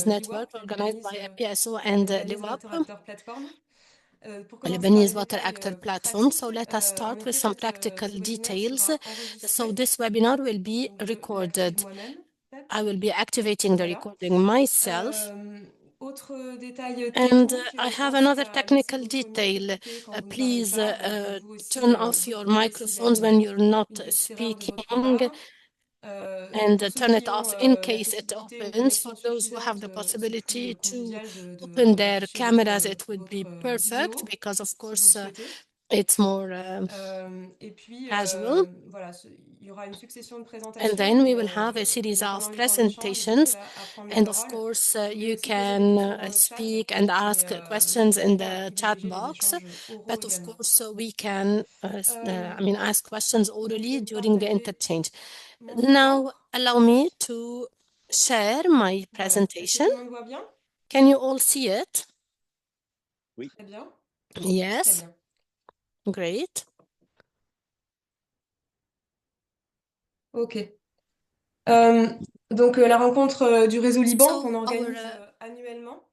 Lebanese network LEWAP, organized by pS-Eau and Lebanese Water LEWAP, Actor Platform. Pour a commencer par Lebanese les water détails actor platform. pratiques, So let us en start with effet, some practical ce webinaire details. sera So enregistré. this webinar will be Donc, je l'active recorded. moi-même. Tac, I will be activating the voilà. recording myself. Autre détail And technique, I have pensez another à laisser technical votre micro detail. coupé quand vous ne parlez Please pas. Vous aussi, turn off vous your pouvez, s'il y a microphones when you're not une petite erreur de votre speaking, part. and Pour ceux turn it qui ont off in la case it possibilité, une opens. For connexion those who have suffisante, the c'est plus possibility to convivial de open their rediffuser cameras, it would be votre perfect vidéo, because, of si vous le course, souhaitez. it's more Et puis, casual. voilà, il y aura une succession de And présentations, then we will have a series mais pendant of les temps d'échange, n'hésitez presentations. pas à prendre la And of parole. course, Vous pouvez you aussi poser des questions can dans le chat, speak and mais ask questions in n'hésitez pas à the chat privilégier les box. échanges oraux But of également. course, we can, Euh, ask questions donc, je orally vais during the partager interchange. mon Now, support. allow me to share my Voilà. Est-ce que presentation. tout le monde voit bien? Can you all see it? Oui. Très bien. Très Yes. bien. Great. OK. Donc, la rencontre du réseau Liban qu'on So our organise annuellement,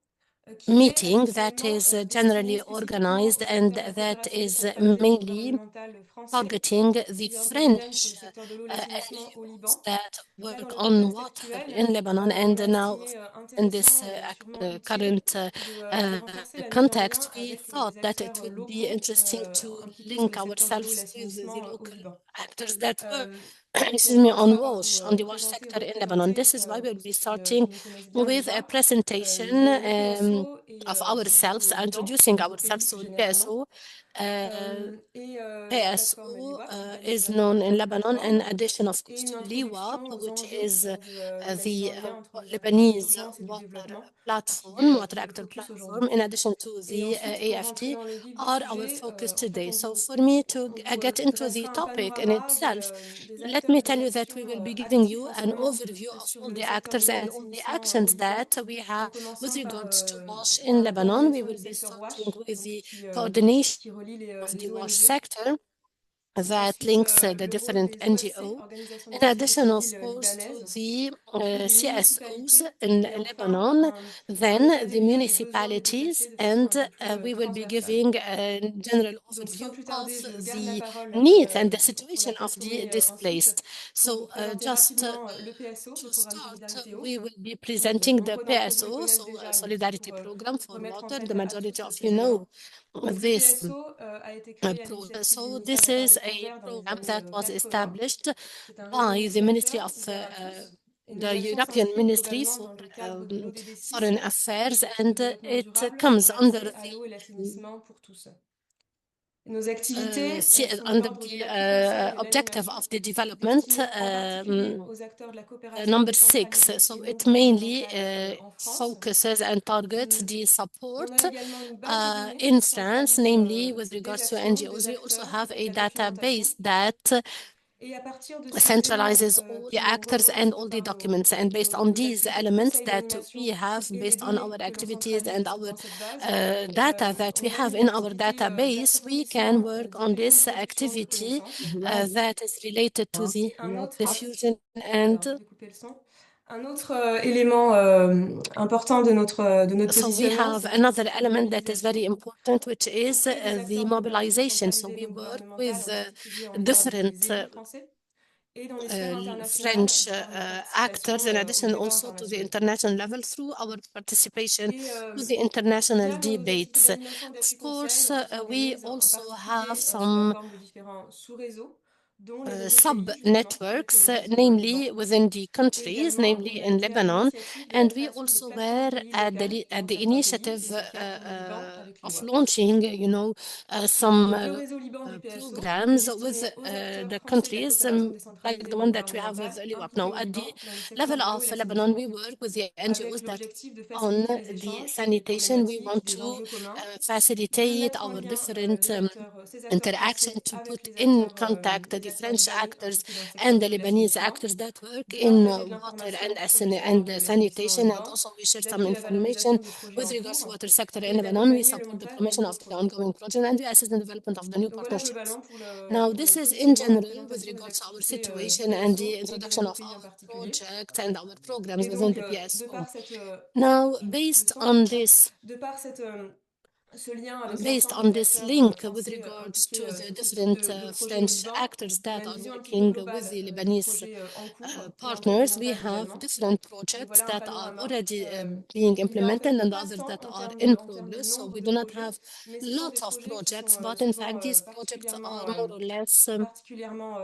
qui est meeting that habituellement is destinée generally spécifiquement organized aux and acteurs de la that coopération is décentralisée non mainly gouvernementale français targeting the qui interviennent sur French le secteur de l'eau, l'assainissement au NGOs Liban. that Donc là, dans work le on contexte water actuel, in Lebanon. on And a now, estimé in intéressant this et sûrement utile current de renforcer la mise en lien context, we avec thought les that it acteurs would be locaux interesting to impliqués sur link le secteur de l'eau et ourselves with the l'assainissement au local Liban. actors that were, excuse Donc, me, on va on vous WASH, on the wash présenter, sector in Lebanon. représenter, This is why pour we'll be ceux starting qui ne connaissent bien with a déjà, presentation le pS-Eau et of surtout ourselves, le Liban, introducing le pays ourselves. plus So généralement. PSO, Et la plateforme PSO LEWAP, is Lebanese known in Water Lebanon, in Platform, addition, of et course, une to LEWAP, introduction aux which enjeux is de la mise the en lien entre les acteurs Lebanese d'urgence et du water développement, platform, water qui est le actor focus platform, aujourd'hui. in addition to Et the ensuite, pour rentrer AFT, dans le vif du are our sujet, focus en fait, today. So for me to on vous get into the dressera un topic in panorama itself, des let acteurs me et tell des you that actions we will be giving actifs you en ce an moment overview of sur all le the secteur de actors l'eau et and all the l'assainissement au actions Liban, that we en have with commençant regards to WASH par in la Lebanon. We coordination du will be secteur starting WASH, with donc the coordination qui relie of the les WASH ONG. sector that Ensuite, links the le rôle different des OSC, NGO, organisations de in la société addition, of civile course, to libanaise, the puis les CSOs municipalités, in et enfin Lebanon, un état then the des lieux des besoins des deux municipalities, quartiers de façon and un peu plus we will be transversale. giving a general Donc overview sans plus of tarder, je garde la the parole needs and the pour la situation of the consommer ensuite displaced. pour vous So présenter just rapidement le PSO, le to programme start, Solidarité Eau. we will be Donc presenting the nombreux d'entre vous le PSO, connaissent so déjà, mais c'est Solidarity pour Program for remettre en Water. tête The à majority tous of you ces éléments. know Donc le this. PSO a été créé à l'initiative du So ministère this des Affaires is a étrangères dans les program années that was 80. established C'est un réseau by the Ministry médiateur of ouvert à tous et nos the actions European s'inscrivent Ministry globalement for dans le cadre de l'ODD6, Foreign Affairs, le and développement it durable comes pour under l'accès à l'eau et the l'assainissement pour tous. Nos activités sont de under l'ordre de the l'appui conseil et de objective l'animation, of the development destiné en particulier aux acteurs de la coopération number 6. décentralisée So et non it mainly gouvernementale en France. focuses and targets Hum, the support On a également une base de données in France, centralisée namely with des regards to actions, NGOs. des We also acteurs have et de a la documentation. database that Et à partir de ces éléments centralizes all the qui nous actors remontent and all the par documents. And based on nos these activités de elements conseil that we d'animation have, et des based on our données que l'on activities centralise and our dans cette base, data that we on have mène une in our activité database, we can d'approfondissement work on diffusion this production de activity connaissances. that is related to the Et un autre, diffusion alors and je vais couper le son. Un autre élément important de notre so we positionnement, have c'est aussi another cette element that is mobilisation very important, which is auprès des the acteurs de coopération mobilization. So décentralisée we non work gouvernementale, with en particulier en lien avec les different élus français, et dans les sphères internationales French par notre actors, participation in au addition débat also to the international. international level through our participation Et to the international via nos activités debates. d'animation et d'appui Of conseil, course, on we s'organise en also have particulier sous la some forme de différents sous-réseaux, dont les réseaux pays, justement, tels que sub-networks, le réseau namely Liban. within the Et countries, également, on namely a in été à Lebanon. l'initiative de la And we création de also plateformes were pays locales at dans the certains pays, et initiative c'est le cas pour le Liban avec of l'EWAP. launching, some Donc le réseau Liban du PSO est programs with destiné aux acteurs the français de la countries coopération like décentralisée the non one that we have with gouvernementale LEWAP. Now, impliqués au at the Liban dans le secteur level de l'eau of et Lebanon, l'assainissement, we work with the avec NGOs that l'objectif de on faciliter les the échanges sur des sanitation. We problématiques, want des to enjeux communs, de facilitate mettre en our lien different ces acteurs interaction français to avec put les in acteurs contact the peut-être French Nidal actors impliqué dans le secteur and the de Lebanese l'assainissement, actors that work de in partager de water l'information sur les questions and de l'accident sanitation. And urbain, also we share some d'appuyer la information valorisation des projets en with regards to cours water sector in et Lebanon. We d'accompagner le support the montage des promotion nouveaux of the projets. ongoing project and we assist in the development of the new Donc voilà partnerships. globalement Now, pour this le is in positionnement et la general with présentation des regards to our activités situation du and PSO the et de introduction nos of pays en our particulier. projects and our programs Et within donc, the de PSO. par cette, Now, le son, de par ce lien avec based l'ensemble on des this acteurs link with français regards to impliqués the sur ce type different de projet au French Liban, actors on a that une are vision un petit peu working with globale the des Lebanese projets en cours et un peu des partners, we montages have également. different Donc projects voilà un that are panorama. already being Il y a en implemented fait and pas others tant that en are termes in en termes de progress. So nombre we de do not projets, have mais ce sont des lots of projets qui projects, sont but in souvent fact, these projects particulièrement, are more or less particulièrement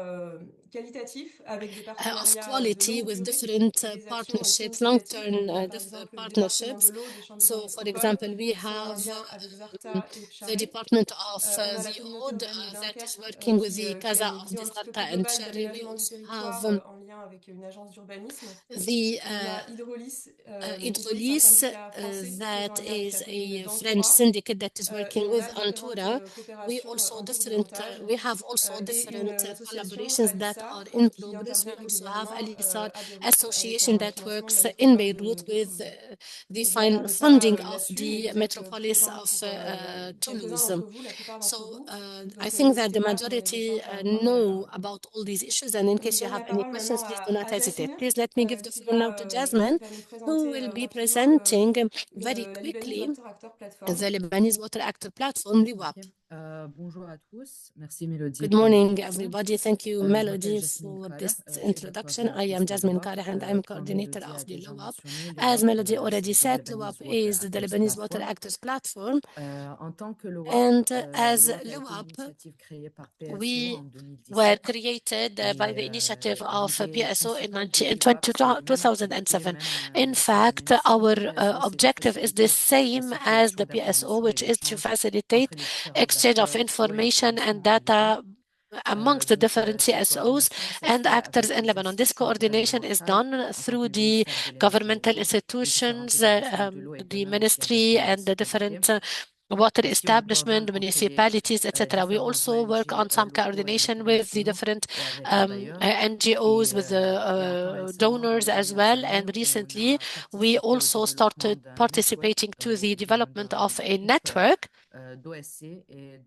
qualitatifs avec des of partenariats de quality longue with durée different et des actions partnerships, significatives. Donc long-term on a par exemple le département de partnerships. l'eau des chambres So, de for métropole example, we qui sont en have lien avec Zarta et the Pcharé. Department of On a la the communauté Oud urbaine de that is Dunkerque working with the qui a Casa une of vision the un petit peu Sarta plus and globale Cherry. We d'aménagement du also territoire have en lien avec une agence d'urbanisme. the On a Hydrolis, Hydrolis, un Hydrolis syndicat français qui est en that lien avec la is commune a French d'Antoura. syndicate that is Et working on with a différentes Antura. We coopérations also en cours de different montage we have also et une different association collaborations that Alissar are in qui progress. We intervient also have régulièrement Alisar à Beyrouth avec Association un that financement de la works in métropole Beirut de with Toulouse. the Donc je m'attarde funding pas of là-dessus, mais the vous êtes metropolis présents of pour quelques-uns Toulouse. d'entre vous, la plupart d'entre So vous. I Donc think that n'hésitez the pas pendant les majority échanges à reprendre la know parole. about all these issues, and in Je case you donne have la any parole questions, maintenant please do not à hesitate. Jasmine Please let me give the qui floor now to Jasmine, va nous who présenter will be rapidement presenting very le Lebanese quickly Water Actor Platform. the Lebanese Water Actor Platform, LEWAP. Ok. Bonjour à tous. Merci Mélodie Good pour morning, l'introduction. everybody. Thank you, Je m'appelle Melody, Jasmine for Kareh, this chef de introduction. I am coordinatrice de Jasmine LEWAP. Kareh, and I'm Comme coordinator Mélodie a of the déjà LEWAP. mentionné, As LEWAP, Melody already c'est the said, Lebanese LEWAP Water is the Actors Lebanese Water Platform. Actors Platform. En tant que LEWAP, And as LEWAP a été une LEWAP, initiative créée par pS-Eau we en were 2017. created by the initiative of L'idée pS-Eau principale du in LEWAP, c'est la même activité, 2007. In la fact, même mission. our pS-Eau, c'est de objective is the faciliter la same as circulation the PSO, d'informations et which is to l'échange facilitate entre les différents exchange of acteurs eau et information and assainissement en Liban. data amongst the different Cette CSOs coordination, ça se and fait actors avec in les Lebanon. This institutions coordination is gouvernementales, done en tant que through le the ministère de l'Énergie et governmental l'eau, les différents institutions, établissements de l'eau et de the même aussi avec les ministry and the municipalités. different water Ici, on establishment, coordonne entre les municipalities, etc. We différentes also work ONG on some locaux et coordination with the internationaux different et avec les bailleurs. NGOs, with Et en temps the récemment, dans donors les as dernières well. années, And on recently, a we participé au also développement started d'un network participating to the ou bien development d'un of a groupe network d'OSC et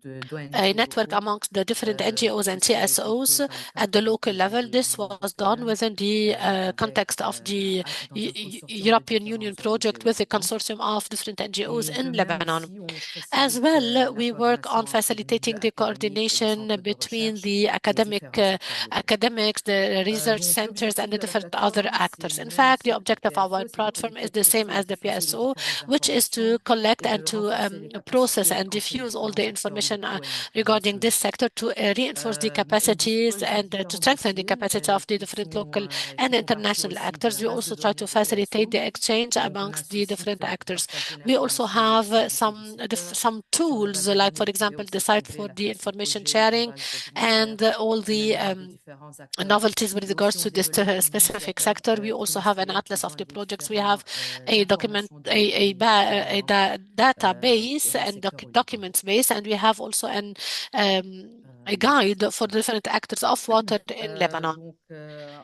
a d'ONG network locaux amongst the different NGOs and qui a été créé CSOs dans le at the cadre du local level. projet de This l'Union was done européenne within the avec, context of the dans un consortium de European Union différentes ONG project au with a Liban. consortium of different NGOs Et de in même Lebanon. aussi, on As facilite well, la we work coordination on entre le facilitating milieu the académique et les coordination centres de between recherche the et les différents secteurs locaux. academics, the research Donc, centers, and l'objectif the de la different other plateforme, c'est actors. le In même fact, aussi the que pour objective of our pS-Eau, c'est de platform is collecter, the same traiter et as the diffuser les PSO, différentes which is to informations collect et and de to renforcer les process capacités and entre les diffuse all the différents acteurs information locaux et regarding this internationaux. sector to reinforce the On capacities dispose de and to différents strengthen the dossiers capacity of the different local and qui font partie international aussi de actors. la We base de also try données to de facilitate pS-Eau. the exchange Donc, on a amongst ce the site different pour actors. partager We also l'information et have différents visiteurs. some Sur la tools, base de like données, for vous pouvez example, the aussi site trouver for la the fiche de information projet, une sharing base de and volontaires, all le the manuel des différents acteurs. novelties with Et aussi, regards on to this développe une specific newsletter sector. We also have an trimestrielle qui atlas of donne the les projects. We have différentes a document, informations a différents pour database le and secteur au Liban. documents base, and we have also a guide for the different actors of water in Lebanon. Donc,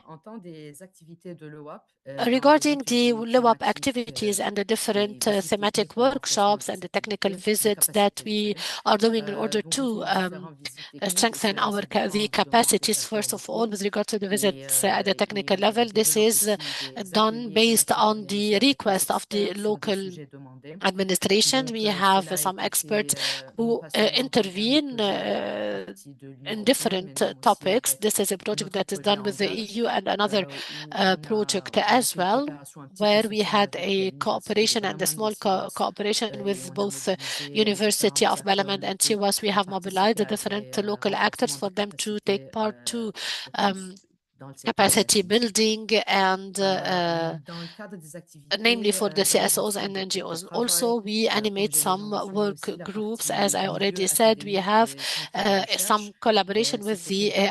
en temps des activités de l'EWAP, dans les Regarding the ateliers LEWAP thématiques activities and the et different visites thematic techniques pour le renforcement workshops des and the technical activités, des visits that capacités, we désolé. are doing in order Donc, on fait to différentes visites techniques. strengthen Cela, our ça the dépend du demande des capacities, acteurs first of all, locaux. with regard to the visits at the Et technical level. on This développe is aussi des done ateliers based thématiques on organisés the avec les request of the experts sur des local sujets demandés. administration. Donc, We have cela a some été experts fait non who pas seulement dans le dernier intervene projet qui fait partie de l'Union in européenne, mais different même aussi topics. avec This is a un project autre that is projet done en with the date EU and another où project on a as fait une well, coopération un petit peu where we spéciale had avec a l'Université de cooperation and a Balaman de small Tiwas cooperation et with on a both mobilisé les University différents of acteurs Balaman and locaux Tiwas. We pour have mobilized participer the à different des local actors renforcements for de them to take capacité part to de, cons- dans le secteur de capacity l'assainissement. building and Dans le cadre des namely activités for the CSOs d'évaluation and des postes de NGOs. travail, Also, we comme animate j'ai déjà some mentionné work aussi, la groups. partie As I milieu already said, we académique have et centre de some recherche. collaboration Ce with sont the le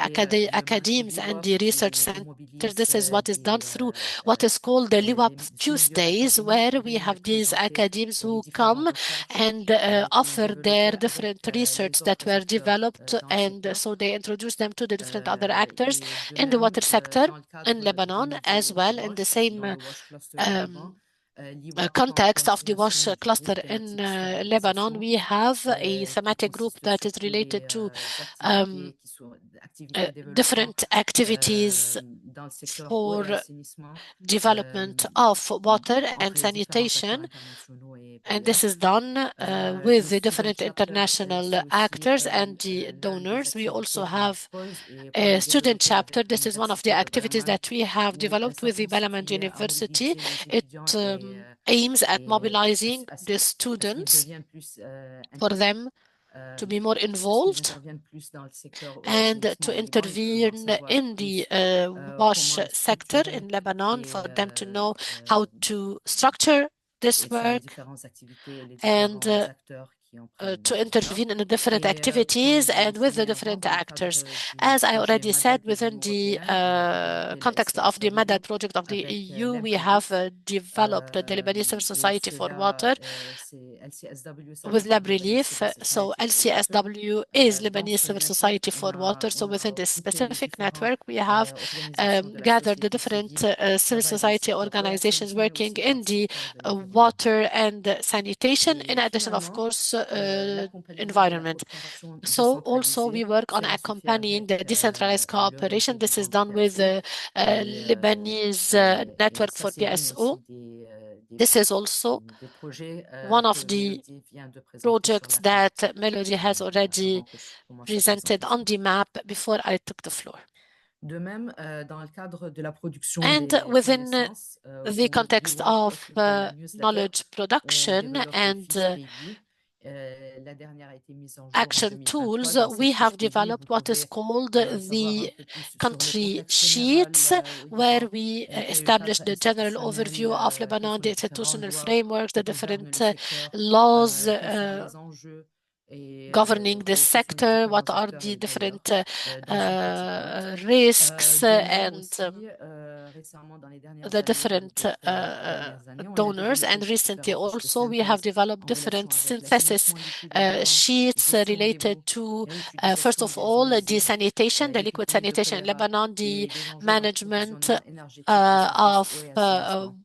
academies marché and LEWAP the research qui centers. mobilise This is what is done through what is called the LEWAP ces milieux Tuesdays, académiques where pour we venir have these présenter academics les who différentes come recherches and qui ont offer their développé avec different research les that autres were acteurs developed, dans le and secteur. so they introduce them to the different other actors Et de in the même, water sector dans le in cadre du Lebanon as nouveau well, in the WASH, dans same le WASH Cluster au Liban, um, l'IWAP, context of the WASH continuation du cluster groupe in thématique Lebanon, stabilisation, we have a qui thematic group consiste that is surtout related des to activités qui sont activités de développement different activities dans le secteur eau for et assainissement development of water and entre les différents acteurs sanitation. internationaux et And this bailleurs. is done Le with the student different chapter, international c'est aussi actors and the l'un des donors. We activités also qu'on have propose et pour a le student développer chapter. avec This is one of the l'université de activities Bremen, that we have où developed ça with the Balamand consistait à University. mobiliser les It étudiants aims at et mobilizing the à ce qu'ils students deviennent plus, for them to be more à ce qu'ils involved interviennent plus dans le secteur eau et and assainissement to au Liban et comment intervene savoir in the plus WASH comment sector structurer in Lebanon, for et, them to know how to structure this sur les work différentes activités et les and différents acteurs qui en prennent to part. intervene in the different Et comme activities j'ai and with the mentionné avant, different dans le actors. cadre du As I projet already said, MADAD de within l'Union the européenne, avec le context of the MADAD SPSW, project of the avec EU, we have l'EBRELIF, developed the Lebanese Civil et Society for cela, water c'est LCSW, ça veut with dire lab Lebanese relief. Civil So Society for Water. LCSW is Dans Lebanese ce Civil network, Society for water. So on within a this groupé les specific différentes network, we have organisations de la gathered the société different civile qui civil travaillent dans le society secteur eau et organizations assainissement, mais working aussi dans in le the secteur de l'environnement. water and sanitation, in Et addition, of finalement, course, l'accompagnement de la environment. coopération So also décentralisée, we work on cela se fait accompanying avec the decentralized le cooperation. réseau des This is banques done with pS-Eau the et, Lebanese et network ça for c'est l'une pS-Eau. aussi This is also des projets one que of the Mélodie vient de présenter sur projects la carte that Melody has already avant que je commence la presented on présentation. the map before I took the floor. De même, dans le cadre de la production And des within connaissances, the où context l'IWAP of offre des newsletters, knowledge on production développe des and fiches review. La dernière a été mise en jour en action 2023. tools, Dans cette we fiche have review, vous developed what is pouvez called en savoir un the peu plus sur le country contexte général sheets, au where Liban we et quel est le establish cadre the general institutionnel, overview of quelles Lebanon, sont the les différentes institutional lois frameworks, qui the gouvernent different le secteur, laws quels sont les enjeux et governing this quels sont les sector, what différents are acteurs the et bailleurs different dans une petite note. risks De même and aussi, récemment, dans les dernières the années, dans les different 2 dernières années, on a donors. développé And recently différentes fiches de also we have synthèse developed en relation different avec synthesis l'assainissement liquide au Liban, sheets gestion des related boues, to, first réutilisation of des eaux all, the usées, sanitation, the liquid épidémie de sanitation in choléra Lebanon, the et les enjeux management d'approvisionnement énergétique au service eau of et assainissement.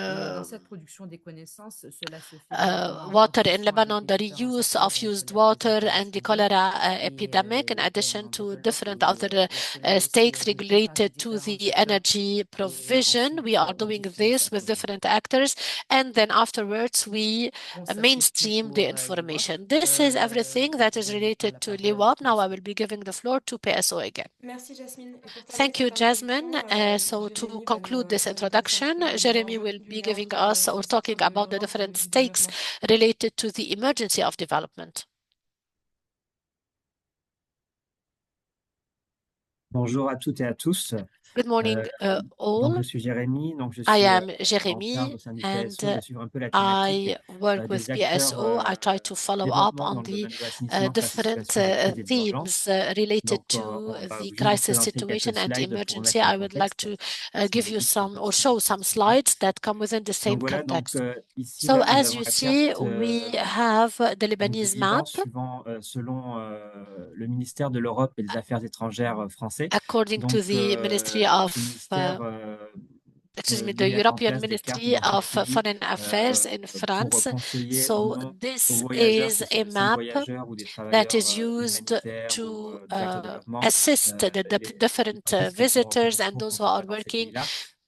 Et dans uh, cette production des connaissances, cela se fait directement en water in connexion avec Lebanon, les the différents reuse acteurs, of donc used la crise water and the internationale cholera epidemic, in et addition en to développe different other et cela aussi est stakes requis par les related to différents the acteurs energy et provision. We ensuite are on doing diffuse this à with tout le monde. different actors, and then afterwards we Bon, ça c'est tout mainstream the pour l'IWAP. information. This is everything that Je is vais maintenant related la to parole à LEWAP. Now I Jasmine. will be giving the floor to pS-Eau again. Merci Jasmine. Et pour terminer Thank you, cette introduction, Jasmine. So to Jérémy va nous conclude this présenter introduction, ensuite les Jeremy enjeux will du be lien giving entre us or le secteur talking de about the l'urgence et different du stakes développement. related to the emergency of development. Bonjour à toutes et à tous. Good morning, Donc, all. je suis Jérémy, donc je I suis am en charge Jeremy, au sein du and pS-Eau de suivre un peu la I thématique work with des acteurs pS-Eau. I try to follow up développement dans on le the domaine de l'assainissement face aux different situations de crise et themes d'urgence. related Donc, to on va the juste vous crisis présenter quelques situation and slides pour emergency. remettre le I would like contexte, to si give vous you dites que some or ça show ça some vous suivra. slides that come within the same Donc voilà, donc context. ici, So là, nous as avons you la see, carte we have the donc du Lebanese Liban map suivant selon le ministère de l'Europe et des Affaires étrangères français. according to Donc, the Ministry ce of ministère excuse me, the de mettre en European place des cartes Ministry of d'identité Foreign Affairs in pour France. conseiller So aux aux voyageurs, is que ce soit a des simple map voyageurs ou des that travailleurs is used humanitaires ou to des acteurs de développement, assist the les different entreprises qui sont visitors représentées and pour those who are fonctionner dans ces working pays-là.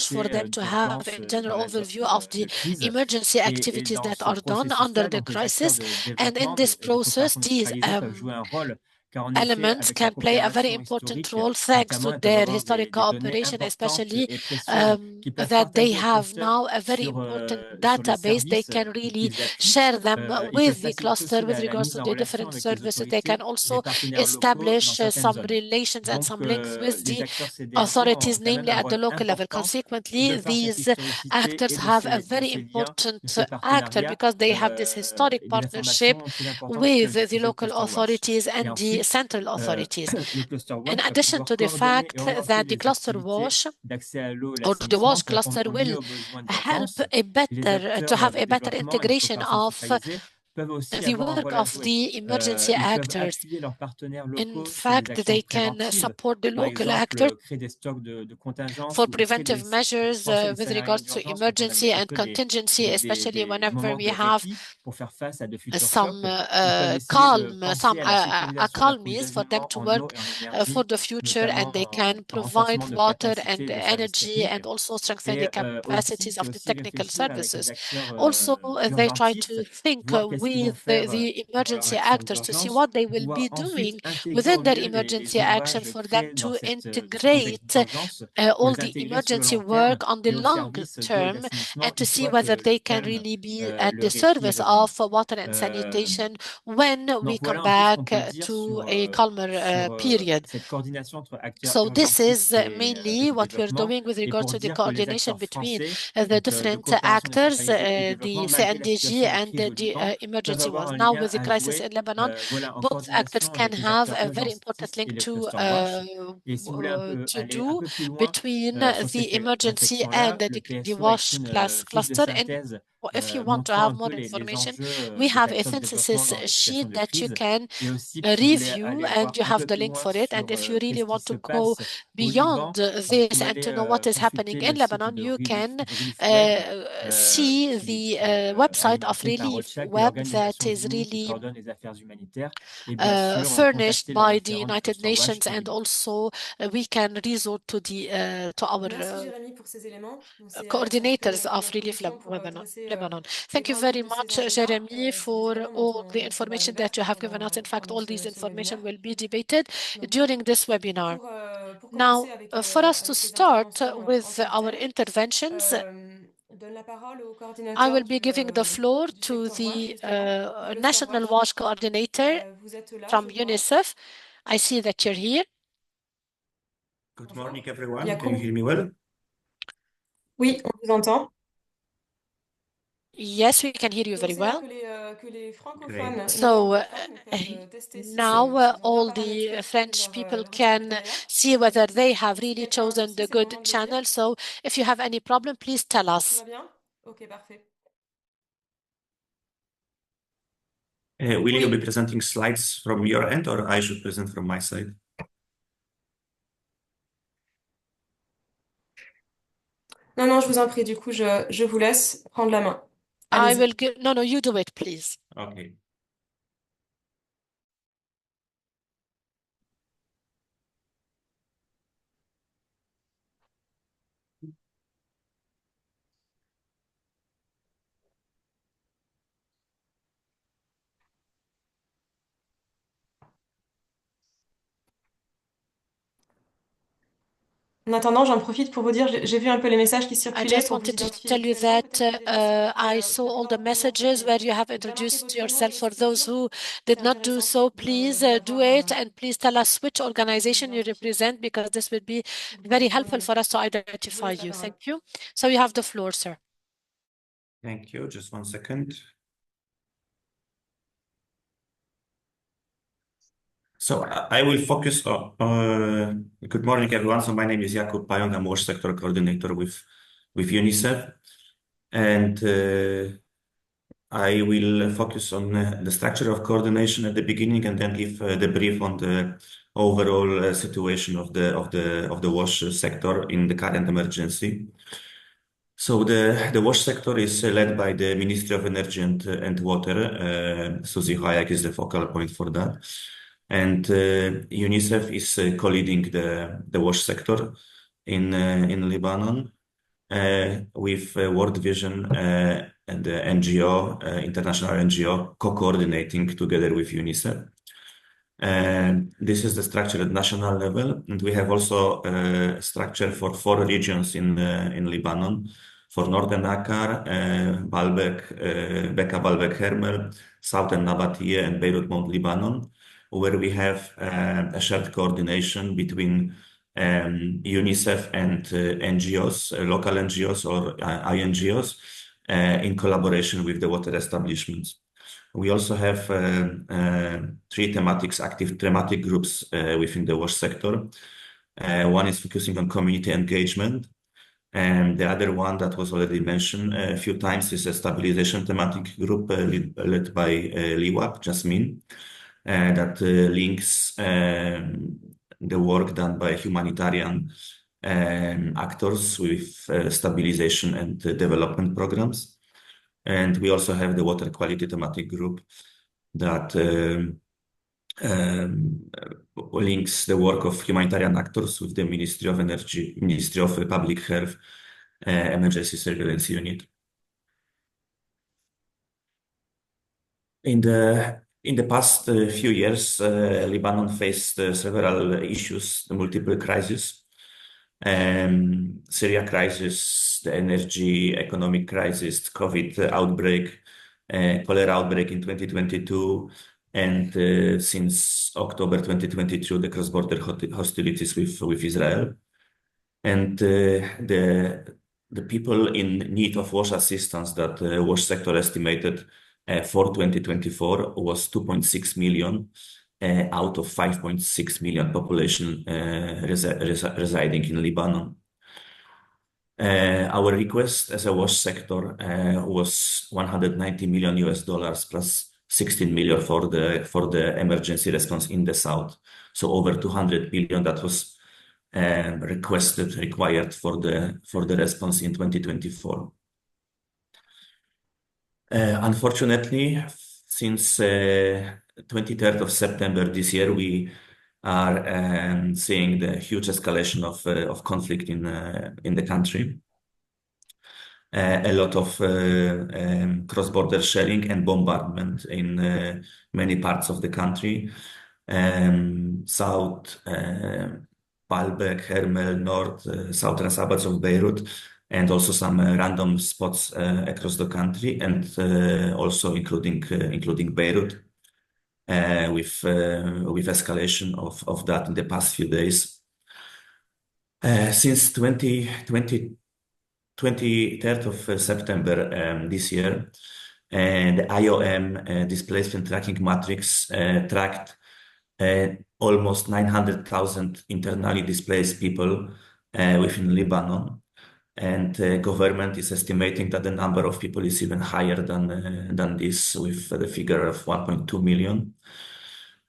approach for activités them to have a d'urgence general dans la zone overview of the de crise. emergency Et activities dans that ce are done under processus-là, the donc les acteurs crisis. de And in développement, this de coopération process, these industrialisée peuvent jouer un rôle car en effet, elements avec la can play a very coopération important historique, role thanks to notamment, elles peuvent their avoir historic des données cooperation, importantes especially et précieuses qui peuvent that they partager au have cluster now a very sur, important sur les database. They services can really qu'ils appliquent. share them Ils peuvent with the faciliter cluster aussi with la regards mise to en the relation different avec les services. They autorités, can les also partenaires locaux dans establish certaines some zones. relations and Donc, some links with les the acteurs CDMP ont authorities, quand même namely un at the rôle local level. important Consequently, de par cette these historicité actors et have a de very ces liens, important de ces actor partenariats because they have this historic et des partnership informations très importantes with the qu'utilise le local Cluster Watch. authorities Et and the ensuite, central authorities. le Cluster In Watch va addition pouvoir to the coordonner et fact orienter that the les cluster activités wash d'accès à l'eau et or the l'assainissement WASH pour cluster répondre au mieux will aux besoins help d'urgence. a Les better to acteurs have de a better développement et de integration coopération of décentralisée peuvent aussi the avoir un work rôle à of jouer. the emergency Ils peuvent actors. appuyer leurs partenaires In locaux sur des fact, actions they can préventives, support the par local exemple, actors créer des stocks de contingence for ou créer preventive measures penser des with scénarios regards to d'urgence quand on a emergency un and peu contingency, especially des whenever moments we de have répit pour faire face à de futurs some chocs. Ils peuvent essayer de some penser à la sécurisation de calmies for them l'approvisionnement to en eau work et en for énergie, the future, and notamment they can en renforcement provide de water and capacité de services energy techniques. and also strengthen the Et aussi, capacities c'est of the aussi technical réfléchir avec les services. acteurs Also, they try urgentifs, to think voir qu'est-ce qu'ils vont with faire the dans leur emergency action actors to see d'urgence, what they pour will pouvoir be ensuite doing intégrer au within their mieux les emergency action ouvrages for them créés dans to ce contexte integrate d'urgence, pour all les the intégrer sur le emergency long terme work on the et au long service d'eau et term d'assainissement and to une see fois que whether le they can calme, really be at le the répit est service revenu. of water and Euh, sanitation when we donc come voilà un peu ce qu'on back peut dire to sur, a calmer period. cette coordination entre acteurs So this urgentifs is et mainly du what we're développement, doing with et regards pour to the dire que les coordination acteurs between français the donc de different coopération actors, décentralisée et développement, the malgré la CNDG situation de and crise au the Liban, peuvent emergency avoir ones. un Now lien with the à crisis jouer, in Lebanon, voilà, en both actors coordination can avec les have acteurs a very important urgentistes et link le Cluster Watch. Et si vous voulez to aller un do peu plus loin between sur the cette emergency and réflexion-là, le the pSO a écrit WASH une fiche de cluster. And synthèse if you want to montrant have un peu more les information, enjeux we des have a acteurs de développement synthesis dans des situations sheet de that you crise. can Et aussi, si vous voulez review, aller and voir you un have peu the plus link loin for it. And sur if you really qu'est-ce qui want se to go passe au beyond Liban, vous this pouvez and to aller know what is happening consulter in le site Lebanon, de you can Relief Web, see the a website une of équipe, un Relief recheck de Web that l'Organisation de is l'eau qui really coordonne les affaires humanitaires. Et bien sûr, furnished contacter le by the référent du United Cluster Watch Nations, pour and guider. also we can resort to our Merci Jérémy pour ces éléments. Donc, ça fait coordinators une of Relief introduction pour Lebanon. dresser Lebanon. les Thank you grandes lignes very de ces much, enjeux-là, Jeremy, qui for évidemment all the dans ton information agenda that you have given us. In fact, pendant all these ce information webinaire. will be debated Donc, during this webinar. pour Now, commencer avec, for us to avec les start interventions en with tant que our telles, interventions, donne la parole au I coordinateur will be giving the floor du to secteur WASH, the justement, du cluster National WASH. WASH Coordinator Vous êtes là, from je vois. UNICEF. I see that you're here. Good Bonjour. morning, everyone. Yacoub. Can you hear me well? Oui, on vous entend. Yes, we can hear you Donc, very c'est là well. que les francophones et les So anglophones peuvent tester si now ils ont bien all paramétré the French people leur can partenariat. see whether they have really Quelqu'un a un chosen souci, the c'est le good moment de le dire. channel. So if you have any problem, please tell Tout us. va bien? Ok, parfait. Will Oui. you be presenting slides from your end, or I should present from my side? Non, non, je vous en prie, du coup, je vous laisse prendre la main. I Allez-y. will give, no, you do it, please. Okay. En attendant, j'en profite pour vous dire, j'ai vu un peu les messages qui I circulaient just pour vous wanted to identifier tell you mutuellement. that Peut-être qu'il y a des personnes I qui saw n'avaient all pas the encore montré, messages mais where you have bien marquer introduced votre nom et yourself. For institution. those who C'est did not do intéressant so, de please vous do avoir it, and please tell us which organization you identifié. represent, because this would be Vous very pouvez helpful continuer. for us to Je vous identify laisse la you. parole. Thank you. So you have the floor, sir. Thank you. Just one second. So I will focus on, good morning, everyone. So my name is Jakub Pająk. I'm WASH Sector Coordinator with UNICEF. And I will focus on the structure of coordination at the beginning, and then give the brief on the overall situation of the WASH sector in the current emergency. So the WASH sector is led by the Ministry of Energy and Water. Suzy Hayek is the focal point for that. And UNICEF is co-leading the WASH sector in Lebanon with World Vision and the NGO, international NGO, co-coordinating together with UNICEF. This is the structure at national level, and we have also a structure for 4 regions in Lebanon, for Northern Akkar, Baalbek, Bekaa Baalbek Hermel, Southern Nabatea, and Beirut Mount Lebanon, where we have a shared coordination between UNICEF and NGOs, local NGOs or INGOs, in collaboration with the water establishments. We also have 3 active thematic groups within the wash sector. One is focusing on community engagement, and the other one that was already mentioned a few times is a stabilization thematic group led by LEWAP, Jasmine, that links the work done by humanitarian actors with stabilization and development programs. And we also have the water quality thematic group that links the work of humanitarian actors with the Ministry of Energy, Ministry of Public Health, Emergency Surveillance Unit. In the past few years, Lebanon faced several issues, multiple crises. Syria crisis, the energy, economic crisis, COVID outbreak, cholera outbreak in 2022, and since October 2022, the cross-border hostilities with Israel. And the people in need of wash assistance that the wash sector estimated for 2024 was 2.6 million out of 5.6 million population residing in Lebanon. Our request as a wash sector was $190 million plus 16 million for the emergency response in the south. So over 200 million that was required for the response in 2024. Unfortunately, since 23rd of September this year, we are seeing the huge escalation of conflict in the country. A lot of cross-border shelling and bombardment in many parts of the country. South, Baalbek, Hermel, North, southern suburbs of Beirut, and also some random spots across the country, and also including Beirut, with escalation of that in the past few days. Since 23rd of September this year, the IOM displacement tracking matrix tracked almost 900,000 internally displaced people within Lebanon. And the government is estimating that the number of people is even higher than this, with the figure of 1.2 million.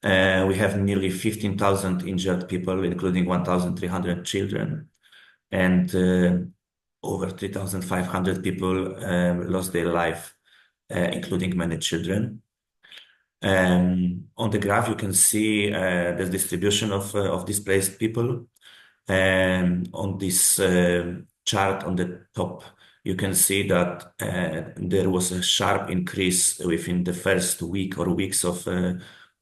We have nearly 15,000 injured people, including 1,300 children, and over 3,500 people lost their life, including many children. On the graph, you can see the distribution of displaced people. On this chart on the top, you can see that there was a sharp increase within the first week or weeks of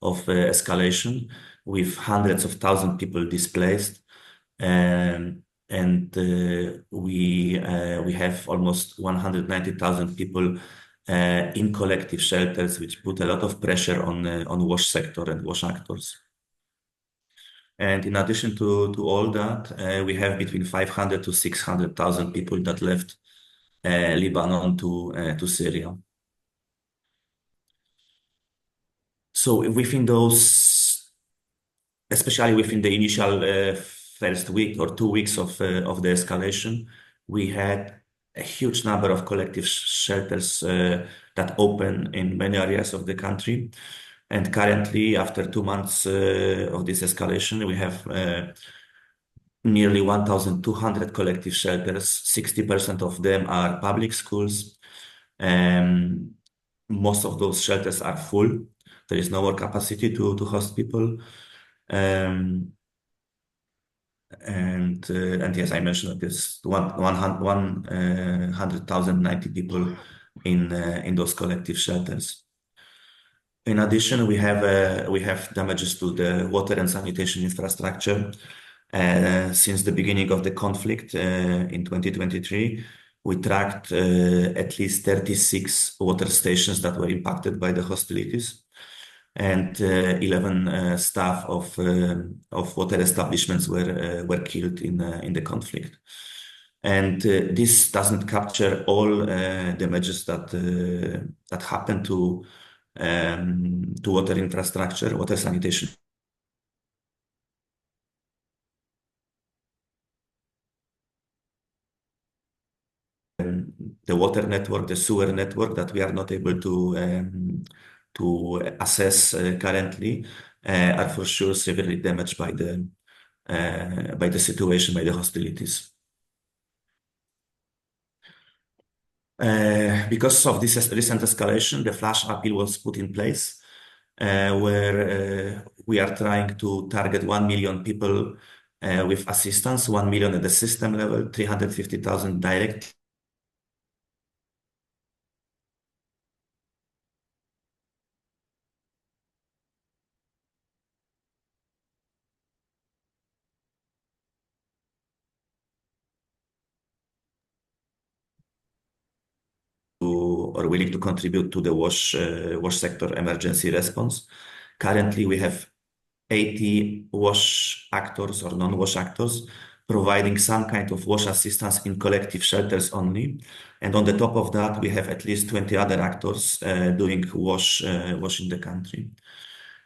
escalation, with hundreds of thousands of people displaced. And we have almost 190,000 people in collective shelters, which put a lot of pressure on wash sector and wash actors. And in addition to all that, we have between 500 to 600,000 people that left Lebanon to Syria. So within those, especially within the initial first week or 2 weeks of the escalation, we had a huge number of collective shelters that open in many areas of the country. And currently, after 2 months of this escalation, we have nearly 1,200 collective shelters. 60% of them are public schools. Most of those shelters are full. There is no more capacity to host people. And yes, I mentioned that there's 100,090 people in those collective shelters. In addition, we have damages to the water and sanitation infrastructure. Since the beginning of the conflict in 2023, we tracked at least 36 water stations that were impacted by the hostilities, and 11 staff of water establishments were killed in the conflict. And this doesn't capture all damages that happen to water infrastructure, water sanitation. The water network, the sewer network that we are not able to assess currently are for sure severely damaged by the situation, by the hostilities. Because of this recent escalation, the flash appeal was put in place, where we are trying to target 1 million people with assistance, 1 million at the system level, 350,000 direct. Or willing to contribute to the wash sector emergency response. Currently, we have 80 wash actors or non-wash actors providing some kind of wash assistance in collective shelters only. And on the top of that, we have at least 20 other actors doing wash in the country.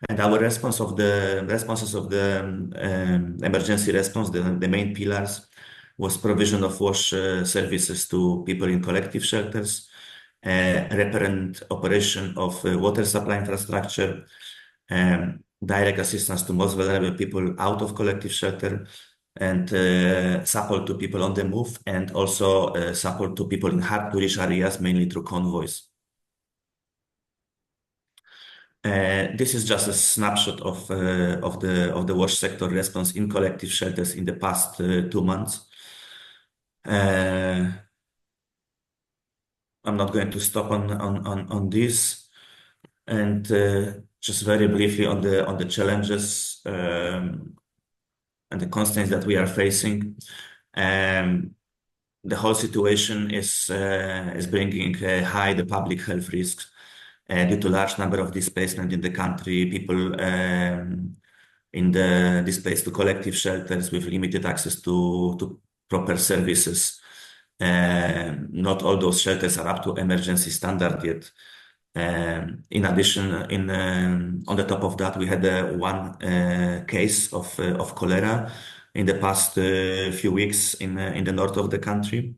And our responses of the emergency response, the main pillars, was provision of wash services to people in collective shelters, reparent operation of water supply infrastructure, direct assistance to most vulnerable people out of collective shelter, and support to people on the move, and also support to people in hard-to-reach areas, mainly through convoys. This is just a snapshot of the wash sector response in collective shelters in the past 2 months. I'm not going to stop on this, and just very briefly on the challenges and the constraints that we are facing. The whole situation is bringing high the public health risks due to large number of displacement in the country, people in the displaced to collective shelters with limited access to proper services. Not all those shelters are up to emergency standard yet. In addition, on the top of that, we had one case of cholera in the past few weeks in the north of the country.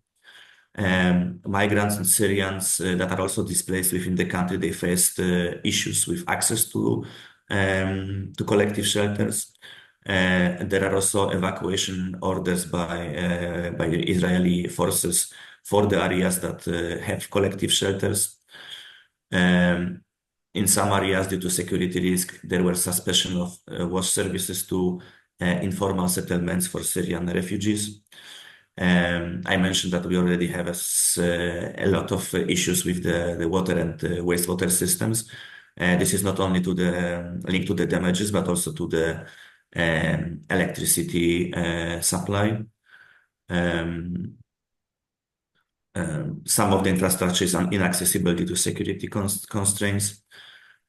Migrants and Syrians that are also displaced within the country, they faced issues with access to collective shelters. There are also evacuation orders by the Israeli forces for the areas that have collective shelters. In some areas, due to security risk, there were suspicion of wash services to informal settlements for Syrian refugees. I mentioned that we already have a lot of issues with the water and wastewater systems. This is not only linked to the damages, but also to the electricity supply. Some of the infrastructure is inaccessible due to security constraints.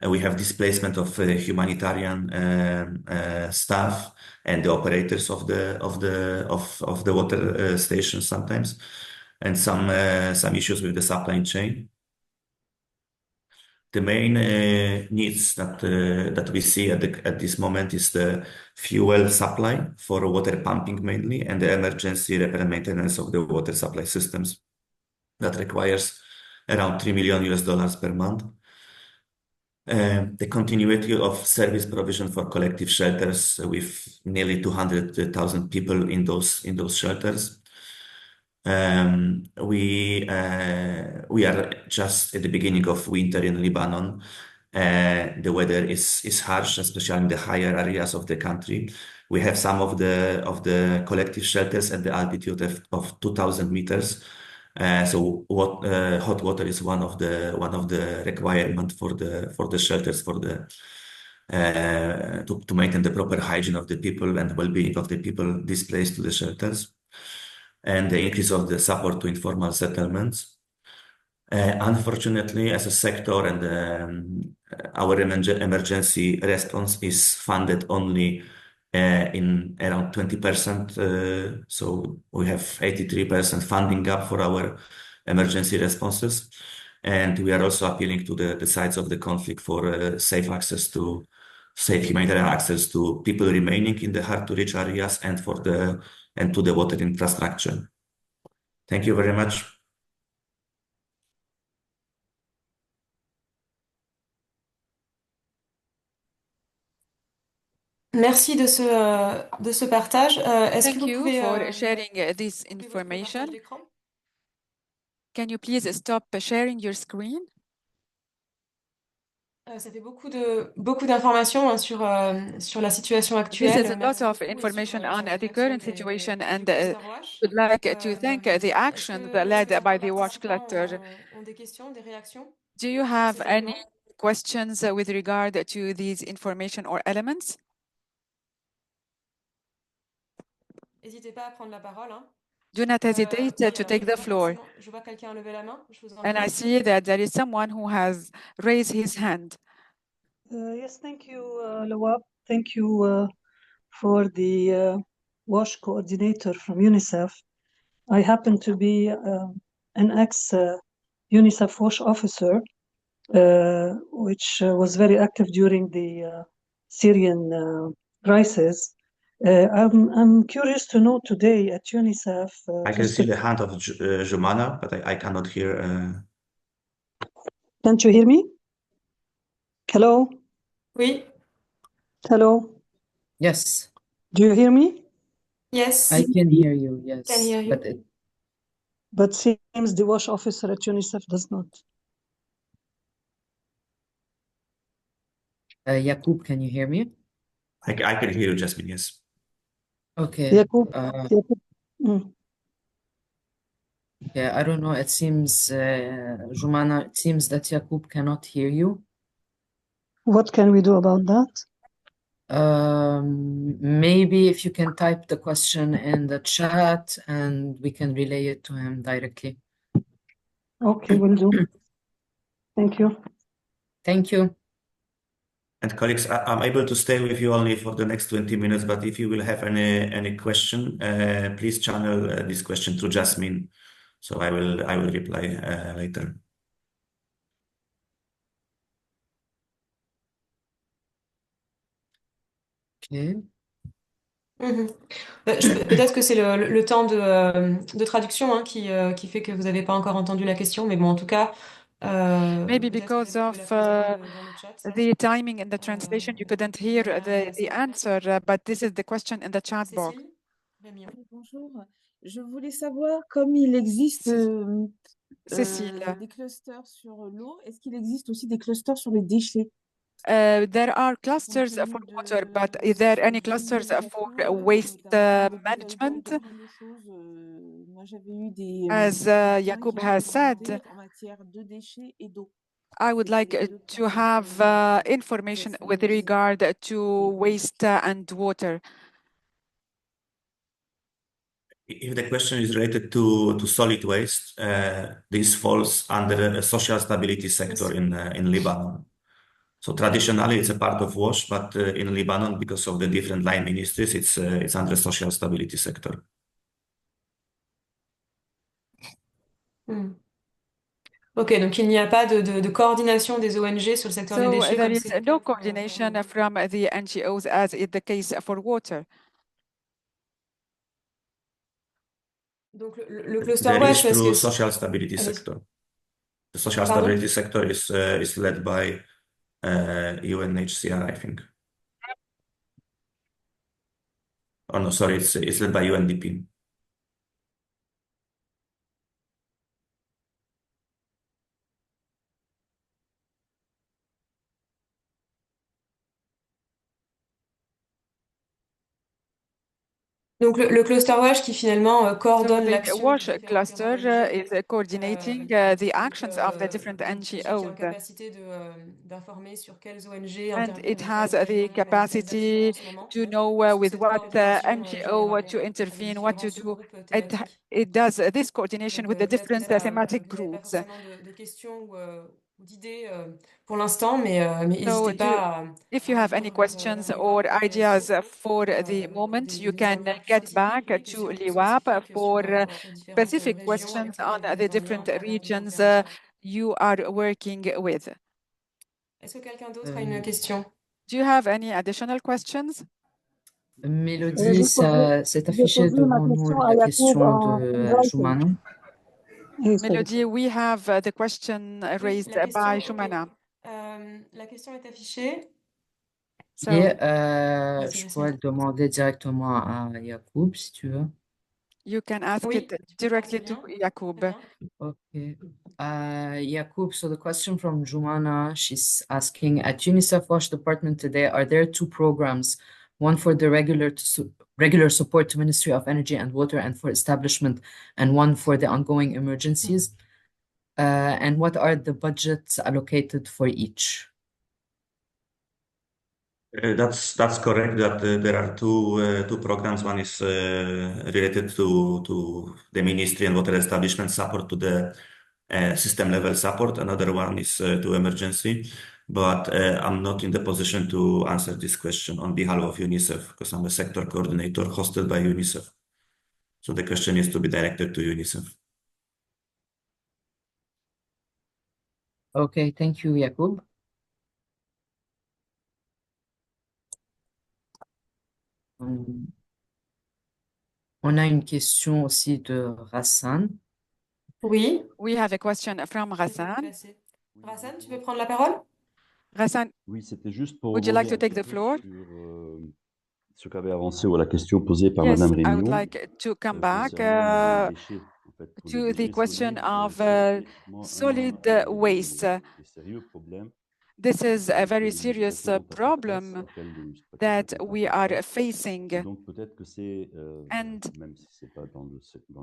We have displacement of humanitarian staff and the operators of the water stations sometimes, and some issues with the supply chain. The main needs that we see at this moment is the fuel supply for water pumping mainly, and the emergency repair and maintenance of the water supply systems. That requires around $3 million per month. The continuity of service provision for collective shelters with nearly 200,000 people in those shelters. We are just at the beginning of winter in Lebanon. The weather is harsh, especially in the higher areas of the country. We have some of the collective shelters at the altitude of 2,000 meters. So hot water is one of the requirement for the shelters to maintain the proper hygiene of the people and well-being of the people displaced to the shelters, and the increase of the support to informal settlements. Unfortunately, as a sector, and our emergency response is funded only in around 20%. So we have 83% funding gap for our emergency responses. And we are also appealing to the sides of the conflict for safe humanitarian access to people remaining in the hard to reach areas, and to the water infrastructure. Thank you very much. Merci de ce partage. Est-ce que Thank vous you pouvez for sharing this couper votre partage information. d'écran? Can you please stop sharing your screen? Ça fait beaucoup d'informations hein, sur la situation This is actuelle. a lot Merci of beaucoup, et information sur on la the direction current du situation, and cluster WASH. would like to thank the Est-ce actions que led les by autres the WASH participants cluster. ont des questions, des réactions Do you sur have ces any éléments? questions with regard to these information or elements? N'hésitez pas à prendre la parole. Hein. Do not hesitate Oui, to take the floor. je vois quelqu'un lever la main. Je vous en And I prie. see that there is someone who has raised his hand. Yes, thank you, LEWAP. Thank you for the WASH coordinator from UNICEF. I happen to be an ex-UNICEF WASH officer, which was very active during the Syrian crisis. I'm curious to know today at UNICEF. I can see the hand of Jumana, but I cannot hear. Can't you hear me? Hello? Oui. Hello? Yes, Do you hear me? Yes. I can hear you. Yes, Can hear you. But seems the WASH officer at UNICEF does not. Yaqub, can you hear me? I can hear you, Jasmine. Yes. Okay. Yaqub, Yaqub. Yeah, I don't know. It seems, Jumana, it seems that Yaqub cannot hear you. What can we do about that? Maybe if you can type the question in the chat and we can relay it to him directly. Okay, will do. Thank you. Thank you. And colleagues, I'm able to stay with you only for the next 20 minutes, but if you will have any question, please channel this question to Jasmine. So I will reply later. Okay. Peut-être que c'est le temps de traduction hein, qui fait que vous n'avez pas encore entendu la question, mais bon, en tout cas, Maybe peut-être because que vous of pouvez la poser dans le chat. the timing in the translation, you couldn't hear the answer, but this is the question in the chat box. Cécile? Rémi, oui. Bonjour. Je voulais savoir, comme il existe Cécile. des clusters sur l'eau, est-ce qu'il existe aussi des clusters sur les déchets? There are clusters for water, but is there any clusters for waste management? Moi, j'avais eu des As Yaqub has said, en matière de déchets et d'eau. I would like to have information with regard to waste and water. If the question is related to solid waste, this falls under a social stability sector in Lebanon. So traditionally, it's a part of WASH, but in Lebanon, because of the different line ministries, it's under social stability sector. Ok, donc il n'y a pas de coordination des ONG sur le secteur des So déchets there comme is c'est le no cas pour coordination l'eau. from the NGOs as is the case for water. Donc le cluster There WASH, is parce through que social stability allez-y. sector. The social Pardon? stability sector is led by UNHCR, I think. Oh no, sorry, it's led by UNDP. Donc le cluster WASH qui finalement So coordonne the l'action des WASH différentes cluster ONG is coordinating the actions of the different et qui est en NGOs. capacité d'informer sur quelles ONG And it intervenir has dans quelles the régions il y a des actions en capacity ce moment, to know sous with cette what coordination NGO what générale to par les intervene, what différents to do. sous-groupes It, thématiques. it does this coordination Donc with the peut-être que different ça, thematic vous n'avez pas groups. forcément de questions ou d'idées pour l'instant, mais So n'hésitez pas if à you have any répondre questions vers or LEWAP ou ideas pS-Eau for the pour moment, you des can enveloppes get back spécifiques ou des to questions plus LEWAP spécifiques for aux différentes specific régions questions avec on lesquelles vous the êtes en lien different en termes regions d'intervention. you are working with. Est-ce que quelqu'un d'autre a une question? Do you have any additional questions? Mélodie, c'est J'ai affiché posé ma devant nous question à la Yacoub question en de writing. Joumana. Melody, we have the question Oui, raised la question, by ok. Shumana. La question est affichée. So Et Vas-y, je Yasmine. pourrais le demander directement à Yacoub, si tu veux. you can ask Oui, it tu peux directly lancer to bien. Yacoub. Très bien. Okay. Yacoub, so the question from Jumana, she's asking, at UNICEF WASH Department today, are there two programs, one for the regular support to Ministry of Energy and Water and for establishment, and one for the ongoing emergencies? And what are the budgets allocated for each? That's correct. That there are two programs. One is related to the ministry and water establishment support to the system level support. Another one is to emergency. But I'm not in the position to answer this question on behalf of UNICEF because I'm a sector coordinator hosted by UNICEF. So the question is to be directed to UNICEF. Okay, thank you, Yacoub. On a une question aussi de Rassan. Oui. We have a question from Je peux vous Ghassan. placer. Rassan, tu peux prendre la parole? Ghassan, Oui, c'était juste pour would you like rebondir to un take petit the peu floor? sur ce qu'avait avancé ou la question posée par Yes, Madame I would Rémillon like to come back concernant les déchets. En fait, pour les to the déchets question solides, of c'est effectivement solid waste. des sérieux problèmes This is a very que serious l'administration doit faire face, problem auquel l'administration that doit we faire are face. facing. Et donc peut-être que c'est, And même si c'est pas dans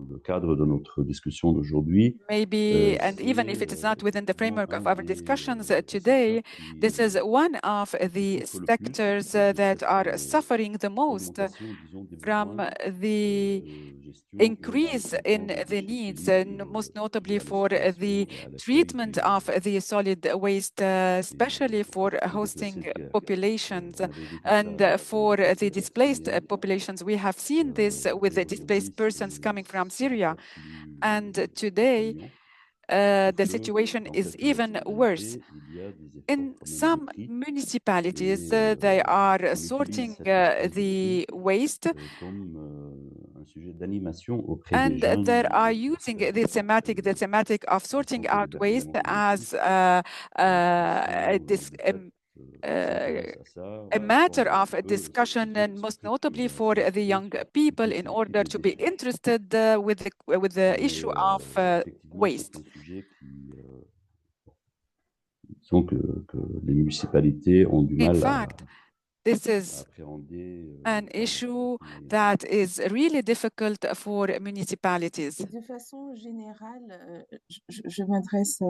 le cadre de notre discussion d'aujourd'hui, maybe, and even if c'est it is not within the effectivement framework un of our des discussions secteurs today, this is one of qui the souffre le plus sectors de that cette are suffering the most augmentation, disons, des from besoins the de gestion et increase in d'enlèvement des the déchets needs, solides most liés notably à for l'installation the et à l'accueil treatment of the solid waste, especially for des hosting déplacés de guerre. populations On avait vécu ça and for avec the la displaced Syrie. populations. We have seen this with Et the displaced aujourd'hui, persons coming from c'est Syria. encore plus And today, prégnant the parce que situation dans is certaines even worse. municipalités, il y a des efforts In quand même de some tri municipalities, et they are on utilise sorting cette question du tri the waste comme un sujet d'animation auprès des and jeunes they are et des using personnes the thematic of en sorting santé out waste départementale as qui sont peut-être s'intéressent à ça a à matter apprendre un of petit a peu ce que discussion, c'est que and ce most tri notably for the young qui people, in constitue order des to be déchets. interested with the issue Et of effectivement, c'est waste. un sujet disons que les municipalités ont du In mal fact, this à is appréhender an par issue court moyen terme. that is really difficult for municipalities. De façon générale, je m'adresse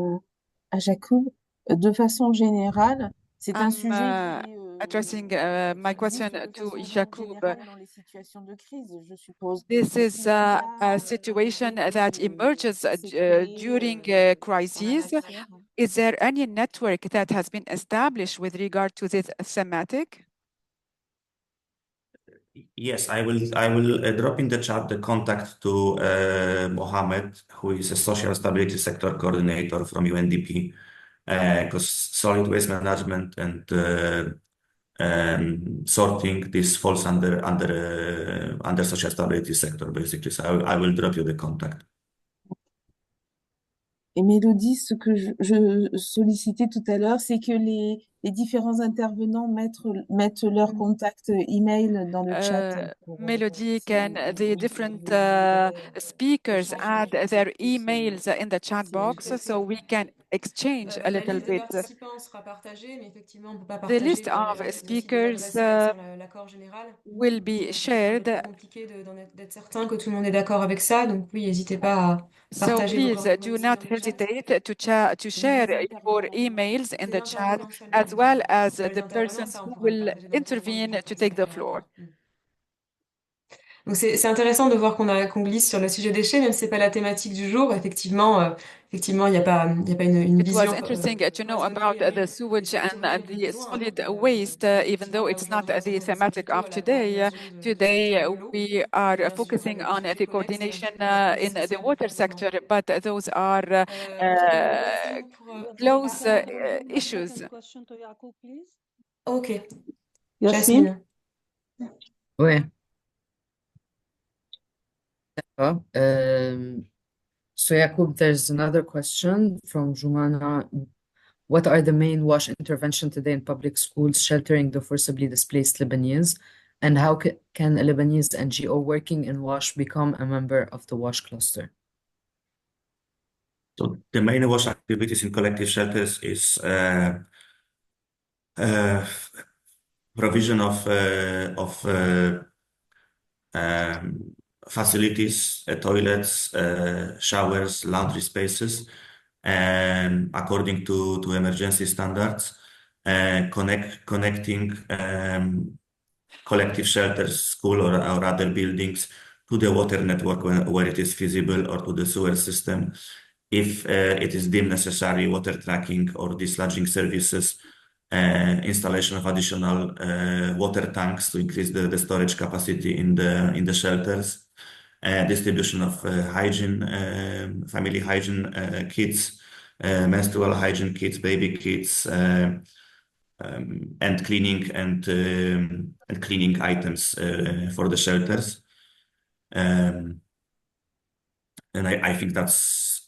à Jacob. De façon générale, c'est un I'm sujet addressing my qui question existe de to façon Jacob. générale dans les situations de crise, je suppose. This Est-ce is qu'il y a a situation un that réseau emerges qui s'est créé during en la crises. matière? Is there any network that has been established with regard to this thematic? Yes, I will drop in the chat the contact to Mohammed, who is a social stability sector coordinator from UNDP, because solid waste management and sorting this falls under social stability sector basically. So I will drop you the contact. Et Mélodie, ce que je sollicitais tout à l'heure, c'est que les différents intervenants mettent leur contact email dans le chat. Melody, can the different speakers add their emails in the chat box so we can exchange a La little liste des bit? participants sera partagée, mais effectivement, on ne peut pas The list partager of la liste des speakers adresses email sans l'accord général. will be C'est un peu shared. plus compliqué d'être certain que tout le monde est d'accord avec ça. Donc oui, n'hésitez pas à So partager vos please do coordonnées not dans le chat. hesitate to share your emails in C'est the chat, l'intervenant seulement. as well as Pas les the intervenants, persons ça, on who pourra le will partager directement dans le intervene chat, to mais ça take n'a the rien à floor. voir. Donc c'est intéressant de voir qu'on glisse sur le sujet déchets, même si c'est pas la thématique du jour. Effectivement, il n'y a pas une It was vision interesting to know about the sewage and the solid waste, even though it's not the thematic of today. Today, we are focusing on the coordination in the water sector, but those are close issues. Question to Yacoub, please. Ok. Yasmine? Ouais. D'accord. So Yacoub, there's another question from Jumana. What are the main WASH intervention today in public schools sheltering the forcibly displaced Lebanese? And how can a Lebanese NGO working in WASH become a member of the WASH cluster? So the main WASH activities in collective shelters is provision of facilities, toilets, showers, laundry spaces, and according to emergency standards, connecting collective shelters, school or other buildings to the water network where it is feasible, or to the sewer system. If it is deemed necessary, water tracking or dislodging services, installation of additional water tanks to increase the storage capacity in the shelters, distribution of hygiene, family hygiene kits, menstrual hygiene kits, baby kits, and cleaning items for the shelters. And I think that's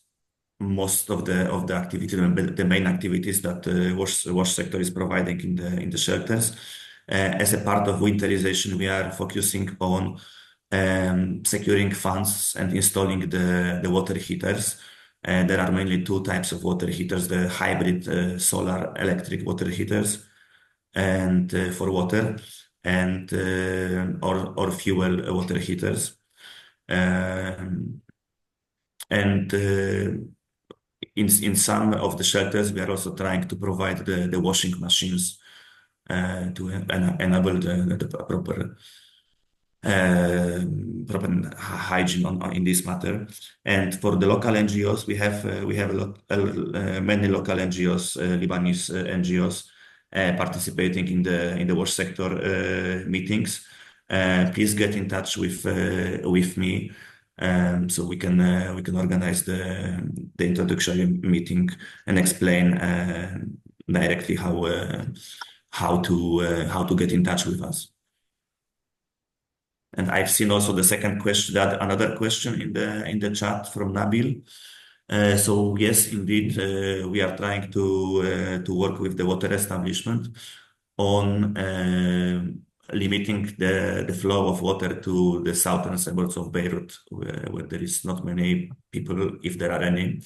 most of the activity, the main activities that the wash sector is providing in the shelters. As a part of winterization, we are focusing on securing funds and installing the water heaters. There are mainly two types of water heaters: the hybrid solar electric water heaters, and for water, and or fuel water heaters. And in some of the shelters, we are also trying to provide the washing machines to enable the proper hygiene in this matter. And for the local NGOs, we have many local NGOs, Lebanese NGOs, participating in the wash sector meetings. Please get in touch with me. So we can organize the introductory meeting and explain directly how to get in touch with us. And I've seen also the second question, that another question in the chat from Nabil. So yes, indeed, we are trying to work with the water establishment on limiting the flow of water to the southern suburbs of Beirut, where there is not many people, if there are any.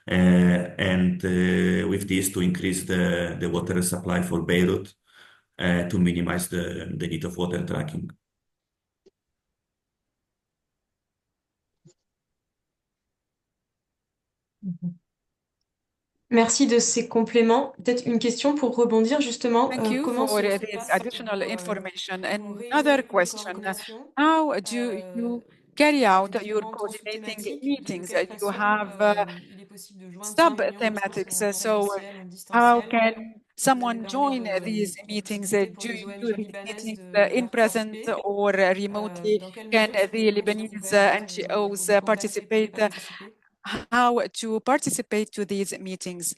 And with this, to increase the water supply for Beirut, to minimize the need of water tracking. Merci de ces compléments. Peut-être une question pour rebondir justement. Thank you Comment for se this passe additional vos information. réunions Another de question, coordination? how do you carry Les out your différentes coordinating sous-thématiques, de meetings? quelle You façon have il est possible de joindre ces réunions, que ce sub-thematics. soit en So présentiel, en how distanciel? can Vous avez someone parlé join de these la meetings? possibilité pour Do les you ONG do these libanaises meetings de in present participer. or remotely? Dans quelle Can mesure the ces machines Lebanese ouvertes, NGOs vous contacter pour y participate? participer? How to participate to these meetings?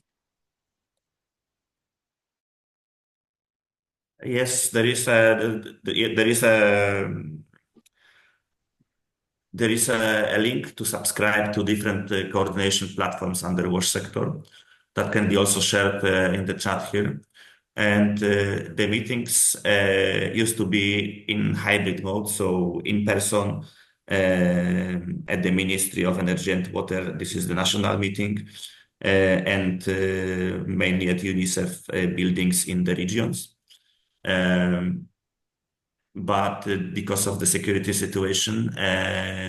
Yes, there is a link to subscribe to different coordination platforms under WASH sector that can be also shared in the chat here. And the meetings used to be in hybrid mode, so in person at the Ministry of Energy and Water. This is the national meeting, and mainly at UNICEF buildings in the regions. But because of the security situation,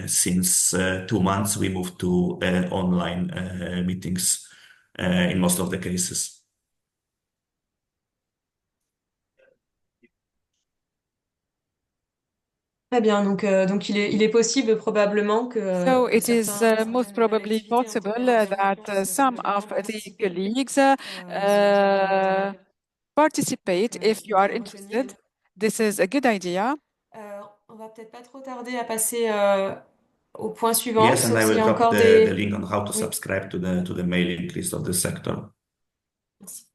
since 2 months, we moved to online meetings in most of the cases. Très bien, donc il est possible probablement So que it is certaines most probably activités ont été possible organisées that some of the participer. colleagues Ils ont participate if you on are peut enchaîner. interested. This is a good idea. On va peut-être pas trop tarder à passer au point suivant, Yes, and sauf I s'il will y a drop encore the des... link on how to Oui, subscribe to the mailing list of the sector. merci.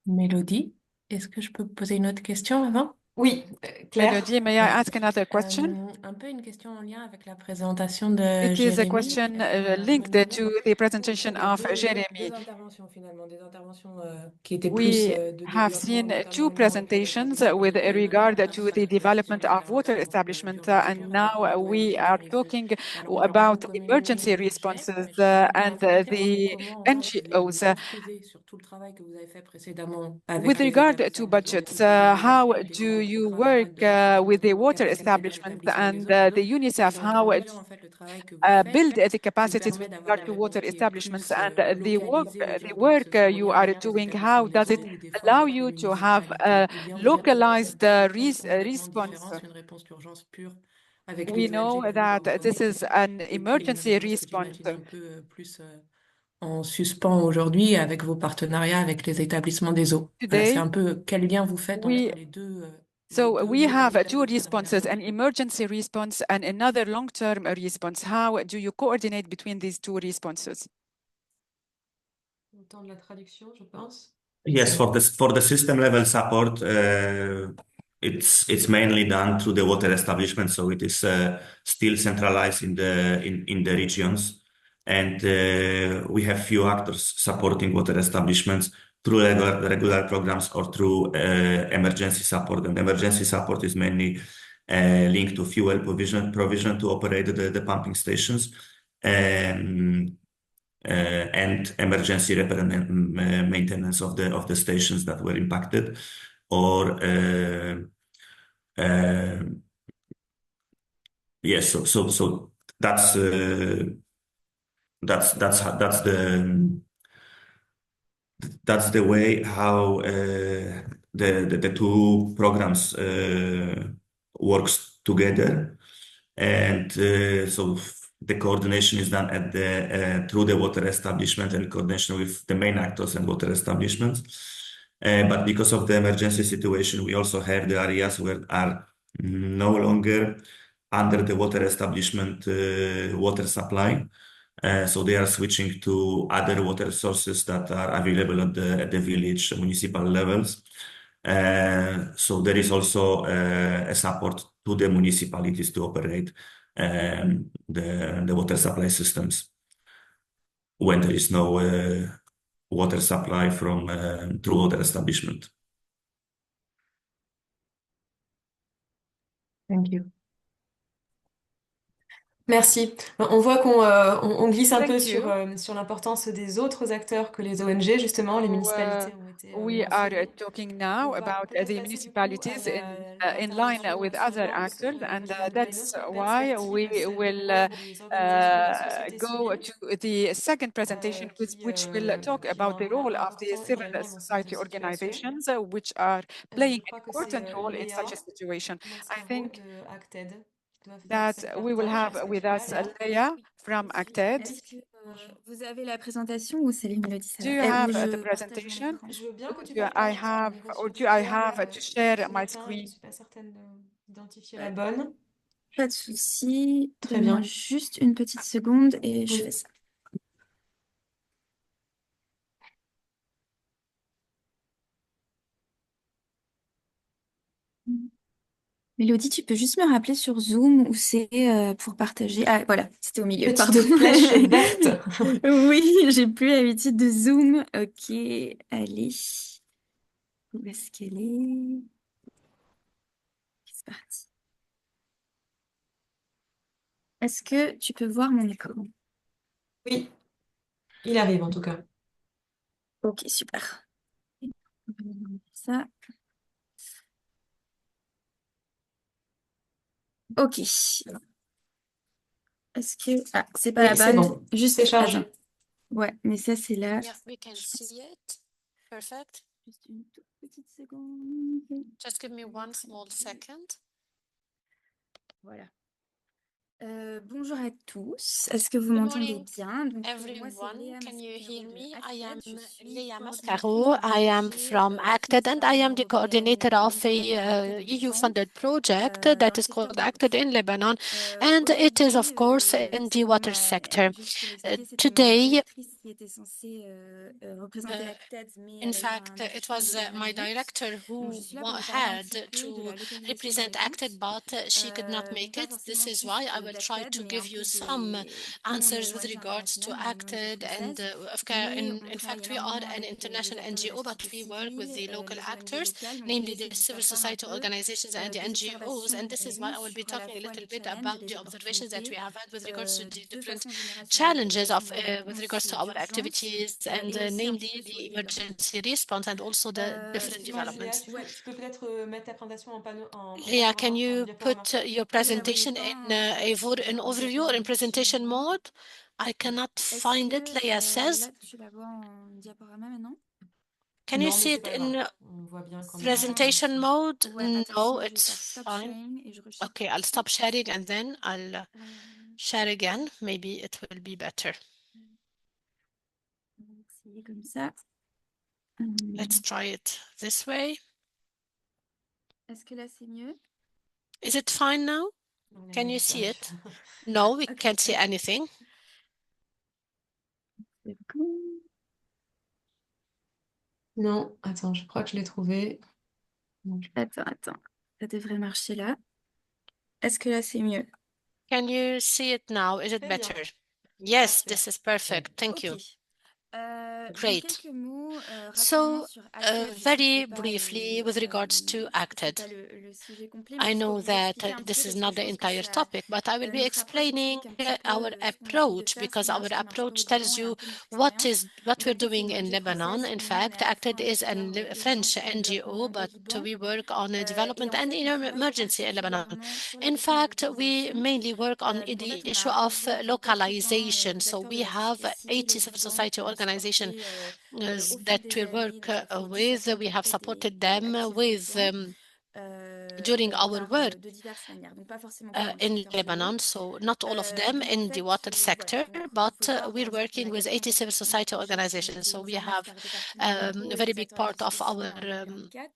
Mélodie, est-ce que je peux poser une autre question avant? Oui, Claire. Melody, may I ask another question? Un peu une question en lien avec la présentation de It is a Jérémy. question Je me linked demandais, to the il presentation y avait of Jeremy. deux interventions finalement, des interventions qui étaient plus We de have développement, seen notamment two au niveau de la presentations production with d'eau, et une autre regard intervention to sur the la précision development de of water l'intervention establishment, d'urgence and pure now avec we l'ONG are arrivée. talking Alors, on va pas about beaucoup emergency communiquer le budget, responses mais j'aimerais bien and avoir Claire the comment en fait vous NGOs. vous construisez sur tout le travail que vous avez fait précédemment avec With les regard établissements to de besoins budgets, multiples et how avec les do grands you programmes work de recherche with the de water capacité des establishment établissements and des zones the et UNICEF? dans quelle How mesure en fait le travail que vous faites build the vous capacities with permet d'avoir regard une to réponse water qui est establishments plus and localisée aux the urgences work you are derrière les doing? How établissements des does it zones ou des fois allow avec les you to have municipalités a ou bien vous êtes localized deux réponses complètement response? différentes, une réponse d'urgence pure avec We les ONG know que vous that this coordonnez is an et puis une emergency réponse que response. j'imagine un peu plus en suspens aujourd'hui avec vos partenariats avec les établissements des eaux. Voilà, c'est Today, un peu quel lien vous faites we entre les deux so we have modalités de two responses, partenariat. an emergency response and another long-term response. How do you coordinate between these two responses? Le temps de la traduction, je pense. Yes, for the system level support, it's mainly done through the water establishment, so it is still centralized in the regions, and we have few actors supporting water establishments through regular programs or through emergency support. And emergency support is mainly linked to fuel provision to operate the pumping stations. And emergency repair and maintenance of the stations that were impacted, or yes, so that's that's the way how the two programs works together, and so the coordination is done at the through the water establishment and coordination with the main actors and water establishments. But because of the emergency situation, we also have the areas where are no longer under the water establishment water supply. So they are switching to other water sources that are available at the village municipal levels. So there is also a support to the municipalities to operate the water supply systems when there is no water supply from through water establishment. Thank you. Merci. On voit on glisse un peu Thank you. sur l'importance des autres acteurs que les ONG, justement. Les So, municipalités ont été we are mentionnées. talking now On va about peut-être the passer du coup municipalities in line l'intervention with other suivante, actors, le and président Bruno, that's sur la why we perspective du will rôle des organisations de la société go civile, to the second presentation, which will talk qui ont about un the rôle role of the important civil également dans ce genre de society situation. organizations, which are playing Je an crois que important c'est role in such a Léa situation. I Mascaro think de Acted qui doit faire that ce we will partage. have Est-ce que with tu es là, us Léa? Leah from Acted. Est-ce que vous avez la présentation ou c'est les mélodies ça Do va you have Ou the je partage mon presentation? écran? Je veux bien que tu Do I partages. have, J'ai or reçu do I plusieurs have to share ce my matin et je ne screen? suis pas certaine d'identifier la bonne. Pas de souci. Très Donne-moi bien. juste une petite seconde et je Oui. fais ça. Mélodie, tu peux juste me rappeler sur Zoom où c'est pour partager. Ah, voilà, c'était au milieu, pardon. Petite flèche verte. Oui, j'ai plus l'habitude de Zoom. Ok, allez. Où est-ce qu'elle est? C'est parti. Est-ce que tu peux voir mon écran? Oui, il arrive en tout cas. Ok, super. On va mettre ça. Ok. Est-ce que... Ah, c'est pas Oui, la c'est bonne. bon. Juste, C'est chargé. attends. Ouais, mais ça, c'est là. Yeah, we can see it. Perfect. Juste une toute petite seconde. Just give me one small second. Voilà. Bonjour à tous. Est-ce que vous Good m'entendez morning, bien? Donc, moi, c'est everyone. Léa Can you hear Mascaro de me? I am Acted. Je suis Leia coordinatrice Mascaro. du I am projet from Acted, and I financé par am l'Union the européenne coordinator dans of le cadre d'un a appel d'offres EU-funded project dans that le is secteur called de l'eau. Acted in Lebanon, and it is, of Aujourd'hui, course, in the water sector. juste pour expliquer, c'était ma Today, directrice qui était censée représenter uh, Acted, mais in elle a eu fact, un it accident de was dernière my minute. director Donc, who je suis là pour vous parler un had petit peu de to la localisation de la represent réponse. Acted, but she could not Donc, make pas it. This forcément is tous why I will try d'Acted, to mais un give you peu some Nous, on answers est with ONG regards to internationale, on est une ONG Acted, and française, in, mais on in travaille fact, we are énormément an avec les international acteurs de la NGO, but société we work with civile, the local les ONG actors, locales. Donc, namely l'idée, the c'est de vous civil faire part un society peu organizations and the des NGOs, observations and qu'on this a is why eues I will be sur à la talking a fois little les bit challenges et about les the observations that we opportunités, have had with regards to the de different façon générale sur la challenges of localisation de la with réponse regards to our d'urgence activities, and et aussi un petit peu namely sur les the développements. emergency response and also the different Excuse-moi, Léa, developments. tu peux peut-être mettre ta présentation en Leah, can panorama, en you diaporama. put your Ah, vous la voyez presentation pas in an en overview or in diaporama chez presentation moi. mode? I cannot Est-ce find it, que Leah says. là, tu la vois en diaporama maintenant? Can you Non, mais see c'est it pas grave. in On voit bien quand même. presentation mode? Ouais, attends, No, sinon je vais it's faire stop fine. sharing et je reshare Okay, tout I'll de suite. stop sharing and then I'll Euh, share again. Maybe it will be better. on va essayer comme ça. Let's try it this way. Est-ce que là c'est mieux? Is it fine now? On est Can you ravis, see ça it? No, we Ok, can't see anything. c'est bon. Non, attends, je crois que je l'ai trouvé. Attends. Ça devrait marcher là. Est-ce que là c'est mieux? Can you see it now? Is it Très bien. better? Yes, Parfait. this is perfect. Thank Ok. you. Donc Great. quelques mots rapidement So, sur Acted. Je sais que very c'est pas, briefly with regards to Acted. le sujet complet, mais I juste pour know vous that expliquer un petit this peu is parce que not je the pense que entire ça topic, but I will be notre approche explaining explique un petit our peu ce qu'on essaye de approach faire, ce because qui our marche, ce qui marche pas au approach tells Liban et un you peu notre what expérience. what Donc we're Acted, c'est doing une in ONG Lebanon. française, In mais on est fact, à la fois Acted un is a acteur French urgence et NGO, développement au but Liban. we work on a Et development en and fait, on travaille emergency in Lebanon. particulièrement sur la In question de la fact, we localisation. mainly work on Donc en the fait, on issue a of environ 80 localization. So acteurs de we la have société civile 80 au civil Liban society qu'on a organizations supporté au that fil des we années. work Donc ça fait 10 à with. 15 We ans have qu'Acted supported est them actif au with Liban. during our work De diverses manières, donc pas forcément que dans le in secteur de l'eau. Lebanon, so not all of them Donc en in the fait, water voilà. sector, Donc il but faut voir, par we're exemple, qu'on working a with 80 civil 90% de nos society projets qui ont organizations. été So we financés have par le département de l'eau a et very les big acteurs de la part société of our civile en 2024.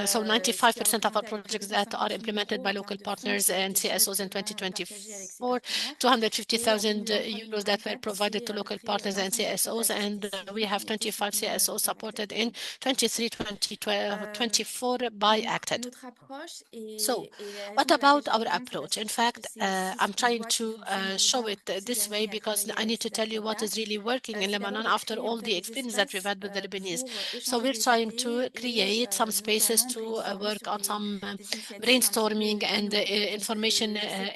so Ce qui a 95% of our représenté à peu près projects that are 250 000 implemented by en local termes de fonds partners qui ont and été CSOs in directement partagés avec ces 2024, partenaires. Et en 250,000 2023-2024, euros that were provided c'est to à peu local près partners and 25 acteurs de la CSOs, société and we civile qui have ont été 25 soutenus CSOs par Acted. supported in 23, 2024 by Donc, Acted. notre approche So, et la raison what pour laquelle about j'ai our un exemple, c'est approach? parce que In je pense que fact, c'est ce I'm qu'on trying voit qui to fonctionne au show Liban it après ces this way années à because travailler I avec need to ces tell you what acteurs-là. is really working in C'est d'abord Lebanon de after créer en all fait the des experience that we've espaces had with the Lebanese. pour So échanger we're des trying to idées et create some spaces notamment to brainstormer work sur on some des initiatives un peu brainstorming and innovantes. Donc, information je sais que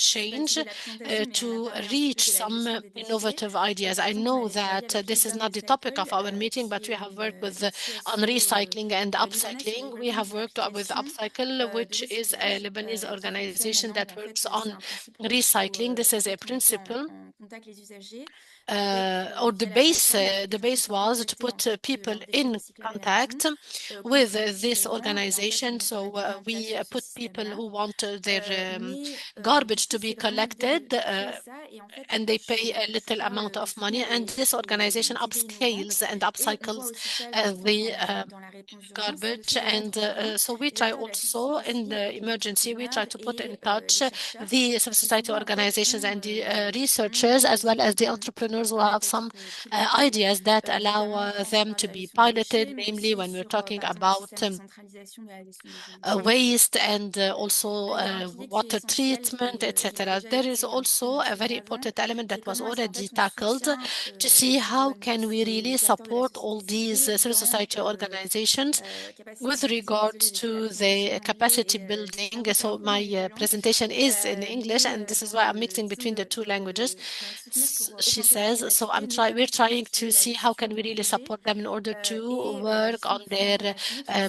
je sais pas si exchange vous avez la présentation, mais on a to parlé un petit peu reach de la some gestion des déchets. innovative ideas. Par I exemple, on know avait travaillé that avec this is Return not the topic of Recycle, our meeting, but qui we est have worked with une on CSO recycling and libanaise qui est upcycling. We reconnue have pour worked with l'application Upcycle, de which is a recyclage Lebanese qui fonctionne organization maintenant où that en fait works c'est on un principe où recycling. This en is a fait on mettait principle. en contact les usagers avec Or via la plateforme avec the quelqu'un qui base pourra was to récolter en put fait people leurs déchets in recyclables à la maison, contact with couvrir le this paiement et en fait on organization. mettait la So client en place we sur ce put people système-là. who want their Mais garbage to l'objectif be c'est vraiment l'idée collected, de créer ça et en fait and they pay a je little parle amount of money, souvent and this organization des idées innovantes upscales and et on voit upcycles aussi ça le Liban the dans la réponse d'urgence, c'est le garbage. fait de And mettre en lien so we les try acteurs de la also société in civile the et les emergency, we entrepreneurs try to put in et touch les chercheurs the civil qui society souvent en fait organizations ont and the ont researchers as well as the ont partners who have some ideas that allow them to be piloted, namely when we're talking about waste and also water treatment, etc. There is also a very important element that was already tackled to see how can we really support all these civil society organizations with regards to the capacity building. So my presentation is in English, and this is why I'm mixing between the two languages. She says, so we're trying to see how can we really support them in order to work on their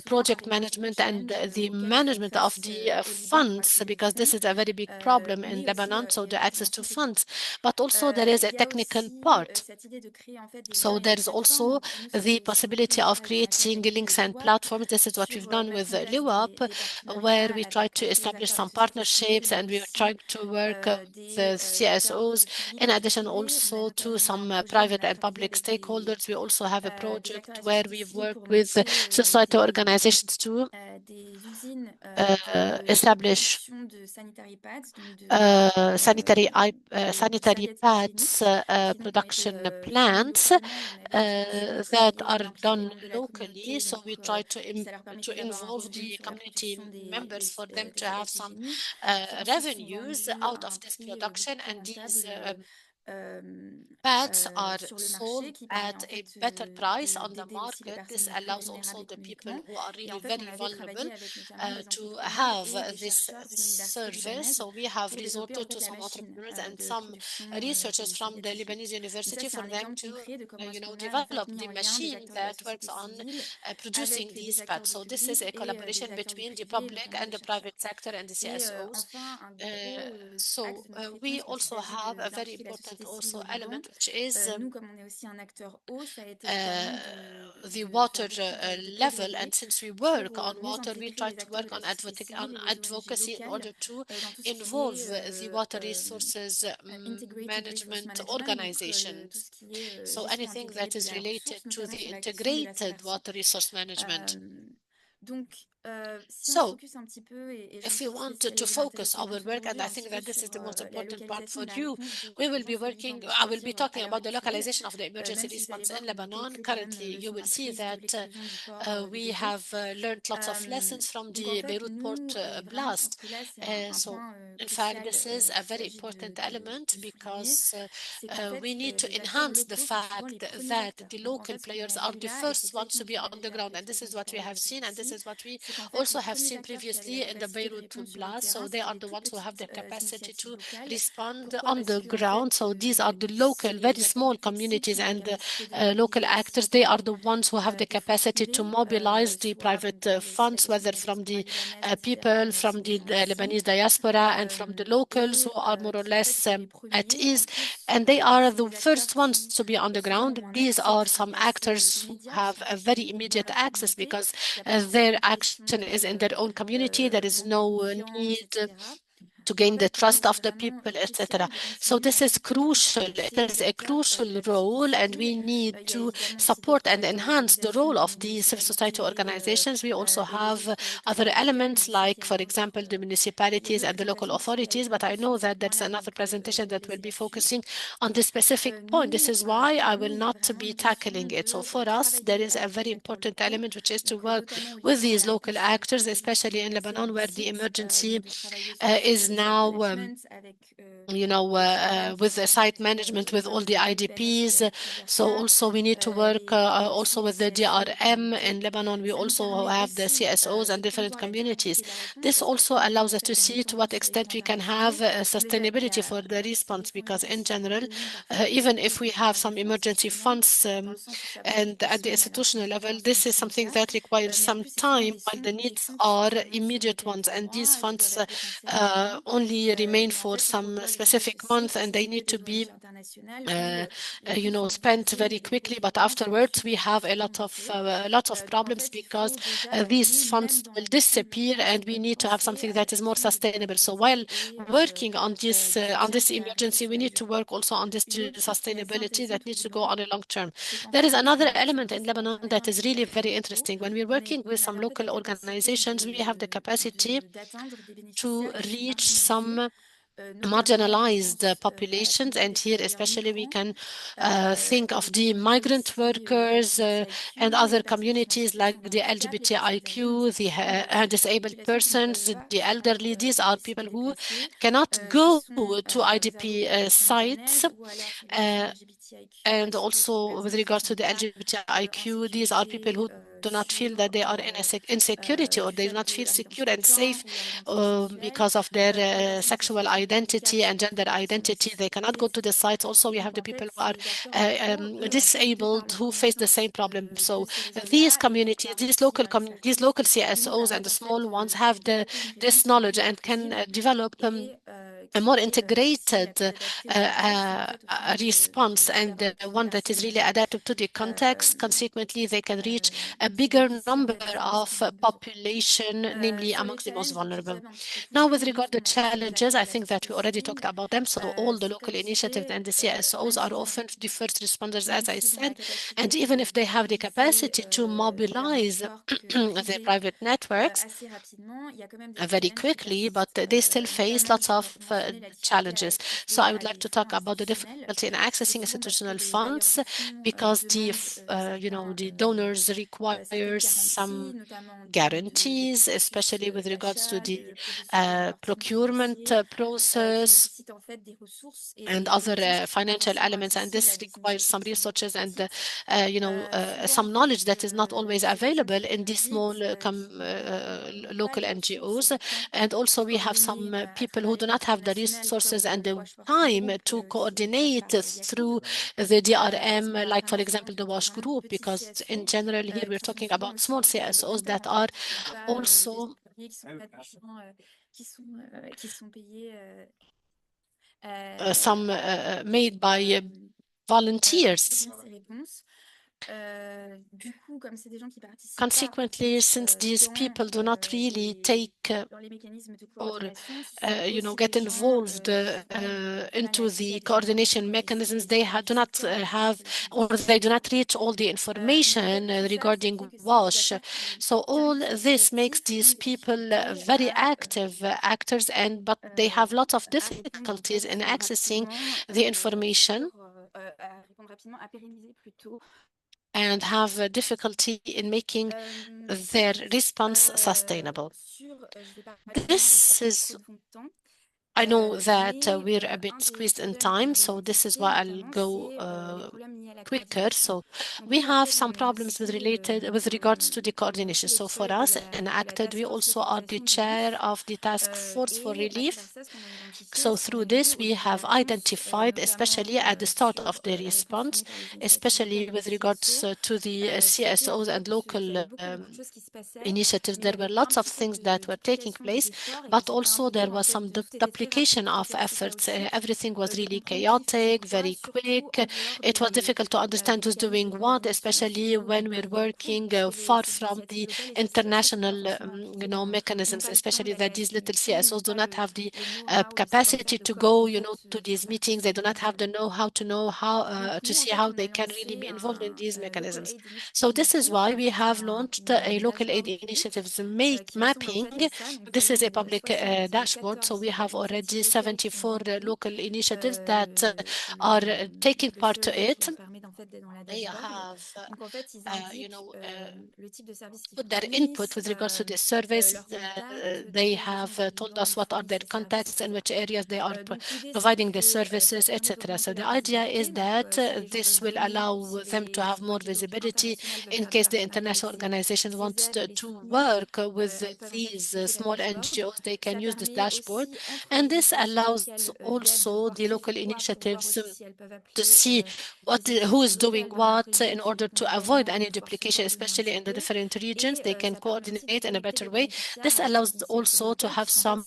project management and the management of the funds, because this is a very big problem in Lebanon, so the access to funds. But also there is a technical part. So there's also the possibility of creating links and platforms. This is what we've done with LEWAP, where we try to establish some partnerships and we are trying to work with the CSOs. In addition, also to some private and public stakeholders. We also have a project where we've worked with society organizations to establish sanitary pads production plants that are done locally. So we try to involve the community members for them to have some revenues out of this production, and these pads are sold at a better price on the market. This allows also the people who are really very vulnerable to have this service. So we have resorted to some entrepreneurs and some researchers from the Lebanese University for them to develop the machine that works on producing these pads. So this is a collaboration between the public and the private sector and the CSOs. So we also have a very important also element, which is the water level. And since we work on water, we try to work on advocacy in order to involve the water resources management organizations. So anything that is related to the integrated water resource management. So, if we want to focus our work, and I think that this is the most important part for you, we will be working, I will be talking about the localization of the emergency response in Lebanon. Currently, you will see that we have learned lots of lessons from the Beirut port blast. So, in fact, this is a very important element because we need to enhance the fact that the local players are the first ones to be on the ground. And this is what we have seen, and this is what we also have seen previously in the Beirut blast. So they are the ones who have the capacity to respond on the ground. So these are the local, very small communities and local actors. They are the ones who have the capacity to mobilize the private funds, whether from the people, from the Lebanese diaspora, and from the locals who are more or less at ease. And they are the first ones to be on the ground. These are some actors who have a very immediate access because their action is in their own community. There is no need to gain the trust of the people, etc. So this is crucial. It is a crucial role, and we need to support and enhance the role of the civil society organizations. We also have other elements like, for example, the municipalities and the local authorities, but I know that there's another presentation that will be focusing on this specific point. This is why I will not be tackling it. So for us, there is a very important element, which is to work with these local actors, especially in Lebanon, where the emergency is now, with the site management, with all the IDPs. So also we need to work also with the DRM in Lebanon. We also have the CSOs and different communities. This also allows us to see to what extent we can have sustainability for the response, because in general, even if we have some emergency funds and at the institutional level, this is something that requires some time, while the needs are immediate ones, and these funds only remain for some specific month, and they need to be spent very quickly. But afterwards, we have a lot of problems because these funds will disappear, and we need to have something that is more sustainable. So while working on this emergency, we need to work also on this sustainability that needs to go on a long term. There is another element in Lebanon that is really very interesting. When we're working with some local organizations, we have the capacity to reach some marginalized populations, and here especially we can think of the migrant workers and other communities like the LGBTIQ, the disabled persons, the elderly. These are people who cannot go to IDP sites. And also with regards to the LGBTIQ, these are people who do not feel that they are in insecurity, or they do not feel secure and safe because of their sexual identity and gender identity. They cannot go to the sites. Also, we have the people who are disabled who face the same problem. So these communities, these local CSOs and the small ones have this knowledge and can develop a more integrated response, and one that is really adapted to the context. Consequently, they can reach a bigger number of population, namely amongst the most vulnerable. Now, with regard to challenges, I think that we already talked about them. So all the local initiatives and the CSOs are often the first responders, as I said, and even if they have the capacity to mobilize their private networks very quickly, but they still face lots of challenges. So I would like to talk about the difficulty in accessing institutional funds, because the donors require some guarantees, especially with regards to the procurement process and other financial elements, and this requires some resources and some knowledge that is not always available in these small local NGOs. And also we have some people who do not have the resources and the time to coordinate through the DRM, like for example the WASH group, because in general here we're talking about small CSOs that are also some made by volunteers. Consequently, since these people do not really take or get involved into the coordination mechanisms, they do not have, or they do not reach all the information regarding WASH. So all this makes these people very active actors, but they have lots of difficulties in accessing the information and have a difficulty in making their response sustainable. This is, I know that we're a bit squeezed in time, so this is why I'll go quicker. So we have some problems with regards to the coordination. So for us in ACTED, we also are the chair of the task force for relief. So through this, we have identified, especially at the start of the response, especially with regards to the CSOs and local initiatives, there were lots of things that were taking place, but also there was some duplication of efforts. Everything was really chaotic, very quick. It was difficult to understand who's doing what, especially when we're working far from the international mechanisms, especially that these little CSOs do not have the capacity to go to these meetings. They do not have the know-how to know how to see how they can really be involved in these mechanisms. So this is why we have launched a local aid initiatives mapping. This is a public dashboard. So we have already 74 local initiatives that are taking part to it. They have, put their input with regards to this service. They have told us what are their contacts and which areas they are providing the services, etc. So the idea is that this will allow them to have more visibility in case the international organizations want to work with these small NGOs. They can use this dashboard, and this allows also the local initiatives to see who is doing what in order to avoid any duplication, especially in the different regions. They can coordinate in a better way. This allows also to have some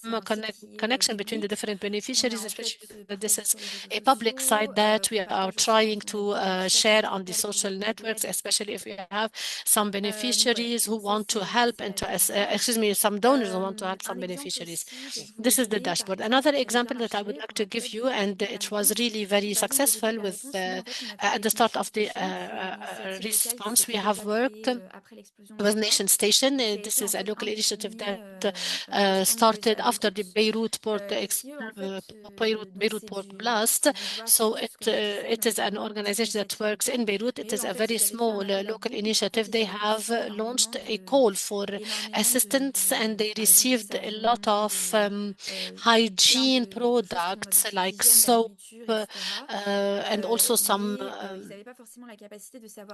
connection between the different beneficiaries, especially that this is a public site that we are trying to share on the social networks, especially if we have some beneficiaries who want to help and some donors who want to help some beneficiaries. This is the dashboard. Another example that I would like to give you, and it was really very successful with at the start of the response, we have worked with Nation Station. This is a local initiative that started after the Beirut port blast. So it is an organization that works in Beirut. It is a very small local initiative. They have launched a call for assistance, and they received a lot of hygiene products like soap and also some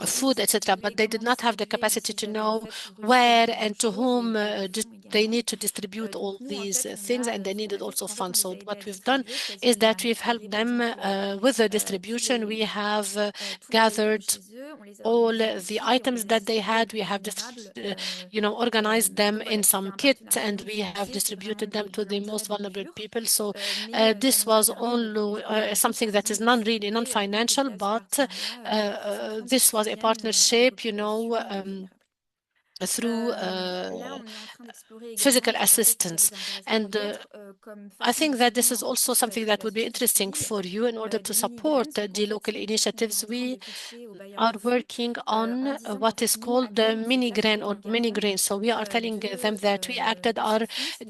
food, etc. But they did not have the capacity to know where and to whom they need to distribute all these things, and they needed also funds. So what we've done is that we've helped them with the distribution. We have gathered all the items that they had. We have organized them in some kits, and we have distributed them to the most vulnerable people. So this was only something that is non-financial, but this was a partnership, through physical assistance. And I think that this is also something that would be interesting for you. In order to support the local initiatives, we are working on what is called the mini grant or mini grain. So we are telling them that we are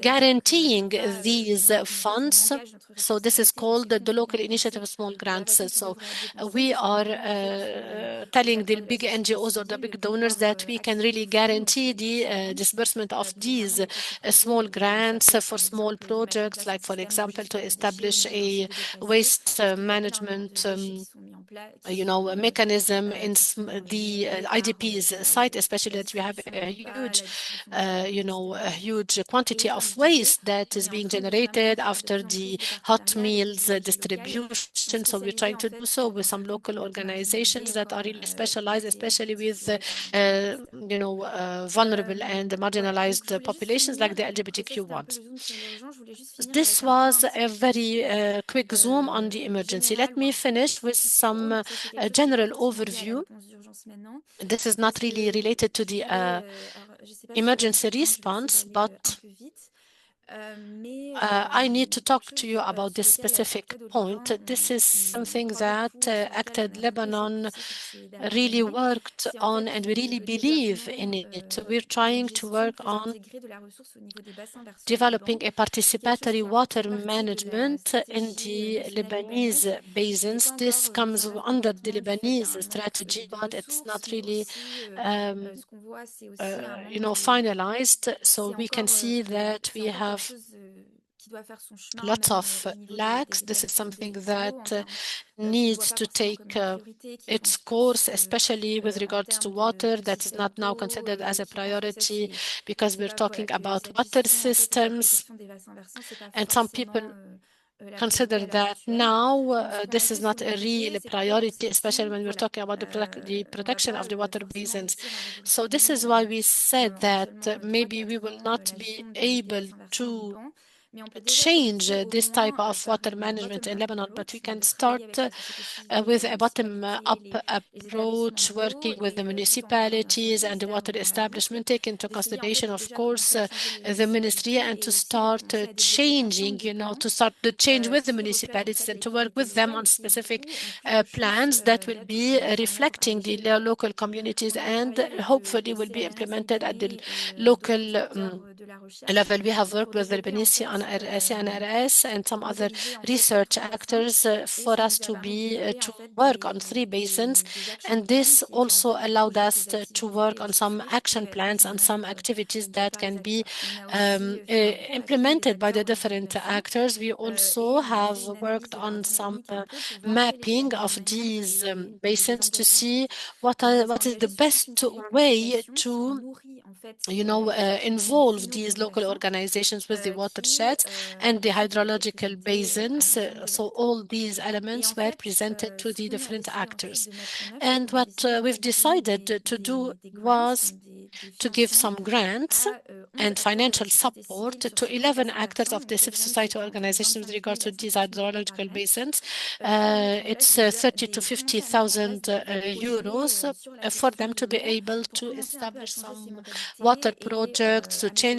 guaranteeing these funds. So this is called the local initiative of small grants. So we are telling the big NGOs or the big donors that we can really guarantee the disbursement of these small grants for small projects, like, for example, to establish a waste management a mechanism in the IDP's site, especially that we have a huge, a huge quantity of waste that is being generated after the hot meals distribution. So we're trying to do so with some local organizations that are really specialized, especially with, vulnerable and marginalized populations like the LGBTQ ones. This was a very quick zoom on the emergency. Let me finish with some general overview. This is not really related to the emergency response, but I need to talk to you about this specific point. This is something that Acted Lebanon really worked on, and we really believe in it. We're trying to work on developing a participatory water management in the Lebanese basins. This comes under the Lebanese strategy, but it's not really finalized. So we can see that we have lots of lacks. This is something that needs to take its course, especially with regards to water. That is not now considered as a priority because we're talking about water systems, and some people consider that now this is not a real priority, especially when we're talking about the protection of the water basins. So this is why we said that maybe we will not be able to change this type of water management in Lebanon, but we can start with a bottom-up approach, working with the municipalities and the water establishment, take into consideration, of course, the ministry, and to start changing, to start the change with the municipalities and to work with them on specific plans that will be reflecting the local communities and hopefully will be implemented at the local level. We have worked with the Lebanese CNRS and some other research actors for us to work on 3 basins, and this also allowed us to work on some action plans and some activities that can be implemented by the different actors. We also have worked on some mapping of these basins to see what is the best way to involve these local organizations with the watersheds and the hydrological basins. So all these elements were presented to the different actors. And what we've decided to do was to give some grants and financial support to 11 actors of the civil society organizations with regards to these hydrological basins. It's 30 to 50,000 euros for them to be able to establish some water projects, to change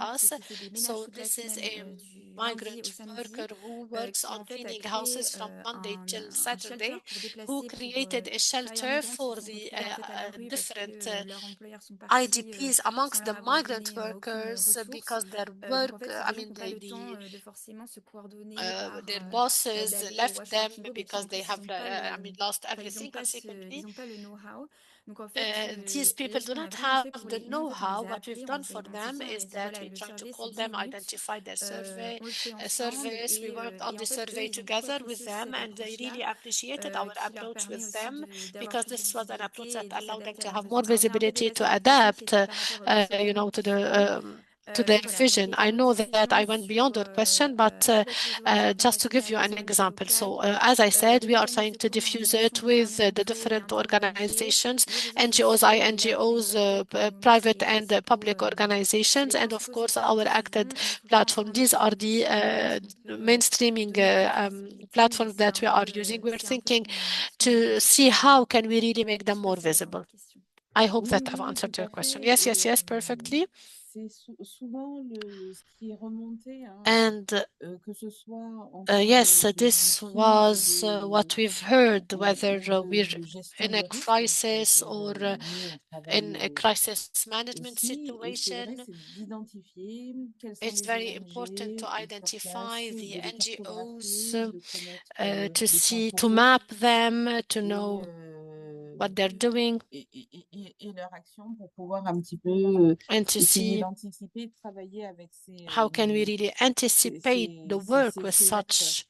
us. So this is a migrant worker who works qui on en fait a cleaning créé houses from Monday till un shelter Saturday, pour who déplacer pour created a travailleurs shelter migrants qui for se sont the retrouvés en fait à la rue parce different que leurs employeurs sont partis IDPs sans amongst leur the avoir migrant donné aucune workers ressource. because their Donc work, en fait, c'est I des gens qui mean, n'ont pas le temps de forcément se coordonner par their bosses d'aller au left wash them pivots, donc because they have, ils ont pas I mean, lost enfin, everything consequently. ils ont pas le know-how. Donc en fait, These et là, people ce do qu'on a not vraiment have fait pour the les, nous en fait, on know-how. les a What we've appelés, on done les a for them identifiés, on a is dit that voilà, we le try to survey c'est call 10 them, minutes, identify their on le fait a ensemble service. We worked on et the en fait, eux, survey ils ont beaucoup together with apprécié aussi them, cette and they approche-là really appreciated our qui leur approach permet with aussi them d'avoir because plus de this was an approach visibilité that et de allowed them s'adapter to à leurs have more besoins. Alors, on a un peu visibility dépassé to notre question qui adapt, était par rapport au you survey know, notifié. to their Donc voilà, donc vision. les I canaux de know that I diffusion went beyond your question, but avec les ONG just to give you internationales, an les ONG example. locales, So, as I said, des we are mécanismes trying de to diffuse it coordination with permanente the et different inter-ONG, organizations, les réseaux NGOs, sociaux et la INGOs, vulnérabilité community private et and principaux, public organizations, and of principaux course acteurs de our décision. acted On est tout le temps en platform. train de These faire are des the questionnaires qui peut mainstreaming donner quelques visibilités, mais platforms that we are using. We're c'est un peu thinking ce qu'on a fait to see jusqu'à how can we really make je them sais pas more si ça répond à visible. votre question. I hope Oui, that oui, I've oui, answered tout your à question. fait. Yes, yes, Et yes, perfectly. c'est souvent ce qui est remonté, hein, And que ce soit en termes yes, de this défis was what we've heard, whether we're de gestion in de a risque sur crisis lesquels or nous, on in travaille a crisis management aussi. Et c'est vrai, situation. c'est d'identifier quelles sont It's les very important to ONG sur identify place, the de les NGOs, cartographier, de connaître to les points see, to focaux map them, to et, know what they're doing, et leur action pour pouvoir un petit peu and to essayer see d'anticiper, de travailler avec how can we really anticipate the work with ces acteurs. such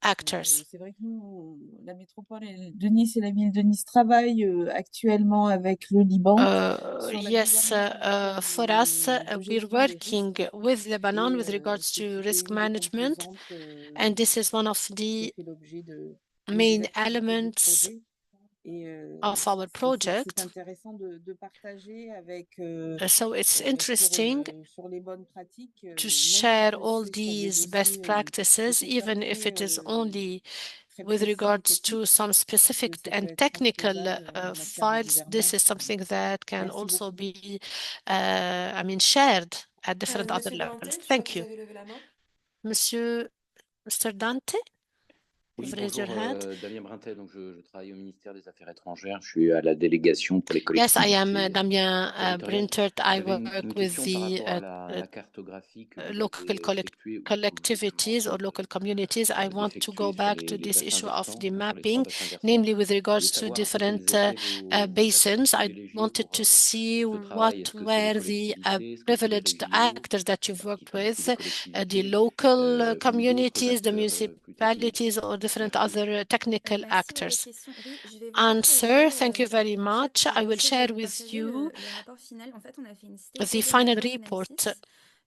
Donc, actors. c'est vrai que nous, la métropole de Nice et la ville de Nice travaillent actuellement avec le Liban sur la Yes, gouvernance en matière for us, de we're gestion des working risques with Lebanon with et regards ce to qui fait risk une des management, composantes and this is one of qui a the fait l'objet de des main activités du elements projet. Et of our c'est project. intéressant de partager avec So it's interesting sur les bonnes pratiques, to même share si all c'est sur des these best dossiers practices, peut-être pas even if it is only très with précis et regards to techniques, some que specific ça peut and être technical transposable en matière de files. This is gouvernance. something that can Merci also beaucoup. be, I mean, shared at different other Monsieur Dante, levels. je crois que Thank vous you. avez levé la main. Monsieur, Mr. Dante, Oui, you've raised your bonjour, hand. Damien Brintet, donc je travaille au ministère des Affaires étrangères, je suis à la délégation pour les Yes, I collectivités am Damien territoriales. Brintert. I J'avais work une with question par the rapport à la cartographie que vous local avez effectuée au collectivities or local communities. I want to go effectuée sur back to les this bassins issue of versants, the sur les trois mapping, bassins versants. namely with Je voulais regards to savoir un peu quelles different étaient vos acteurs basins. I privilégiés wanted pour to see ce travail. what Est-ce que c'est les were the collectivités, est-ce que c'est les privileged régions, actors that you've qui worked font partie with, des the collectivités, local ou d'autres communities, the acteurs plus techniques? municipalities, or different Merci. other technical Merci pour votre actors. question. Oui, je vais vous Answer, partager thank you very dans le chat much. I will d'accès, je vais share vous with partager you le rapport final. En fait, on a fait une the stakeholder final background report analysis.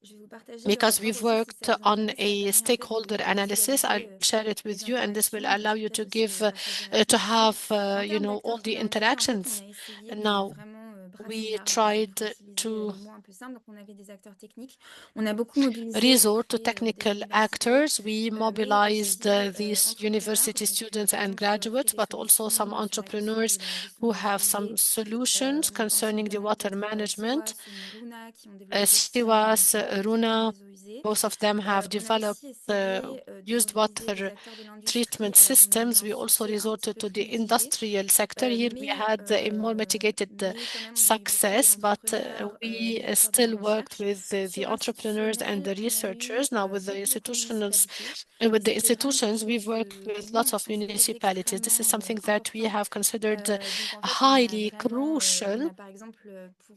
Je vais vous partager le because rapport we've aussi si worked ça vous on intéresse. Ça a permet en fait stakeholder de analysis. I'll visualiser share it les with you, and this will interactions et allow je vais you to peut-être aussi give partager la to plateforme. have En you termes know all d'acteurs the qu'on a mis, en fait, on interactions. a essayé de Now vraiment brasser we large, hein, tried pour utiliser to les mots un peu simples. Donc, on avait des acteurs techniques. On a beaucoup mobilisé resort to auprès des technical universités, actors. We mais mobilized aussi these entrepreneurs. university Donc, students par and exemple, pour créer graduates, des but also some solutions sur la question de entrepreneurs la gestion who des eaux have some usées. solutions On pense concerning the notamment water peut-être à management. Siwas et Runa qui ont développé des systèmes Siwas, de traitement Runa, des eaux usées. both of them have On a developed aussi essayé de used mobiliser des water acteurs de l'industrie. treatment Alors, on a eu systems. un We also succès un petit resorted peu to plus the mitigé, industrial sector. Here we had a more mitigated mais quand même, on a eu beaucoup success, but d'entrepreneurs, we des acteurs de la still worked recherche. with the Sur entrepreneurs and l'institutionnel, the on a eu researchers. Now, with the beaucoup institutionals, municipalités. Et with the c'était vraiment quelque institutions, we've chose worked pour with nous, lots of on considérait municipalities. This is d'extrêmement something that we important. have considered Donc en fait, on a highly vraiment, on crucial. a par exemple,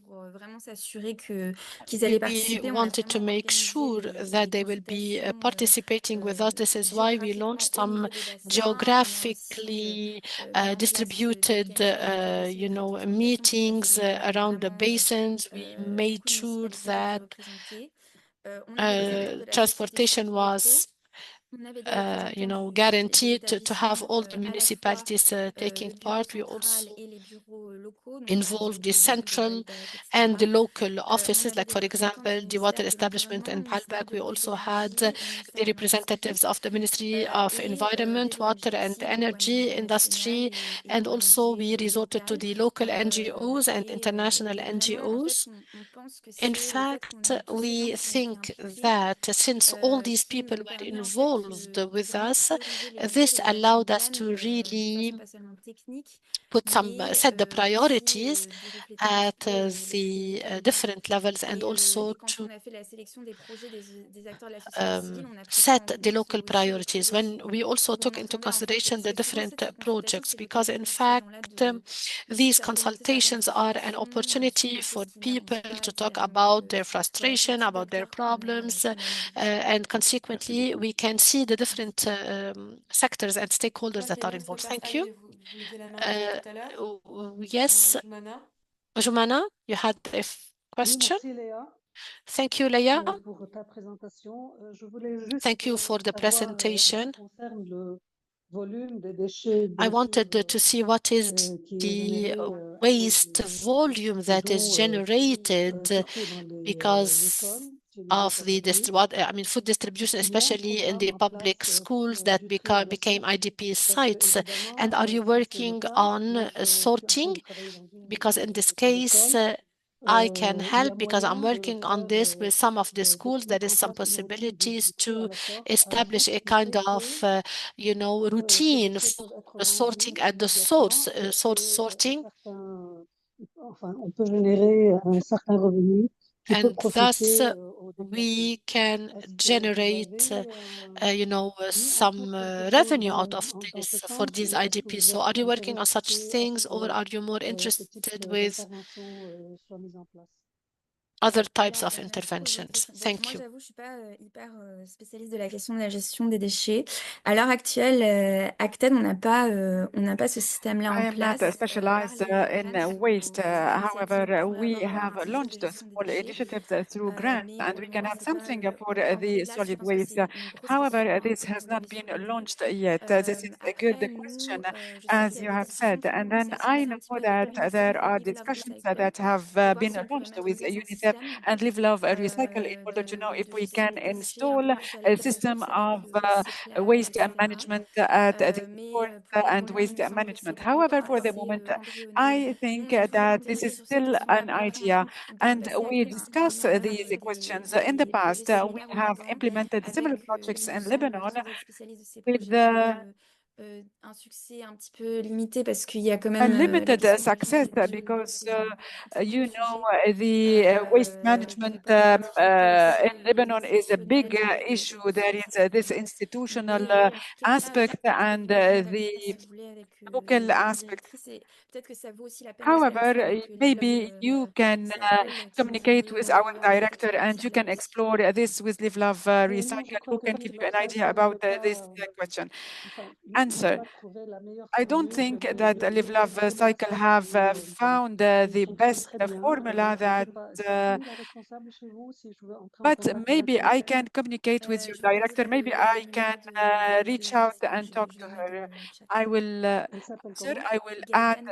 pour vraiment s'assurer qu'ils allaient We participer, on a wanted to vraiment make organisé sure des that they will be consultations participating with us. This is why we géographiquement launched au some niveau des bassins. On a aussi geographically mis en place des distributed, mécanismes de négociation et de retransposition pour meetings s'assurer qu'on ait around the vraiment basins. We made beaucoup de sure municipalités that représentées. On avait des acteurs de la société transportation civile locaux. was On avait des représentants des guaranteed to have établissements all the à la fois municipalities taking le bureau part. We also central et les bureaux involve the central and the local offices, like, for example, the water establishment in Baalbek. We also had the representatives of the Ministry of Environment, Water and Energy Industry, and also we resorted to the local NGOs and international NGOs. In fact, we think that since all these people were involved with us, this allowed us to really set the priorities at the different levels, and also to set the local priorities when we also took into consideration the different projects, because in fact these consultations are an opportunity for people to talk about their frustration, about their problems, and consequently we can see the different sectors and stakeholders that are involved. Thank you. Yes, Jumana, you had a question? Merci, Léa. Thank you, Leia. Pour ta présentation. Je voulais juste Thank you for the savoir, presentation. concerne le volume des déchets, I bien wanted sûr, to see what is qui est the généré à cause waste des volume that is décisions generated surtout dans les because écoles, chez les of the défavorisés. food distribution, Il y a un especially in the programme en public place schools pour that réduire la became source, IDP parce sites. évidemment, And are you si c'est le working cas, on moi je suis en sorting? train de travailler dans une Because in this de ces case, écoles. I can Il y a help because I'm moyen de working on faire, this with some of the de schools. There mettre is en some place une routine possibilities du tri à to la source establish avant, a qui kind fait of, que ces routine déchets for peuvent être sorting vendus at the source, immédiatement et source que sorting. enfin, on peut générer un certain revenu qui peut And thus, profiter aux déplacés. we can Est-ce que vous generate, avez some revenue out of dans ce this for sens, these ou est-ce que IDPs. vous So, êtes are you working on such intéressé à ce things, or are you more que ce type interested with d'intervention soit mise en place? other types of interventions? Thank Moi, you. j'avoue, je suis pas hyper spécialiste de la question de la gestion des déchets. À l'heure actuelle, Acted, on n'a pas ce système-là I en am not place. specialized in waste. However, we have launched small initiatives through grants, and we can have something for the solid waste. However, this has not been launched yet. This is a good question, as you have said. And then I know that there are discussions that have been launched with UNICEF and Live, Love, Recycle in order to know if we can install a system of waste management at the port and waste management. However, for the moment, I think that this is still an idea, and we discussed these questions in the past. We have implemented similar projects in Lebanon with un succès un petit peu limité parce qu'il y a quand a même limited success because you know the waste management in Lebanon is a big issue. There is this institutional aspect and the local aspect. However, maybe you can communicate with our director and you can explore this with Live, Love, Recycle, who can give you an idea about this question. Answer. I don't think that Live, Love, Cycle have found the best formula that but maybe I can communicate with your director. Maybe I can reach out and talk to her. I will answer. I will add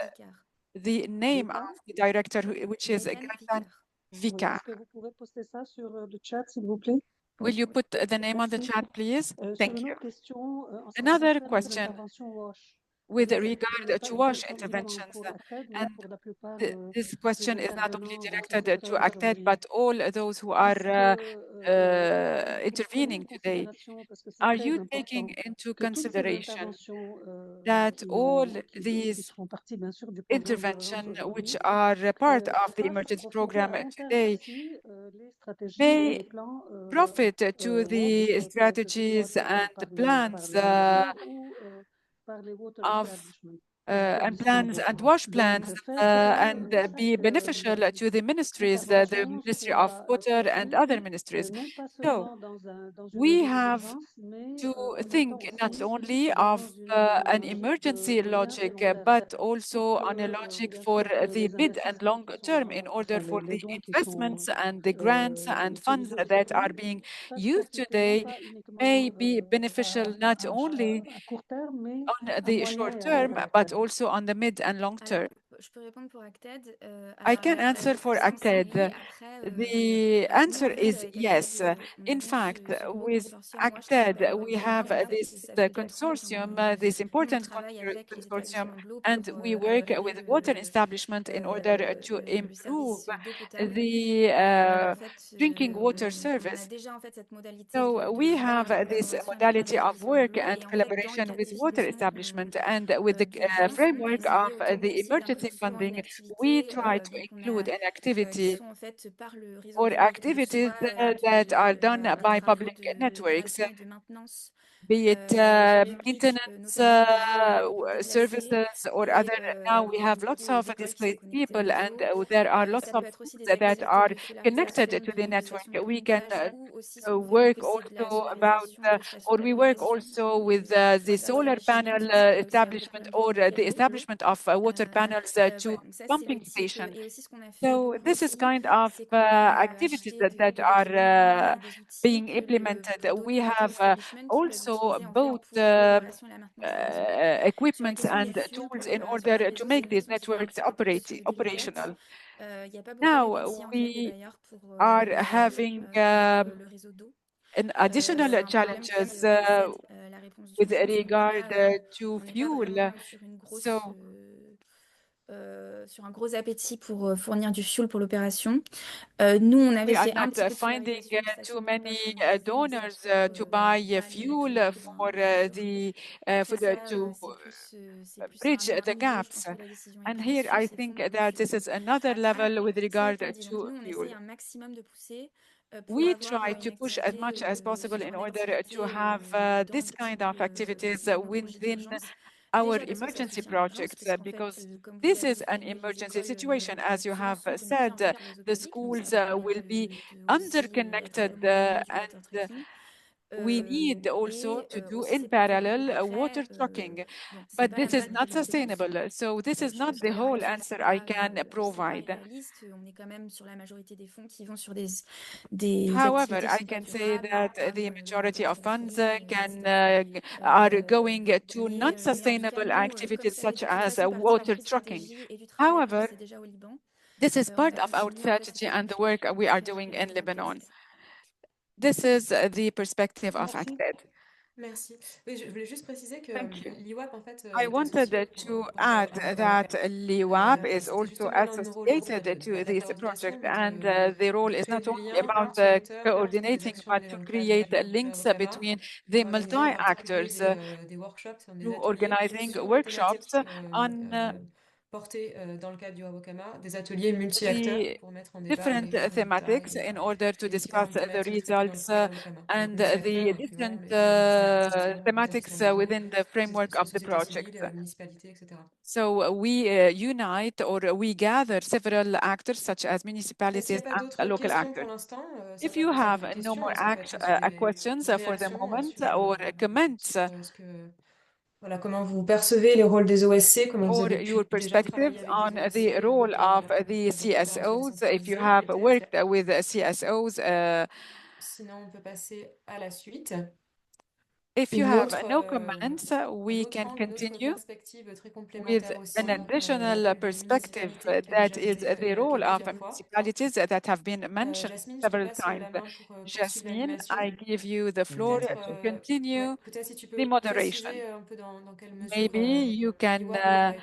the name of the director, which is Gaëtan Vicar. Will you put the name on the chat, please? Thank you. Another question with regard to WASH interventions, and this question is not only directed to ACTED, but all those who are intervening today. Are you taking into consideration that all these interventions, which are part of the emergency program today, may profit to the strategies and plans and plans and WASH plans and be beneficial to the ministries, the Ministry of Water and other ministries. So we have to think not only of an emergency logic, but also on a logic for the mid and long term in order for the investments and the grants and funds that are being used today may be beneficial not only on the short term, but also on the mid and long term. je peux répondre pour Acted. I can answer for Acted. The answer is yes. In fact, with Acted, we have this consortium, this important consortium, and we work with water establishment in order to improve the drinking water service. So we have this modality of work and collaboration with water establishment, and with the framework of the emergency funding, we try to include an activity or activities that are done by public networks, be it maintenance services or other. Now we have lots of displaced people, and there are lots of schools that are connected to the network. We can work also about, or we work also with the solar panel establishment, or the establishment of water panels to pumping station. So this is kind of activities that are being implemented. We have also both equipments and tools in order to make these networks operational. Now we are having an additional challenges with regard to fuel. So sur un gros appétit pour fournir du fuel pour l'opération. Nous, on avait fait un petit peu finding too many donors to buy fuel for to bridge the gaps. And here I think that this is another level with regard to fuel. We try to push as much as possible in order to have this kind of activities within our emergency projects, because this is an emergency situation. As you have said, the schools will be underconnected, and we need also to do in parallel water trucking, but this is not sustainable. So this is not the whole answer I can provide. However, I can say that the majority of funds are going to non-sustainable activities such as water trucking. However, this is part of our strategy and the work we are doing in Lebanon. This is the perspective of Acted. Merci. Oui, je voulais juste préciser que l'EWAP, en fait, I wanted to add that LEWAP is also associated to this project, and the role is not only about coordinating, but to create links between the multi-actors through organizing workshops on porter dans le cadre du Hawakama des ateliers multi-acteurs pour mettre en débat different thematics in order to discuss the results and the different thematics within the framework of the project. So we unite, or we gather several actors such as municipalities and local actors. If you have no more questions for the moment or comments, voilà, comment vous percevez les rôles des OSC, comment vous or avez your pu déjà perspectives travailler on avec the role of the CSOs, if you have worked with CSOs. Sinon, on peut passer à la suite. If you have no comments, we can continue with an additional perspective that is the role of municipalities that have been mentioned several times. Jasmine, I give you the floor to continue the moderation. Maybe you can talk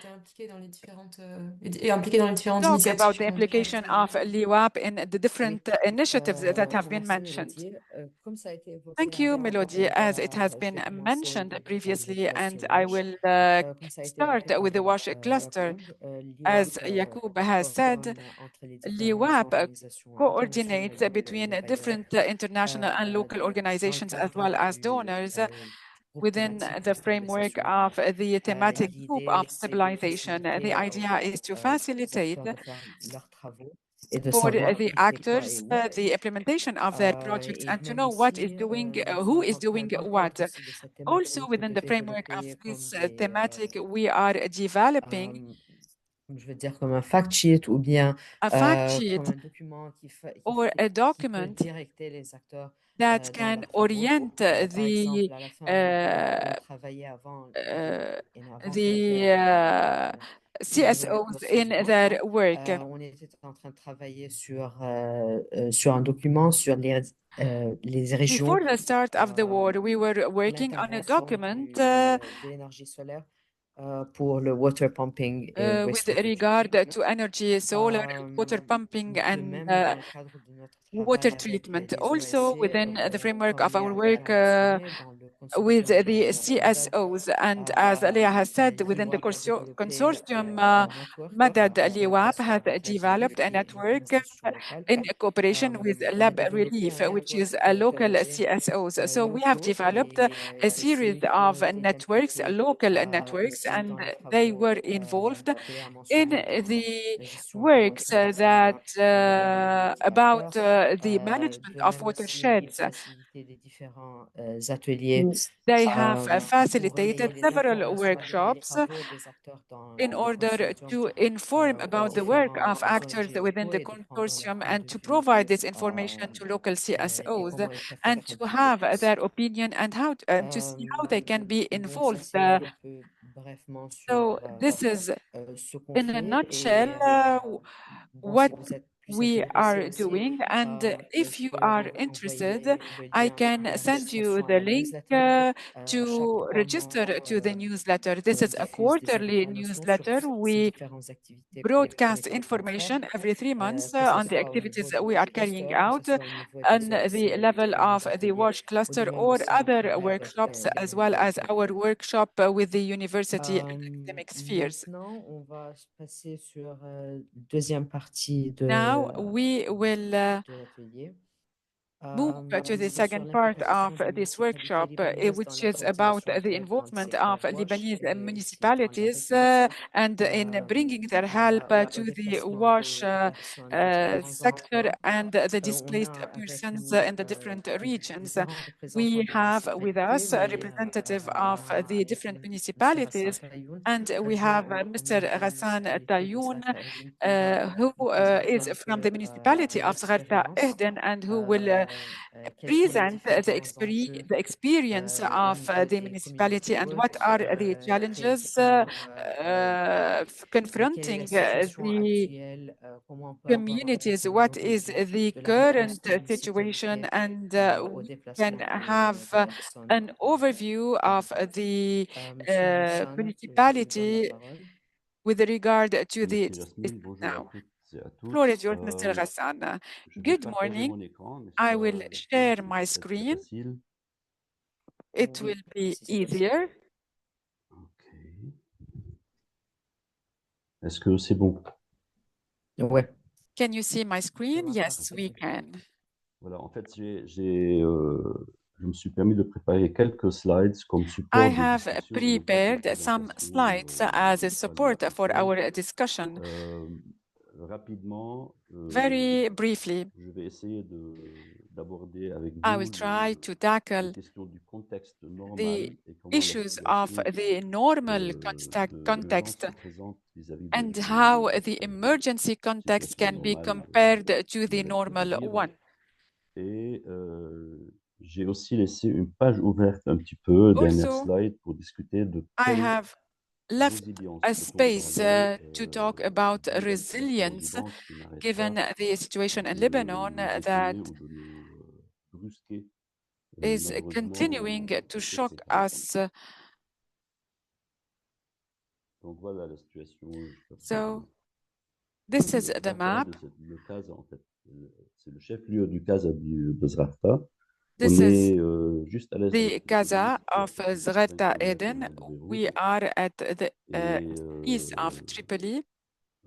about the implication of LEWAP in the different initiatives that have been mentioned. Thank you, Melody. As it has been mentioned previously, and I will start with the WASH cluster. As Yaqub has said, LEWAP coordinates between different international and local organizations as well as donors within the framework of the thematic group of stabilization. The idea is to facilitate for the actors the implementation of their projects and to know what is doing, who is doing what. Also within the framework of this thematic, we are developing je veux dire, comme un fact sheet ou bien a fact sheet comme un document or a qui peut document directer les acteurs that dans can leurs travaux. orient Par exemple, à la fin, on travaillait avant the CSOs in their work. On était en train de travailler sur un document sur les régions. Before the start of the war, we were working on a document de l'énergie solaire pour le water pumping et with regard to energy, solar, water pumping, and dans le cadre de notre water travail avec treatment. les Also, OSC, within the framework of comme our Léa work l'a mentionné, dans le with consortium the MADAD, CSOs, and as Leah has said, within the LEWAP a développé consortium, un network Madad en LEWAP collaboration has avec la developed a DRE et une network institution locale. in cooperation with On a Lab développé Relief, un which is network a local d'ONG CSOs. So we have locaux developed et a j'ai series essayé of de les networks, impliquer local networks, aussi and dans les they travaux were involved que Léa a in mentionnés dans the la gestion de works watershed, that about the management de of même aussi watersheds. faciliter les différents ateliers They have pour facilitated relayer les several informations et les workshops travaux des acteurs dans in le order consortium to inform aux about the work différents of actors ONG within locaux the et de prendre leur consortium point and de to vue provide this information to local et CSOs comment ils peuvent and faire un to petit peu have plus. their opinion and to see how they can be Donc ça involved. c'est un peu brièvement So sur this is, ce qu'on in a fait nutshell, et bon, si what vous êtes plus we intéressé are aussi, doing. And if je you peux are interested, envoyer le I lien can de send you l'inscription à the la link newsletter. Chaque to 3 register mois, to the newsletter. This on is a diffuse des quarterly informations sur newsletter. ces We différentes activités broadcast collectifs qu'on fait, information every 3 months que ce on the soit au activities niveau that du we are wash carrying cluster, que out ce soit au niveau on des the OSC level et of des the ateliers, WASH ou de cluster même or aussi on other travaille avec workshops, les as well as universités. our workshop with the university and academic spheres. Maintenant, on va passer sur la deuxième partie Now we will de l'atelier. move to the C'est sur second part of l'implication des this municipalités workshop, libanaises dans which la is about coordination the actuelle dans le involvement secteur of WASH Lebanese et aussi dans la municipalities régulation. and in bringing their help Lors to des the déplacements WASH des personnes de différents sector endroits, and the on displaced a avec persons nous in the different regions. différents représentants We des have with municipalités, us a mais representative on of a the avec different nous M. Hassan municipalities, Tayoun, and we adjoint have au Mr. maire de la Ghassan municipalité de Tayoun, Zrata Eden, qui va who nous présenter is un from peu the municipality of Zgharta l'expérience, Ehden and who will quels sont les present différents enjeux the experience au of niveau the des community municipality and what groups, are the challenges quelle est confronting la situation the actuelle, comment on peut aborder communities, au what niveau is the de la réponse current des situation, municipalités and au we can déplacement have des personnes. an overview of the Monsieur Hassan, je vous donne la municipality parole. with regard to the Merci Jasmine, bonjour à now. toutes et à tous. Floor is yours, Mr. Ghassan. Je vais Good partager morning. mon écran, mais I ça will va share être my peut-être très screen. facile. It Oui, will be si c'est possible. easier. Ok. Est-ce que c'est bon? Ouais. Can you see my screen? va Yes, we parfait. can. Voilà, en fait, je me suis permis de préparer quelques slides comme support I de have discussion et non pas comme prepared some présentation slides as a support à for l'heure our actuelle. discussion. Rapidement, Very briefly, je vais essayer d'aborder avec I vous will try to les tackle questions du contexte normal the et comment la issues of situation the normal de l'urgence context se présente vis-à-vis and des how the situations emergency context can be normales compared to que the nous d'habitude normal vivre. one. Et j'ai aussi laissé une page ouverte un petit peu, dernière Also, slide, pour discuter de I quelle have left résilience a peut-on space parler to talk about vu la situation au resilience, Liban qui n'arrête given pas the situation in de Lebanon nous that étonner ou de nous brusquer is malheureusement continuing to au shock quotidien. us. Donc voilà la situation. So, this is the L'intérêt map. de le Casa, en fait, c'est le chef-lieu du Casa de Zrafta. This On is est juste à l'est de the Gaza of à quelques 5 Zgharta kilomètres de Eden. la ville de Beyrouth. We are at the Et east of Tripoli.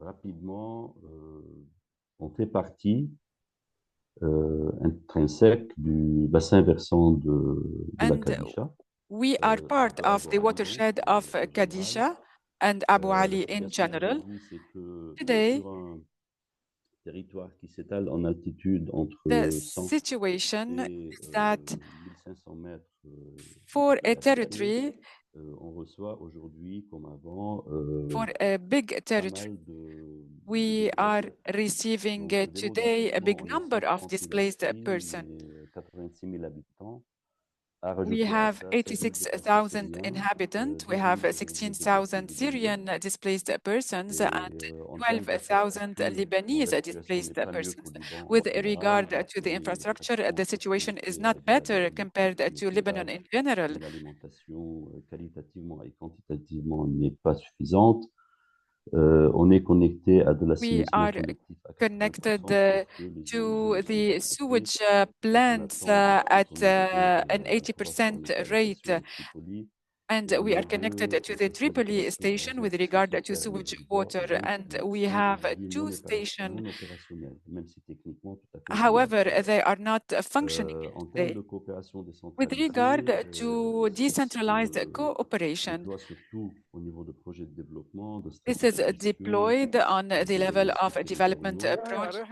rapidement, on fait partie intrinsèque du bassin versant de la And Kadisha. we are part of the watershed of en général. Kadisha and Abu Ali La in situation general. aujourd'hui, c'est que Today, sur un territoire qui s'étale en altitude entre the 100 situation et is that 1500 mètres for de a l'altitude, territory on reçoit aujourd'hui, comme avant, For a big pas territory, mal de we are déplacés. receiving Donc, today a big démographiquement, on est number of 130 000 displaced inscrits, persons. mais 86 000 habitants. À We rajouter à have ça 16 000 déplacés 86,000 syriens, inhabitants. We 10 000 have déplacés 16,000 libanais. Syrian displaced persons Et and en termes 12,000 d'infrastructure, bon, la Lebanese situation n'est displaced pas mieux qu'au persons. Liban en With général, regard to the et infrastructure, pratiquement the tout situation is est not réglé avec better des compared politiques, to mais c'est Lebanon là in general. où l'alimentation qualitativement et quantitativement n'est pas suffisante. On est connecté à de We l'assainissement are collectif à 80% connected parce que les to ONG sont the impliquées. sewage Donc on plants attend de at remonter an à voir 80% l'état de la rate. station de Tripoli. And Et we are les connected deux to the Tripoli opérateurs station with ARZ regard sont to Soter et sewage Briva water. And qui we sont have aujourd'hui two stations. non opérationnels, même si techniquement tout à fait However, viables. they are not functioning En termes today. de coopération With regard décentralisée, to ça decentralized se cooperation, déploie surtout au niveau de projets de développement, de this is stratification, deployed on the level of diagnostics development territoriaux projects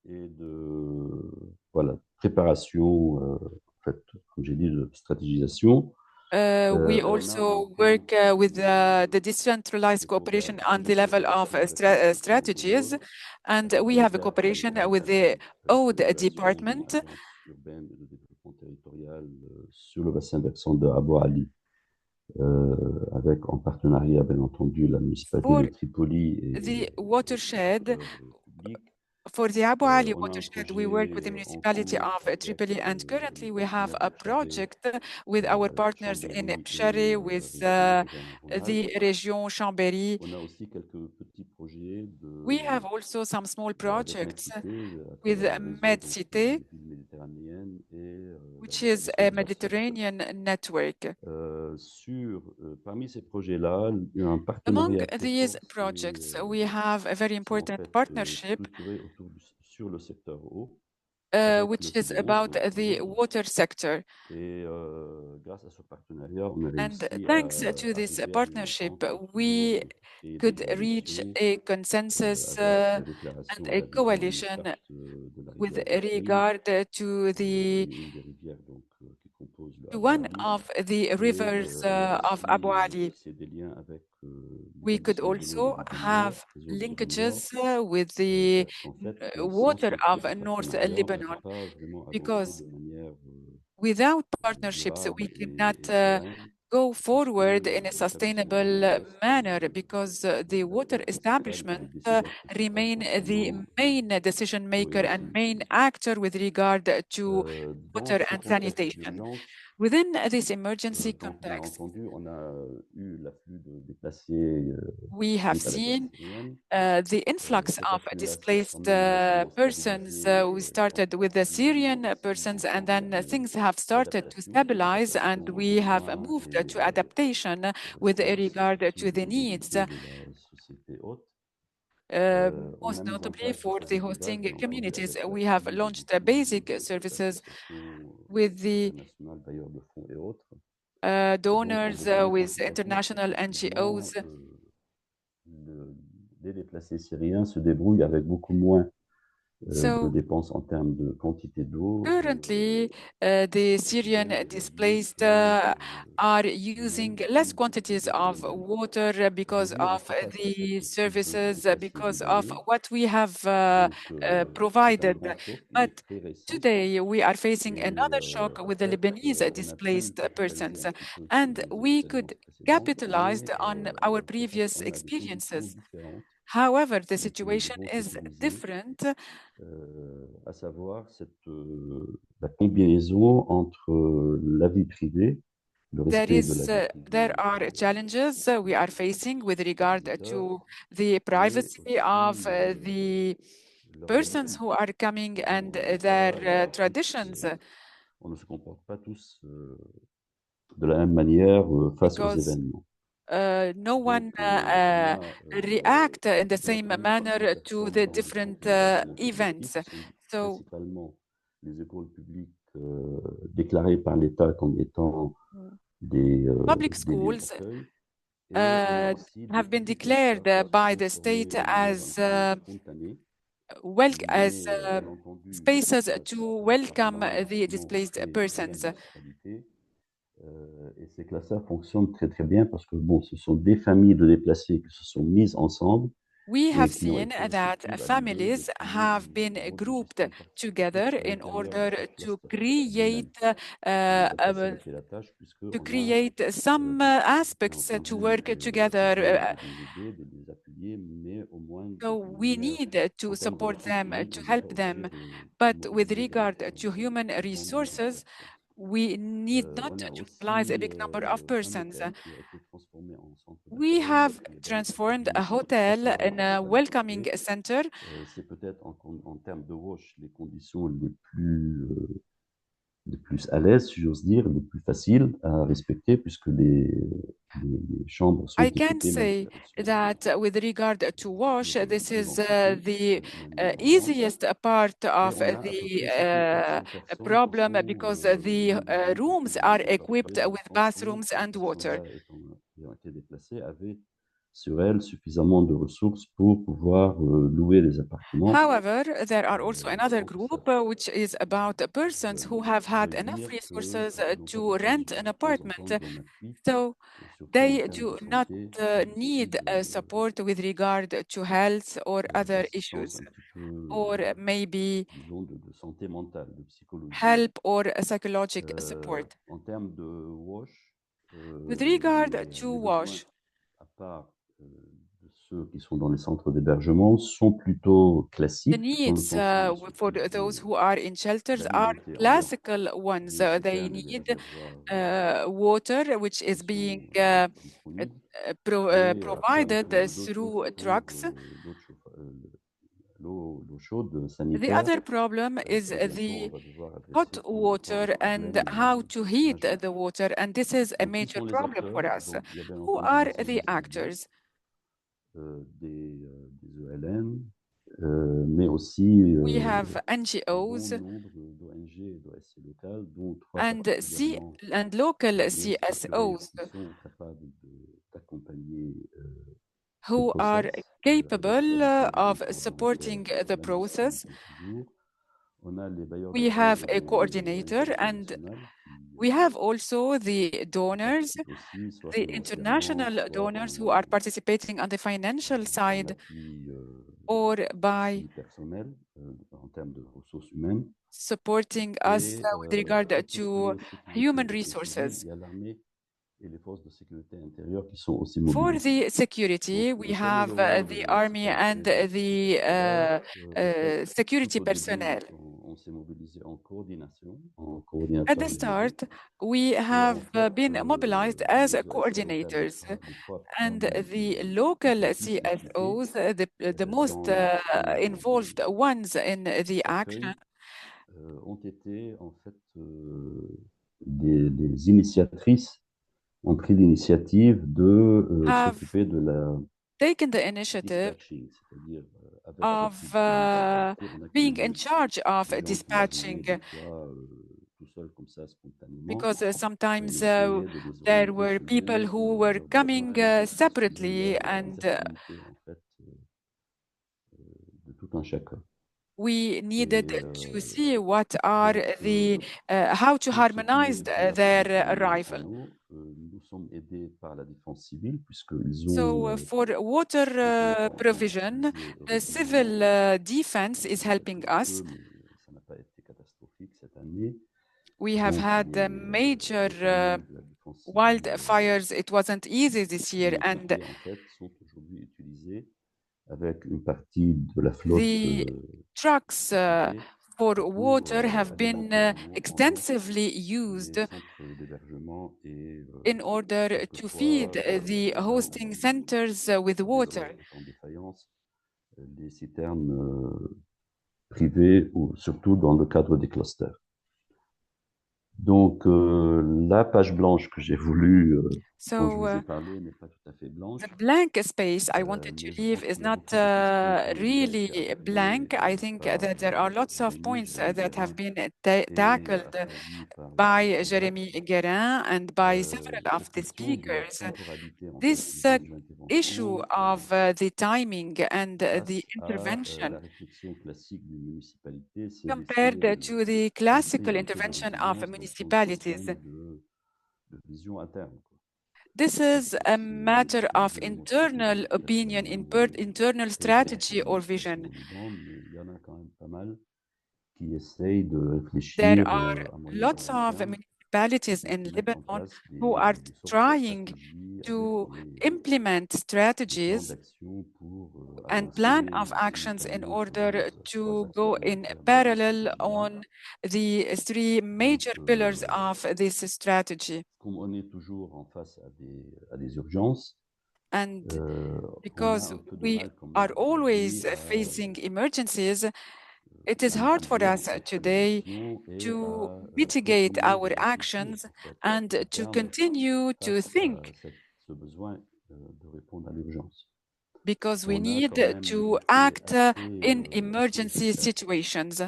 et de voilà, préparation, en fait, comme j'ai dit, de stratégisation. we On a also work with the decentralized cooperation on the level of strategies, and we have a cooperation with the ODE department. Urbaine et de développement territorial sur le bassin versant de Abu Ali, avec en partenariat, bien entendu, la municipalité For de Tripoli et the watershed, public. for the Abu Ali On a un watershed, we work with the projet en municipality cours of avec Tripoli, and les currently we have partenaires a de Tchadé, project with our partners in Chambéry Pshari, et with région Auvergne-Rhône-Alpes. the region Chambéry. On a aussi quelques petits projets We have also some small avec projects Medcité à with travers le réseau MedCité, des villes méditerranéennes et which la is municipalité a de Brasserie. Mediterranean network. Parmi ces projets-là, il y a un Among partenariat très these fort, projects, we have a very c'est en important fait partnership, structuré sur le secteur eau, which is about the water sector. Et grâce à ce partenariat, on a And réussi thanks à to this arriver à une partnership, entente we pour créer could des reach évolutions a consensus avec la and déclaration a et la mise en coalition carte de la with rivière d'Afrique, regard to the une des rivières donc, qui composent le to Abu one Ali. of the Et rivers on a of aussi Abu Ali. tissé des liens avec We could l'établissement de l'eau de also Liban Nord, have réseau de Liban Nord, linkages with the parce qu'en fait, sans water ce of type de North partenariat, on ne Lebanon, peut pas vraiment avancer because de manière without partnerships, we durable cannot et sereine. go forward in a L'établissement de l'eau sustainable reste manner because the water l'acteur principal et establishment les décideurs remain principaux the concernant main decision l'eau et maker and main l'assainissement. actor with regard to Dans water ce and contexte sanitation. d'urgence, Within this emergency donc bien context, entendu, on a eu l'afflux de déplacés we have suite à la guerre seen syrienne. the influx Cet of afflux-là s'est displaced quand même nettement persons. stabilisé We started with the Syrian persons, and then things have started to stabilize, and we have moved to adaptation with regard to the needs, de la société hôte. On most a mis en notably place des for the services de base, hosting bien entendu, communities. avec We have l'appui de launched beaucoup basic services d'associations with the internationales, bailleurs de fonds et autres. Donc, on donors, peut bien with constater international qu'effectivement, NGOs. les déplacés syriens se débrouillent avec beaucoup moins de So dépenses en termes de quantité d'eau, currently, the Syrian displaced are using less quantities of water because of the services, because of what we have provided. But today, we are facing another shock with the Lebanese displaced persons, and we could capitalize on our previous experiences. However, the situation is different. À savoir la combinaison entre la vie privée, le respect de la vie privée There are challenges we are facing with regard to the privacy of the persons who are coming and their traditions. On ne se comporte pas tous de la même manière face aux Because événements. no one react in the same manner to the different events. So, principalement les écoles publiques déclarées par l'État comme étant des public lieux schools d'accueil. Et on a aussi have des been petites declared espaces by qui the sont formés state de manière as un peu spontanée, as bien entendu, spaces grâce to à un welcome partenariat the souvent displaced fait via la persons. municipalité. Et ces clusters fonctionnent très très bien parce que bon, ce sont des familles de déplacés qui se sont mises ensemble We et have qui ont seen été that effectives à l'idée de families créer have been un mode de grouped gestion participatif together à in l'intérieur de order chaque to cluster lui-même, create ce qui va faciliter la tâche to puisqu'on a create some bien aspects to entendu work together. des idées, des ateliers, mais au moins So d'une we manière, need to en termes de support ressources them, humaines, to on devra help essayer them. de But with mobiliser des regard to personnes human le plus grand nombre resources, possible. we need not On a to mobilize a aussi big number of un persons. hôtel qui a été transformé en centre We d'accueil have qui est dans le centre transformed ville a ici, donc ça hotel c'est in une a très bonne welcoming idée. center. C'est peut-être en termes de wash les conditions les plus à l'aise, si j'ose dire, les plus faciles à respecter puisque les chambres sont I can équipées, même si say elles sont that with regard to wash, this climatiques, is ventilées, the indépendantes. easiest part Et of on a à peu près 700 ou 800 personnes qui problem sont because the mobilisées rooms are continuellement parce equipped que with ces bathrooms and water. personnes-là ayant été déplacées avaient sur elles suffisamment de ressources pour pouvoir louer les appartements. However, there are also another Donc, ça group which is about persons who have had veut enough dire resources qu'ils n'ont pas to besoin rent an de temps en temps apartment. d'un appui, So surtout en they termes de do not santé, need vis-à-vis support with regard to health or other d'assistance issues, un petit peu, or maybe disons, de santé mentale, de psychologie. help or psychological support. En termes de wash, With regard to les besoins, wash, à part de ceux qui sont dans les centres d'hébergement, sont plutôt the classiques, dans le needs sens où ils sont for plus those who are in shelters are alimentés en eau, classical ones. des They citernes et des need réservoirs water, which qui is being sont disponibles, et après on provided trouve d'autres through sources pour trucks. l'eau chaude The sanitaire. other problem is Ça, bientôt, on the va devoir hot adresser quand on va parler water du and problème how to heat majeur. the water, and this is a Donc, qui major sont les problem for acteurs? us. Donc, il y a bien Who entendu are des the services publics, actors? des ELN, mais aussi We have un bon NGOs nombre d'ONG et d'OSC locales, dont 3 and particulièrement local bien structurées, CSOs qui sont capables d'accompagner ce who are process avec capable l'assistance of des supporting coordonnateurs the organisés process. depuis toujours. On a les bailleurs de We fonds have a des ONG coordinator, and internationales we have also the qui donors, participent aussi, soit the financièrement, international soit donors who are participating on the financial en side appui, or by personnel, en termes de ressources humaines. supporting us Et with regard pour tout ce qui to est sécurité human et paix civile, resources. il y a l'armée et les forces de sécurité intérieure qui sont aussi For mobilisées. the security, Donc, we quel est have le rôle the de army and sécurité et the intérieure? En fait, security tout au début, personnel. on s'est mobilisé en coordination, en At the coordinateur généraux. start, we Et en have fait, been mobilized as les OSC locales, coordinators, les trois and parmi the qui local sont le plus impliqués CSOs, the most dans l'action involved ones in the action, d'accueil ont été en fait des initiatrices, ont pris l'initiative de have s'occuper de la taken the initiative dispatching, c'est-à-dire avec cette of multi-unité, on a being créé in charge of des gens qui venaient dispatching, des fois tout seuls comme ça spontanément, because on sometimes essayait de les there orienter were chez people eux, who de were leur dire coming voilà ce qu'ils ont separately, les and affinités en fait de tout un chacun. we needed Et to see what are donc the how to pour ce qui harmonize est de their l'approvisionnement en arrival. eau, nous sommes aidés par la défense civile puisqu'ils So ont for water été en train provision, d'utiliser the régulièrement, civil defense is helping quelques us. peu, mais ça n'a pas été catastrophique cette année. We have Donc had major les camions de la défense civile wildfires. It wasn't easy this year, and équipés en fait sont aujourd'hui utilisés avec une partie de la flotte the trucks équipée for pour water have been alimenter en eau extensively les used centres d'hébergement et in order to feed quelquefois, the hosting centers with quand les water. OS sont en défaillance, les citernes privées ou surtout dans le cadre des clusters. Donc la page blanche que j'ai voulu, dont je vous ai parlé, n'est pas tout à fait blanche. The blank space I wanted to Mais je leave pense is qu'il y a not beaucoup de questions qui ont déjà été really blank. abordées I think par that there are lots of Jérémy, points Jérémy that have Guérin been et tackled approfondies par la by commission Jeremy DAC. Guerin and by several of Cette the question de la speakers. temporalité en fait This des zones issue d'intervention of the timing and the face à intervention la réflexion classique d'une municipalité, c'est compared d'essayer to the d'entrer classical un peu dans intervention of l'exigence dans son municipalities. système de vision interne, quoi. This is a matter of internal opinion, internal strategy or vision. Mais il y en a quand même pas mal qui essayent de réfléchir There are à moyen lots of municipalities in Lebanon who are trying to implement strategies and plan of actions in order to go in parallel on the three major pillars of this strategy. Comme on est toujours en face à des urgences, and because we are always facing emergencies, it is hard for us today to mitigate our actions and to continue to think, ce besoin de répondre à l'urgence. Because we need to act in emergency situations.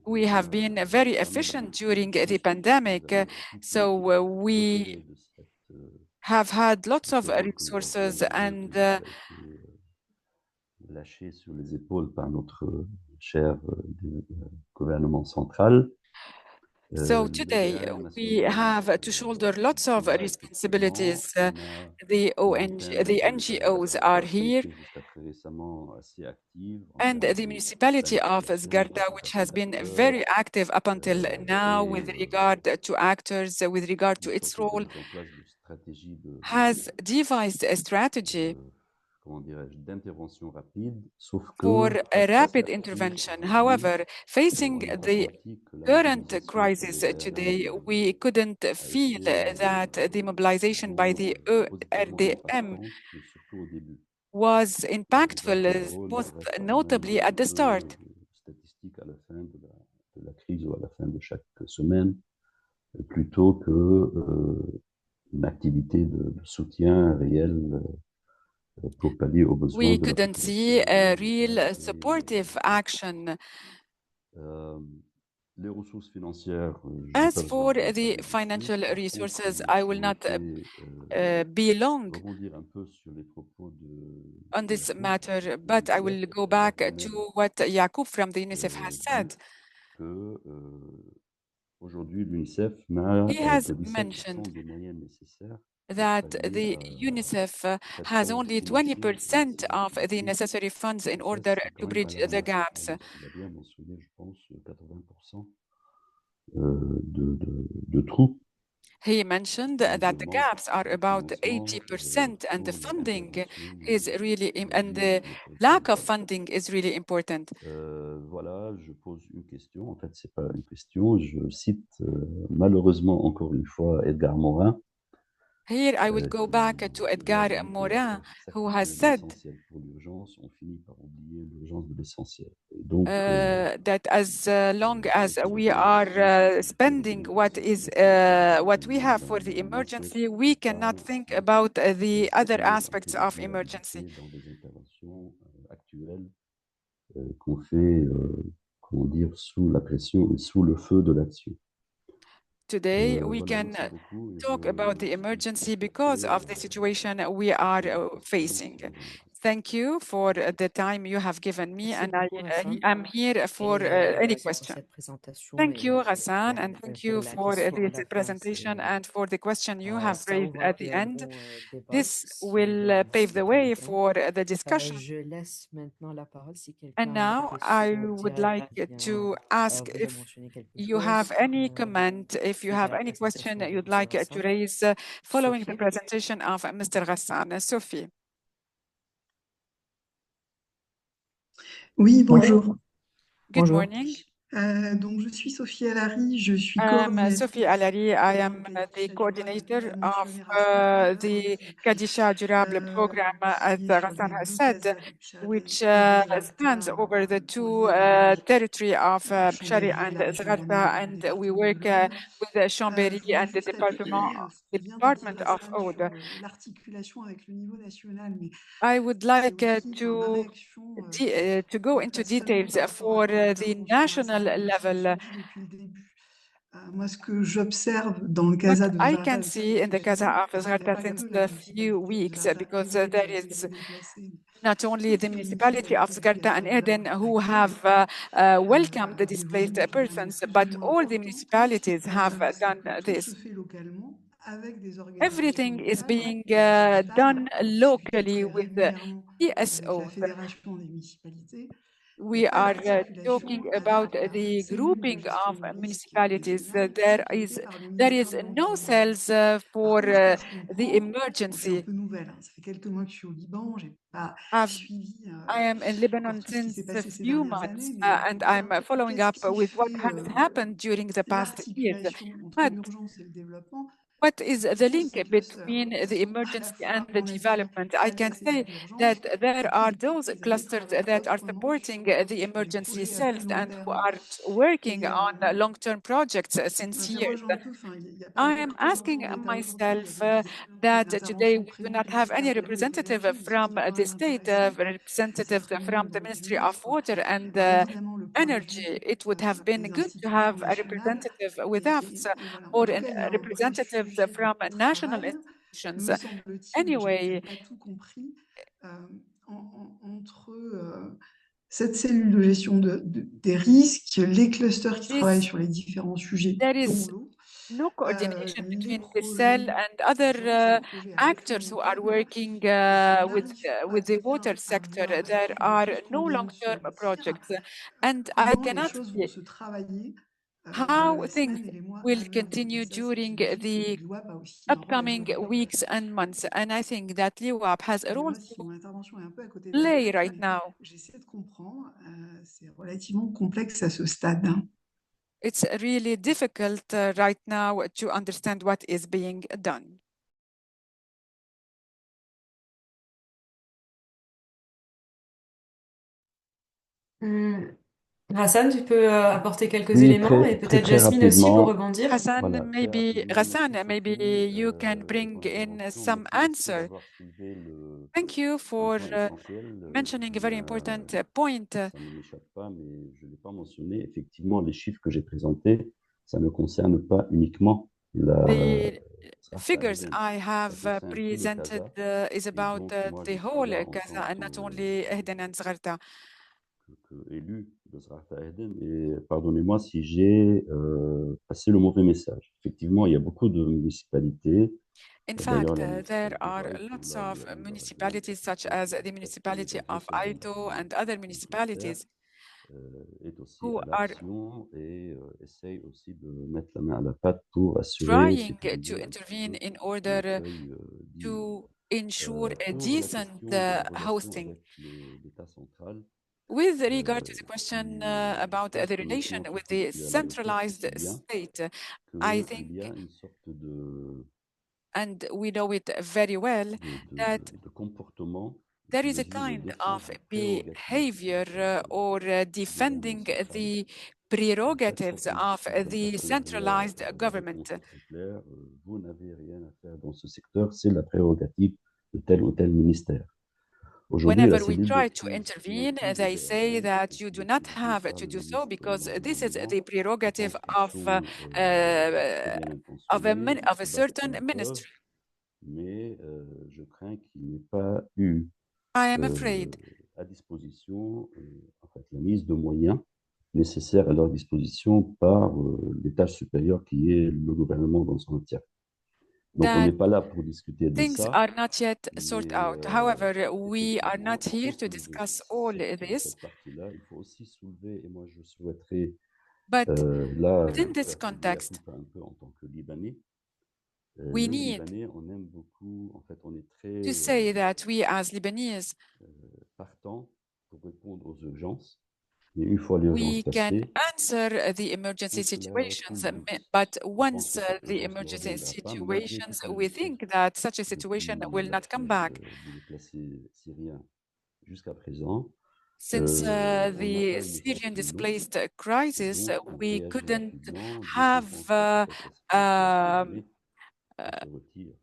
We have been very efficient during the pandemic, so we have had lots of resources and lâché sur les épaules par notre cher gouvernement central. So today we have to shoulder lots of responsibilities. The NGOs are here, and the municipality of Zgarda, which has been very active up until now with regard to actors, with regard to its role, has devised a strategy for a rapid intervention. However, facing the current crisis today, we couldn't feel that the mobilization by the RDM was impactful, most notably at the start. De la crise ou à la fin de chaque semaine, plutôt que une activité de soutien réel pour pallier aux besoins. We couldn't see a real supportive action. Les ressources financières, as for the financial resources, I will not be long on this matter, but I will go back to what Yacoub from the UNICEF has said. He has mentioned that the UNICEF has only 20% of the necessary funds in order to bridge the gaps. De troupes. He mentioned that the gaps are about 80% and the funding is really, and the lack of funding is really important. Voilà, je pose une question. En fait, c'est pas une question. Je cite malheureusement encore une fois Edgar Morin. Here I will go back to Edgar Morin, who has said that as long as we are spending what we have for the emergency, we cannot think about the other aspects of emergency. Qu'on fait, comment dire, sous la pression et sous le feu de l'action. Today, we can talk about the emergency because of the situation we are facing. Thank you for the time you have given me, and I'm here for any question. Thank you, Hassan, and thank you for this presentation and for the question you have raised at the end. This will pave the way for the discussion. And now I would like to ask if you have any comment, if you have any question that you'd like to raise following the presentation of Mr. Ghassan. Sophie. Oui, bonjour. Good morning. Donc, je suis Sophie Alary, je suis coordinatrice. Sophie Alary, I am the coordinator of the Kadisha Durable program, as Ghassan has said, which spans over the two territory of Bshari and Zgharta, and we work with Chambéry and the Department of Aude. L'articulation avec le niveau national, mais I would like to go into details for the national level. Moi, ce que j'observe dans le What Casa de I Zrata can depuis see in the quelques Casa semaines, of alors il n'y a Zgharta pas que since la a few municipalité de weeks, Zrata because Eden there qui a is été déplacée, not only the toutes les municipality of municipalités qui Zgharta and sont Eden vraiment who actives, have welcomed the des displaced volumes qui vont persons, être plus ou but moins all the importants, municipalities have c'est done que tout se this. fait localement avec des organisations Everything is locales being qui sont stables. done On discute locally très with régulièrement avec la pS-Eau. Fédération des municipalités. Il n'y We a pas are d'articulation talking avec about la the cellule de grouping gestion of de risque des municipalities. Géliens qui est sécurisée par le There ministère is de no l'Environnement. cells Par for contre, à ce qu'on the prend, je suis un emergency. peu nouvelle, hein, ça fait quelques mois que je suis au Liban, j'ai pas I've suivi I am in encore Lebanon tout ce qui since s'est a passé ces few dernières années, months, mais and c'est un I'm peu following qu'est-ce up qui with what fait has happened during the past years. l'articulation entre But l'urgence et le développement. what is Ce qu'il the faut, link c'est que between ça the soit à la emergency and fois the en avion development? I can adressé vers say l'urgence that there et puis are de toutes those les années clusters travailler that are autrement supporting the sur les emergency projets à plus cells long and who terme. are working Et on long-term projects since years. j'interroge un peu, enfin, il n'y a pas I un peu am trop asking d'argent d'État aujourd'hui, il y a myself des that today interventions we do prévues not du have any ministère de l'Eau et de representative l'Énergie, mais ce qui from serait quand the même state, intéressant, c'est representative après le from monde the Ministry of européen. Water and Alors évidemment, le point de Energy. vue It would have been des good to institutions have a nationales, representative with us et voilà. En or tout cas, il y a un vrai representatives sujet de from national travail, institutions. me semble-t-il, mais j'ai Anyway, peut-être pas tout compris, entre cette cellule de gestion des risques, les clusters qui travaillent sur les différents sujets, there dont is l'eau, no coordination les between the cell projets and other d'urgence et les projets à effet actors long who are terme working et qu'on n'arrive pas with the water bien à sector. voir There avec are tout ce qu'on no vient de se long-term dire, projects, and I comment les cannot choses vont see se travailler dans how les things semaines et les mois will à venir. Et continue ça, during j'imagine que the l'IWAP a aussi un rôle à jouer upcoming là-dedans. weeks and months. And I think that LEWAP has a role Excusez-moi si to mon intervention est un peu à côté de la play plaque, right mais now. j'essaie de comprendre. C'est relativement complexe à ce stade, hein. It's really difficult right now to understand what is being done. Hassan, tu peux apporter quelques Oui, éléments et très peut-être très Jasmine aussi pour rapidement. rebondir. Hassan, Voilà, très rapidement. Ghassan, Merci maybe Sophie you can de bring ton in intervention. some Merci aussi answer. d'avoir soulevé Thank you un for point essentiel mentioning a qui very important point. ça ne m'échappe pas, mais je ne l'ai pas mentionné. Effectivement, les chiffres que j'ai présentés, ça ne concerne pas uniquement la The Srafta figures Eden. I Ça have concerne tout le presented Casa. is Et about donc, moi, the je suis whole là en Gaza tant and not only Ehden and Zgharta. élu de Srafta Eden. Et pardonnez-moi si j'ai passé le mauvais message. Effectivement, il y a beaucoup de municipalités. In D'ailleurs, fact, la there municipalité are d'Aït, lots là où il of y a non-governmental municipalities such organization as qui the fait partie municipality des of référents Aito and du other cluster, municipalities est aussi who à are l'action et essaye aussi de mettre la main à la pâte pour assurer, trying to sécuriser un petit intervene peu in un order accueil digne. to ensure a Pour la decent question de la relation hosting. avec l'État central, With regard to the question je about pense the que relation maintenant tout with le monde the est à la hauteur, ce centralized serait bien state, I qu'il think, y a une sorte and we know it very well, that de comportement there qui is a vise à kind défendre of les prérogatives behavior du defending gouvernement central. the Donc cette prerogatives of proposition d'un the partenariat, centralized la réponse government. est très claire. Vous n'avez rien à faire dans ce secteur, c'est la prérogative de tel ou tel ministère. Aujourd'hui, la Whenever we cellule de try to crise intervene, maîtrise they des say ARM that est you do not utilisée have par to le do so ministre de because this is l'Environnement the de prerogative construction très bien intentionnée, of a se base sur certain la preuve, ministry. mais je crains qu'il n'y ait pas eu I am afraid à disposition, en fait, la mise de moyens nécessaires à leur disposition par l'étage supérieur qui est le gouvernement dans son entier. Donc, on that n'est pas là pour discuter de things ça, are not yet sorted mais out. However, we are effectivement, not here pour to soulever discuss all this, cette partie-là, il faut aussi soulever, et moi je souhaiterais but là within this faire plier la context, coupe un peu en tant que Libanais. we Nous, need Libanais, on aime beaucoup, en fait, on est to très say that we as Lebanese, partants pour répondre aux urgences. Mais une fois l'urgence we can passée, answer the emergency tout cela situations, tombe douce. but Je pense once que cette the urgence ne emergency reviendra pas, malgré situations, toutes les we efforts think that such a situation depuis will la not come trêve back. des déplacés syriens jusqu'à présent. Since On n'a the pas une étape Syrian plus longue, displaced et crisis, donc on we réagit couldn't rapidement dès qu'on have pense que peut-être la situation va s'emballer, on se retire.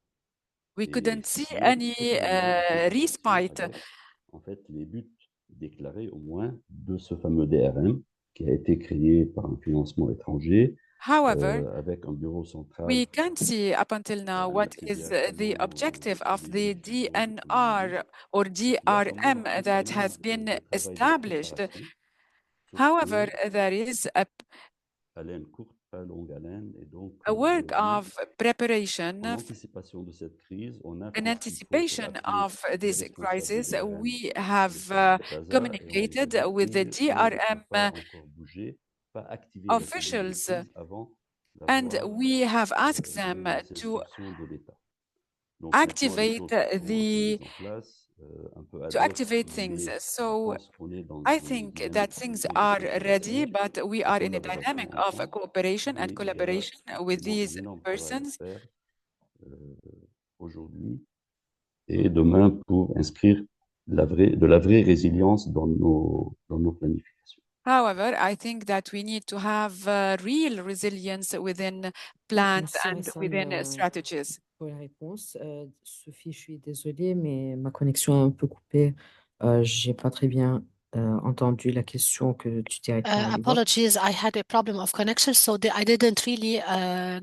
we Et couldn't see c'est any totalement en contradiction respite avec, en fait, les buts déclarés au moins de ce fameux DRM qui a été créé par un financement étranger However, avec un bureau central we can't see up until now what is the objective of the DNR or DRM that has been established. However, there is haleine courte, pas longue haleine, et donc a work aujourd'hui, of preparation en anticipation de cette crise, on a in fait ce qu'il faut pour anticipation appeler of les this responsables de crisis. DRM We sur have Casa, et on les communicated a with the dit, il ne faut DRM pas encore bouger, pas activer la conduite de officials, crise avant and d'avoir we have asked them ces to instructions de l'État. Donc maintenant, les activate choses sont mises the en place, un peu ad to hoc, activate si vous things. voulez. Je So pense qu'on est dans I une think dynamique that un peu things plus de are ready, concertation, but we de are in a dynamic collaboration of ensemble, cooperation and mais il y a collaboration with effectivement un these énorme travail à persons. faire aujourd'hui et demain pour inscrire de la vraie résilience dans nos planifications. However, I think that we need to have real resilience within plans Merci and within strategies. pour la réponse. Sophie, je suis désolée, mais ma connexion est un peu coupée. J'ai pas très bien entendu la question que tu directes à LEWAP. Apologies, I had a problem of connection, so I didn't really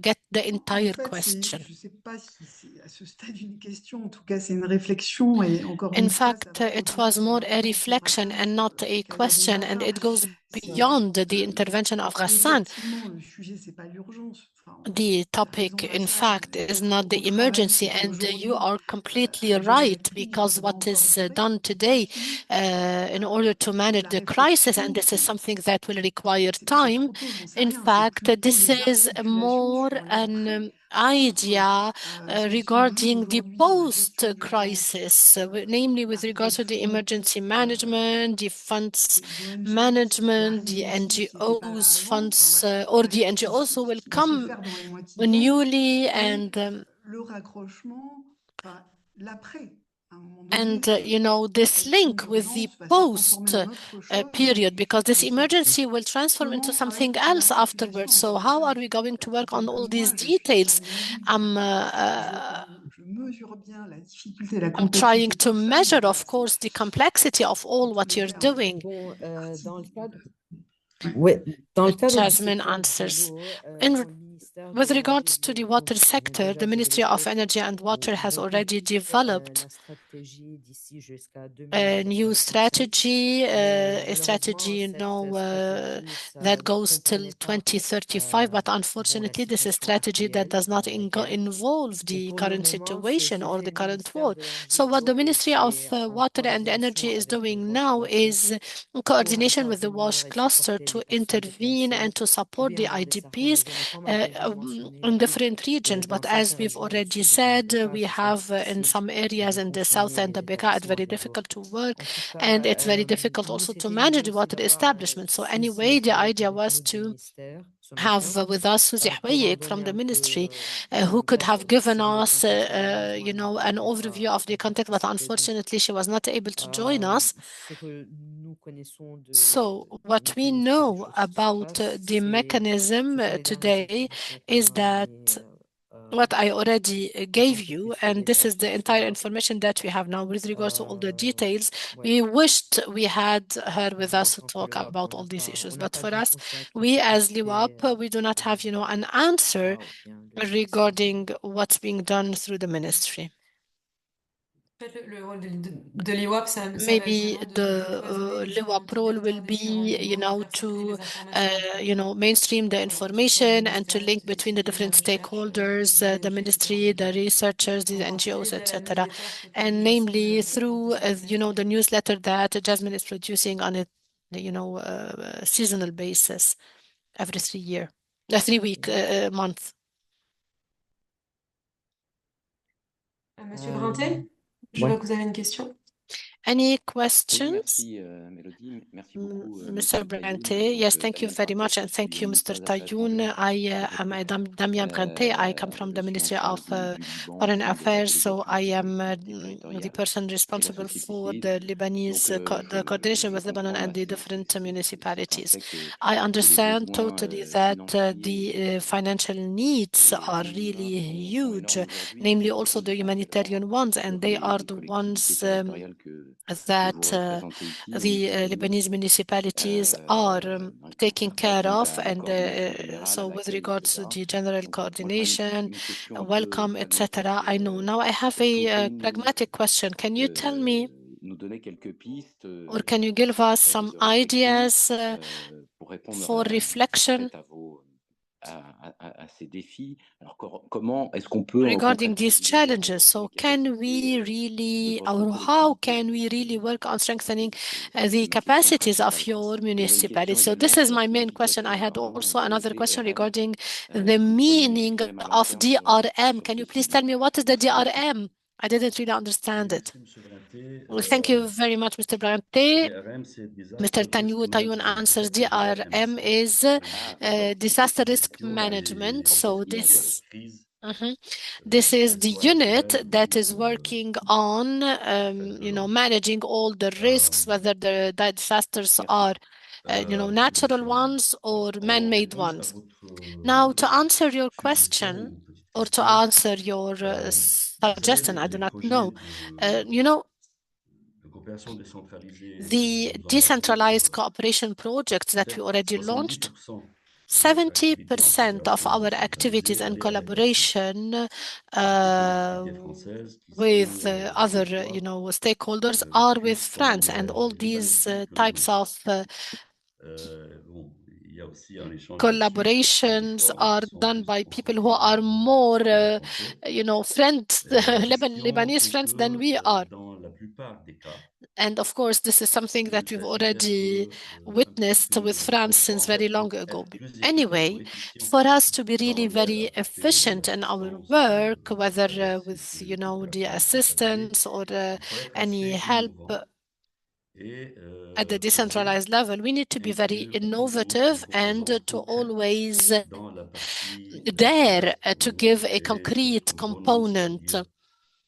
get the entire En fait, question. je ne sais pas si c'est à ce stade une question, en tout cas c'est une réflexion et encore In une fois, ça fact, va it au-delà was de more a l'intervention reflection de and not a question, and it goes beyond the intervention of Ghassan. Effectivement, le sujet, c'est pas l'urgence. Enfin, The tu as raison, topic, in Hassan, fact, is not the qu'on travaille, emergency, c'est and you qu'aujourd'hui, are completely à gérer la right, crise, because on va what encore is durer, done c'est pas today fini. in order to manage La the crisis, and réflexion, this is something that will require c'est time. trop tôt, j'en sais In rien. C'est fact, plutôt this les is articulations more sur an l'après. idea Effectivement, regarding the aujourd'hui, dans la gestion post-crisis, namely with regards to the emergency management, the funds des ONG, la management, the résilience qui n'était pas là NGOs avant. funds, Enfin, or voilà, the NGOs who will qui va se come faire dans les mois qui viennent. newly Et le raccrochement, enfin, l'après. À un moment donné, and this cette link with the urgence va se transformer post en autre chose. period, because this Et c'est emergency will transform into comment on travaille something sur else l'articulation. afterwards. So Encore une how fois, are we going to work on quelqu'un all comme moi, these je suis à details? l'imagine. I'm Je mesure bien la difficulté, la I'm trying complexité de to tout ça. measure, Mais of course, the complexity of all what you're doing. Bon, dans le cadre, ouais, dans le cadre du Jasmine secteur de answers. l'eau, In dans le ministère With de regards to the l'Environnement, water donc, ils ont sector, déjà the Ministry of développé Energy and Water has ils ont already publié, developed la stratégie d'ici jusqu'à a new 2035. strategy, a Malheureusement, strategy, cette stratégie, ça that ne goes till comprenait pas 2035. But bon, la unfortunately, this is a situation strategy that actuelle does not dans laquelle, involve donc the pour le current moment, situation ce or fait the le current ministère war. de So what the l'Environnement, Ministry of c'est en Water and Energy coordination is avec le doing WASH now cluster is in pour coordination with the WASH intervenir et cluster supporter to les personnes intervene and déplacées. to support Oui, the en Inde et certaines IDPs régions, mais comme a déjà in mentionné Yacoub, different regions. dans But as certaines we've régions du already sud, il said, n'était pas we assez have in difficile some areas de in the south fonctionner and les the Bekaa, it's établissements very d'eau. difficult to work, En tout and it's very cas, difficult nous, also to c'était une manage idée the aussi water d'avoir establishment. So Suzy anyway, the Houellebecq idea avec was nous du to ministère ce have matin with us Suzy pour en Houellebecq from donner the un peu ministry, who une could have grande given sur le us, contexte et les besoins dont an elle overview va of the context, but participer. Donc, unfortunately, she was not able to join us. ce que nous connaissons So du what we mécanisme et des know choses qui se about passent, the mechanism ce sont les dernières today informations qu'on is a that données what I already en tant gave que you, PSO and this déjà is the sur ce entire WAP. information that we have now with regards to all the details. Ouais. We wished we had her with En us to tant que talk LEWAP, about on all n'a these pas, issues. on n'a But pas de for us, réponse directe we pour as tout ce qui LEWAP, we do not have, an answer ou bien le ministère. regarding what's being done through the ministry. En fait, le rôle de l'IWAP, ça va être Maybe vraiment the de cloisonner les LEWAP role will différents be, niveaux, faire circuler to, les informations entre mainstream the que ce soit le information and to ministère link between the qui est en different recherche, stakeholders, les the ONG, etc. ministry, the researchers, the En NGOs, particulier via la etc. newsletter que And Jasmine namely va through, publier sur the newsletter that Jasmine is producing on a, seasonal basis every 3 week month. Monsieur Brintel, je vois que vous avez une question. Any Oui, questions? merci Mélodie, merci beaucoup Mr. Monsieur Brente, Tayoun. yes, Donc, thank you Damien very Brintet, much, and je thank suis you, au Mr. ministère des Affaires Tayoun. étrangères I au am Québec. Damien Brente. I come from Je the suis en Ministry of charge du Liban, Foreign puis de la Affairs, so I politique am the territoriale person et la responsible société for civile. the Lebanese Donc, the coordination je with Lebanon comprends and là, the c'est different un municipalities. fait I que les understand besoins totally that financiers the financial needs are et humains really sont huge, énormes aujourd'hui. namely Donc, also je the pense que humanitarian ones, sur and they les are the collectivités ones territoriales that vous représentez ici, the Lebanese municipalities are taking care of, la and coordination générale à so with laquelle, regards to etc. the general Donc, moi, j'aurais coordination, une question un peu welcome, pragmatique. etc. I know. Now I have Est-ce que vous a pourriez pragmatic question. Can you tell me, nous donner quelques pistes or can you give us some de réflexion ideas pour répondre for reflection peut-être à ces défis? Alors, comment est-ce qu'on peut regarding concrètement these vous aider à challenges? renforcer So les can capacités we de really, votre or how collectivité? can we really work on strengthening C'est the ma question capacities of principale. your Et j'avais une municipality? question So this également is sur la my main question. signification. I had Pardon, also de another question DRM. regarding the Est-ce que vous pourriez meaning m'éclairer ma of lanterne DRM. sur Can you ceci? please tell me what is the Merci beaucoup. DRM? I didn't really understand it. Merci, Monsieur Valenté. Well, thank you very much, Mr. Brante. DRM, c'est Mr. Disaster Risk Tayun Management. Ça answers s'appellerait DRM MC. is Ah, d'accord. disaster Ok. risk Gestion management. des So situations de this crise, Mhm. This is qu'elles the soient unit naturelles that is ou working on, celles de l'homme. managing all the risks, whether the disasters Merci. are, natural Monsieur Valenté. ones or En man-made réponse à ones. votre Now, to answer your suggestion question ou petite or to question, answer your vous savez, suggestion, I do les not projets know. You know, de coopération décentralisée the dont nous en avons decentralized cooperation projects that we peut-être already launched, 70% de notre activité en 70% of coopération our activities décentralisée and est avec la Chine. collaboration Avec les autorités françaises qui with sont en other, soi stakeholders are with plus dans France, and all these libanophiles que types nous. of Bon, il y a aussi un échange là-dessus. Les collaborations efforts are sont done plus by people who concentrés are more, côté français. friends, La question, Lebanese c'est friends than que we are. dans la plupart des cas, And of course, this is something il that we've s'agit d'être already un petit witnessed with peu France parfois, since en very fait, long pour ago. être plus efficace ou Anyway, efficient for us to be really dans l'aide very apportée ou efficient in our l'assistance work, whether envers with, ces the populations décentralisées, assistance or il faut être any assez help innovant et at the oser decentralized level, we need to be very inclure toujours une innovative and composante to concrète always dans la partie dare soft to give a et soft concrete component, component,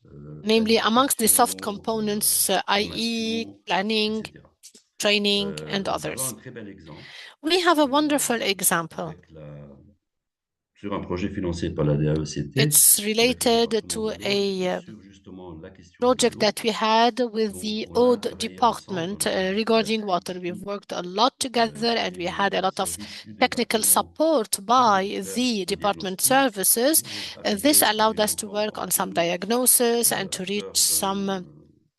c'est-à-dire namely amongst the soft planification, components, i.e., formation, planning, etc. training, and Nous avons un others. très bel exemple We have a wonderful example. avec sur un projet financé par la DAECT It's avec le related département to de l'Aude a sur justement la question de project l'eau. that we had with Donc, the on a Aude travaillé ensemble, department on a été très regarding water. We've créatifs worked a lot together and we et had a le lot of service du technical département support pour by faire the un department diagnostic services. pour This arriver à allowed une us to entente work on entre some diagnosis and to reach acteurs some des arcs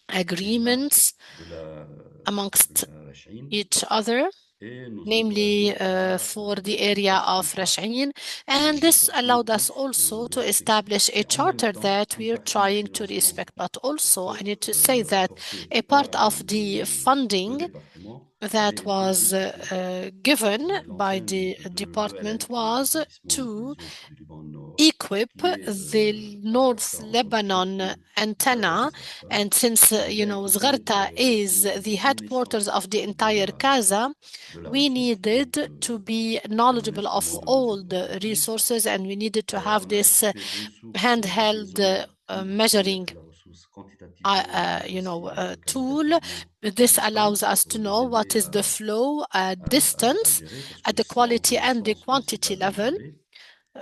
agreements amongst la Chine each other, et nous namely encourager à for the area mettre en of place Rash'in. des And this orientations allowed us plus also de to protection. establish a Et en même charter temps, that une we are partie du trying to financement respect. But also, I need to say that apporté a part par of the le funding département avait that une double was mission. given by L'ancienne the ELM, department qui est was l'établissement to du Liban Nord, equip qui est the à North Zarqa, entre autres, Lebanon antenna. Zarqa. And since, On lui a équipé Zgharta is the d'une headquarters connaissance of the entire Gaza, de la we ressource. needed Donc, to be c'est un knowledgeable of instrument de mesure all the quantitative. resources, and we needed to have On a this équipé deux sources de handheld liaison pour measuring connaître la ressource quantitativement aussi et tool. qualitativement This disponible allows us pour to nous know what aider is the flow at à distance, gérer, parce at que the sans quality and the connaissance de cet quantity level. algorithme,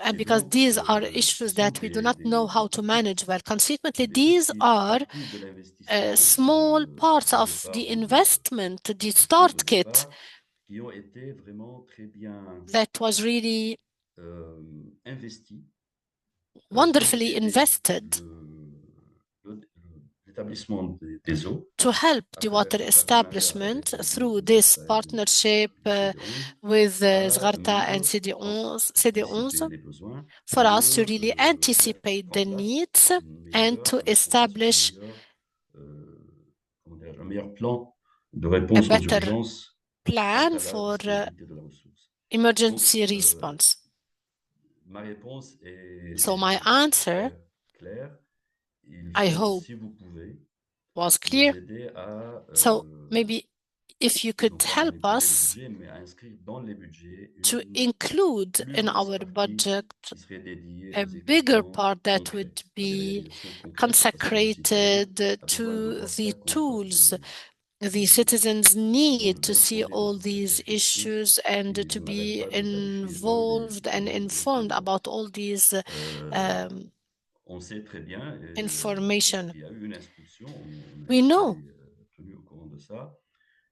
And eh because bien, these are ce issues sont that we do not know how to pratiques, manage well. Consequently, des these petites are parties de l'investissement small parts de of départ the ou investment, the du coût de start kit départ qui ont été vraiment très bien that was really investis pour wonderfully aider invested l'établissement des eaux to help à the travers water ce partenariat avec establishment le through groupe this Sahel partnership du CD11 with à Zgharta and mieux anticiper CD11 les besoins, for us to mieux really mettre anticipate en the place needs and to un processus, establish un meilleur plan de a réponse aux better urgences quant plan à la for disponibilité de la ressource. Donc, emergency response. ma réponse So my est answer, très claire. Il I faut, hope, si vous pouvez, was nous clear. aider à So maybe if you non could pas help manipuler le us budget, mais à inscrire dans les budgets to une include plus in grosse our partie budget qui serait dédiée a aux bigger équipements part that concrets, would à des be réalisations concrètes, parce que les citoyens consecrated a besoin de to voir the ça qu'on n'a pas tools. pu The citizens need to see contrôler all dans cette these perspective. issues and Et to on n'arrête be pas de qualifier vol involved and informed about all these on sait très bien information. qu'il y a eu une instruction, on a We été know ça,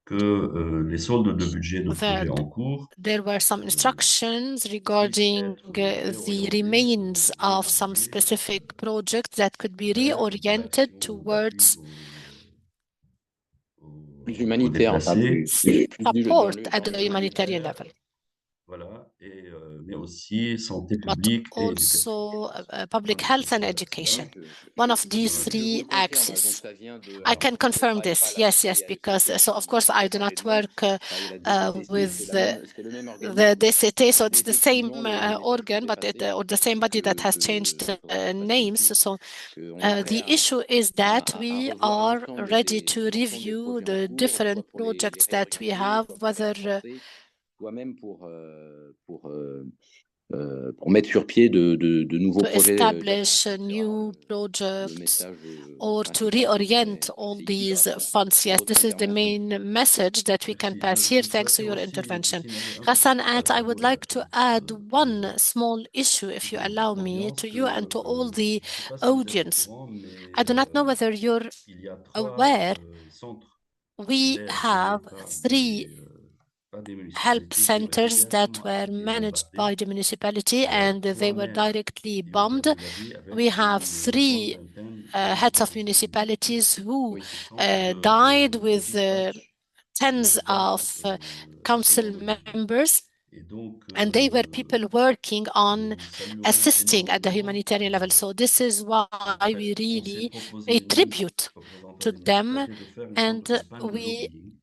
que les soldes de budget de projets that en cours there were some instructions puissent regarding être the remains of some specific projects that could be vers de reoriented l'action d'appui towards Plus aux humanitaire, enfin déplacés. support at dans the humanitarian level, Voilà, mais aussi santé but publique et éducation. also public Voilà, health c'est and ça. education. je One of je these vous three le confirme. Donc axes. ça vient de I alors can je confirm travaille this. pas à la Yes, yes, because so of course I do not work je travaille à la DCT, with c'était le même the organisme. DCT, so Mais it's the same effectivement, le message que organ, je fais but passer, or the same body that has que changed faudrait que je passe names. aussi, So qu'on est prêt the issue is that à we revoir are l'ensemble ready des to review projets en the cours, different soit pour les projects that we réorienter, have, soit pour les whether renforcer, soit même pour mettre sur pied de nouveaux to projets establish d'urgence. new Le projects message or to principal que je reorient voudrais all passer ici these grâce funds. à Yes, votre this is the intervention. main message that we can Merci. pass here Je thanks to souhaiterais your aussi intervention. vous signaler un Hassan, petit I would tableau like to add one de small issue, if you allow me, d'ambiance to que you and to all the je ne sais pas si vous êtes au audience. courant, mais I do not know whether you're il y a 3 aware centres we d'aide de have l'État, three pas des help municipalités, qui ont été centers that directement were attaqués, managed bombardés. by the municipality Il y a and they 3 were maires directly qui ont bombed. perdu la vie avec We have une bonne three vingtaine heads of de municipalities who Oui. died with dispatchs tens de DAF of council selon le besoin. members, Et donc, and they were people working on nous saluons assisting at the énormément humanitarian level. So this is why we on s'est really proposé, pay nous, tribute représentants to des them, municipalités, de faire une sorte and de campagne de we lobbying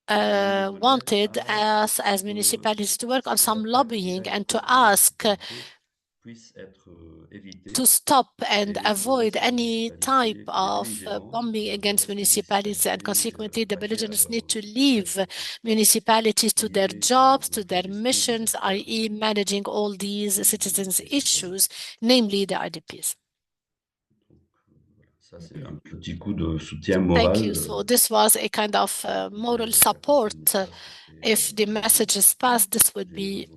pour demander wanted à us as ce municipalities to work on que les some attaques lobbying and directes to contre les ask municipalités puissent être évitées to stop et and les avoid terroristes des any type municipalités, que les of belligérants, bombing against lorsque les municipalities, and municipalités consequently the acquièrent belligerents need to leur leave propre espace, municipalities to their l'idée jobs, de to their gestion des missions, affaires i.e. managing all these citizens' des citoyens. issues, namely the IDPs. Donc, voilà, ça c'est un petit coup de soutien Thank moral. you. So this was a kind of moral support. If the message is passed, this would be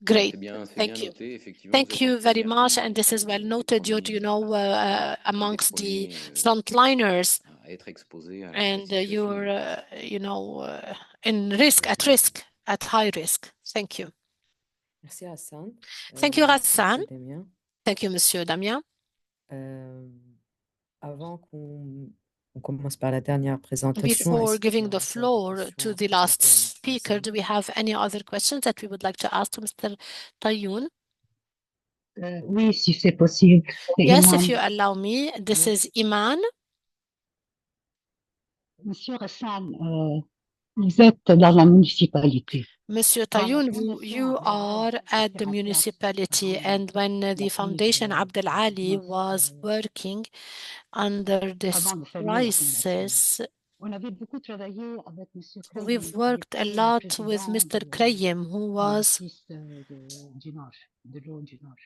great. C'est bien Thank you. noté, effectivement. Thank you very much, and this is well noted. You're, amongst the frontliners, à être exposé à and cette you're, at high risk. Thank you. Merci Hassan. Thank you, Hassan. Monsieur Damien. Thank you, Monsieur Damien. Avant qu'on commence par la dernière présentation, Before est-ce qu'il y giving a the encore des floor questions to à the last présenter à Monsieur speaker, Hassan? do we have any other questions that we would like to ask to Mr. Tayoun? Oui, si c'est possible. C'est Yes, Iman. if you allow me. This is Iman. Monsieur Hassan, vous êtes dans la municipalité. Monsieur Tayoun, you are at the municipality, and when the Foundation Abdel Ali was working under this crisis, On avait beaucoup travaillé avec Monsieur Krayem, we've qui worked a était le lot with président Mr. de Krayem, who was l'Office du Nord, de l'eau du Nord.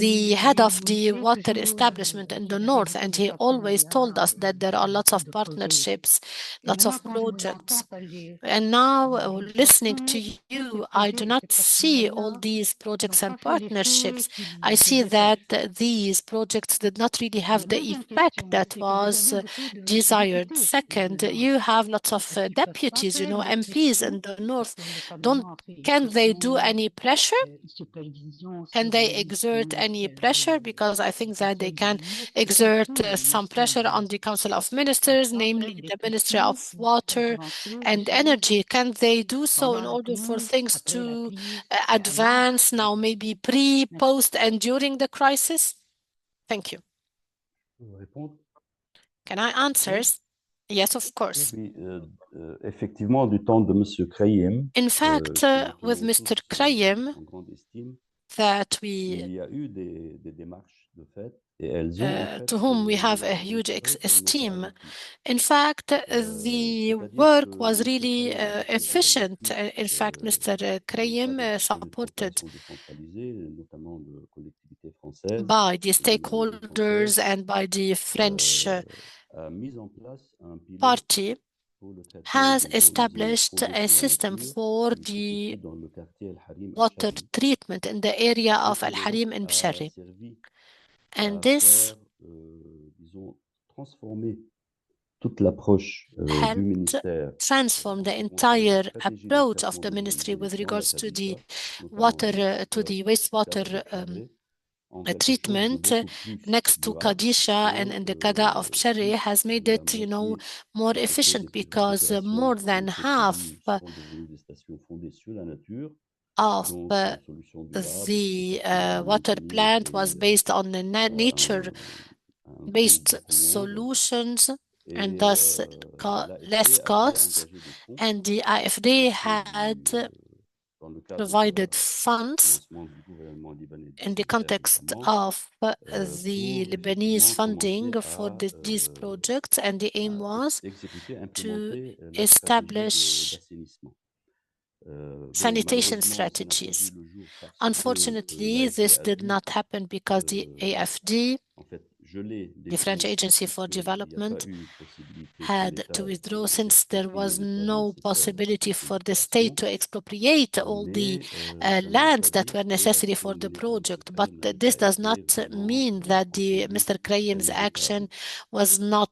the head of the water toujours establishment in the qu'il avait north, and beaucoup he always told us d'entrepreneuriat, that there are lots of de projets. partnerships, Et lots maintenant, of quand je vous projects. entends parler, And now, je vois listening to tous ces you, I do projets et not ce see all partenariat these projects n'ont and pas fait l'effet partnerships. qu'ils I see devaient faire. that these projects did not really La have the deuxième effect question, that c'est que vous was avez beaucoup de desired. députés Second, dans le Nord. you have lots of Est-ce qu'ils peuvent pas deputies, faire des MPs pressions in the north. pour que le Parlement après Can they do pression, any pressure? supervision Can sur they les exert ministères any pressure? Because I think that they can ministres, exert surtout les some ministres pressure on de the Council of peuvent Ministers, pas faire namely des the Ministry pressions of pour faire Water avancer les and choses Energy. Can they do so pendant in la order for crise, things après la to crise et avant. advance now, maybe pre, Merci. post, and during the crisis? Thank you. Répondre? Can I answer? Oui. Yes, of course. Oui, effectivement, du temps de Monsieur Krayem, In fact, que with nous Mr. tous Krayem, en grande estime, that il we y a eu des démarches de fait, et elles ont en fait to whom we have a huge démarré vers notre esteem. abouti. In fact, the C'est-à-dire work que was Monsieur really Krayem a été à efficient. l'abouti In fact, Mr. dans le Krayem cadre d'une supported coopération décentralisée, notamment de collectivités françaises by the et de mairies stakeholders françaises, and by the French a mis en place un pilote party, pour le traitement has des eaux usées established aux a déchets en system nature for qui se situe the dans le quartier El Harim à water Sharm. treatment in the area Et of ce Al Harim pilote in a toute l'approche du helped ministère transform the en ce qui concerne entire la stratégie de approach of traitement the des eaux ministry usées with dans la regards to the Kadika, notamment to the dans le cadre wastewater de Psharé, en quelque chose de treatment beaucoup plus next to durable Kadisha and que in the Kada of Pshari plus has made de la it, more moitié de ce que efficient des petites because opérations more qui ont than été half prévues sont devenues des stations fondées sur la nature. of Donc, c'est une solution durable, the effectivement, à water maintenir plant was et based on the à nature-based un coût beaucoup moindre. solutions and Et thus less l'AFD avait costs. engagé des fonds And the IFD auprès had dans le cadre provided du funds financement du gouvernement libanais in the d'ici très context récemment of the pour Lebanese effectivement funding commencer for à these projects, and the aim was exécuter, to implémenter la stratégie establish d'assainissement. Bon, sanitation malheureusement, ça n'a pas strategies. vu le jour parce que Unfortunately, l'AFD this a did dû, not happen because the AFD, en fait, geler des the French fonds Agency for puisqu'il n'y a pas Development, eu possibilité pour had to l'État withdraw since there d'exproprier was les terrains no nécessaires possibility à for cette the state opération. to expropriate all the Mais ça ne veut lands pas that dire were que necessary l'action for the menée par M. project. But Krayem n'avait this pas does not été vraiment mean that the entendue Mr. Krayem's comme action véritable. was not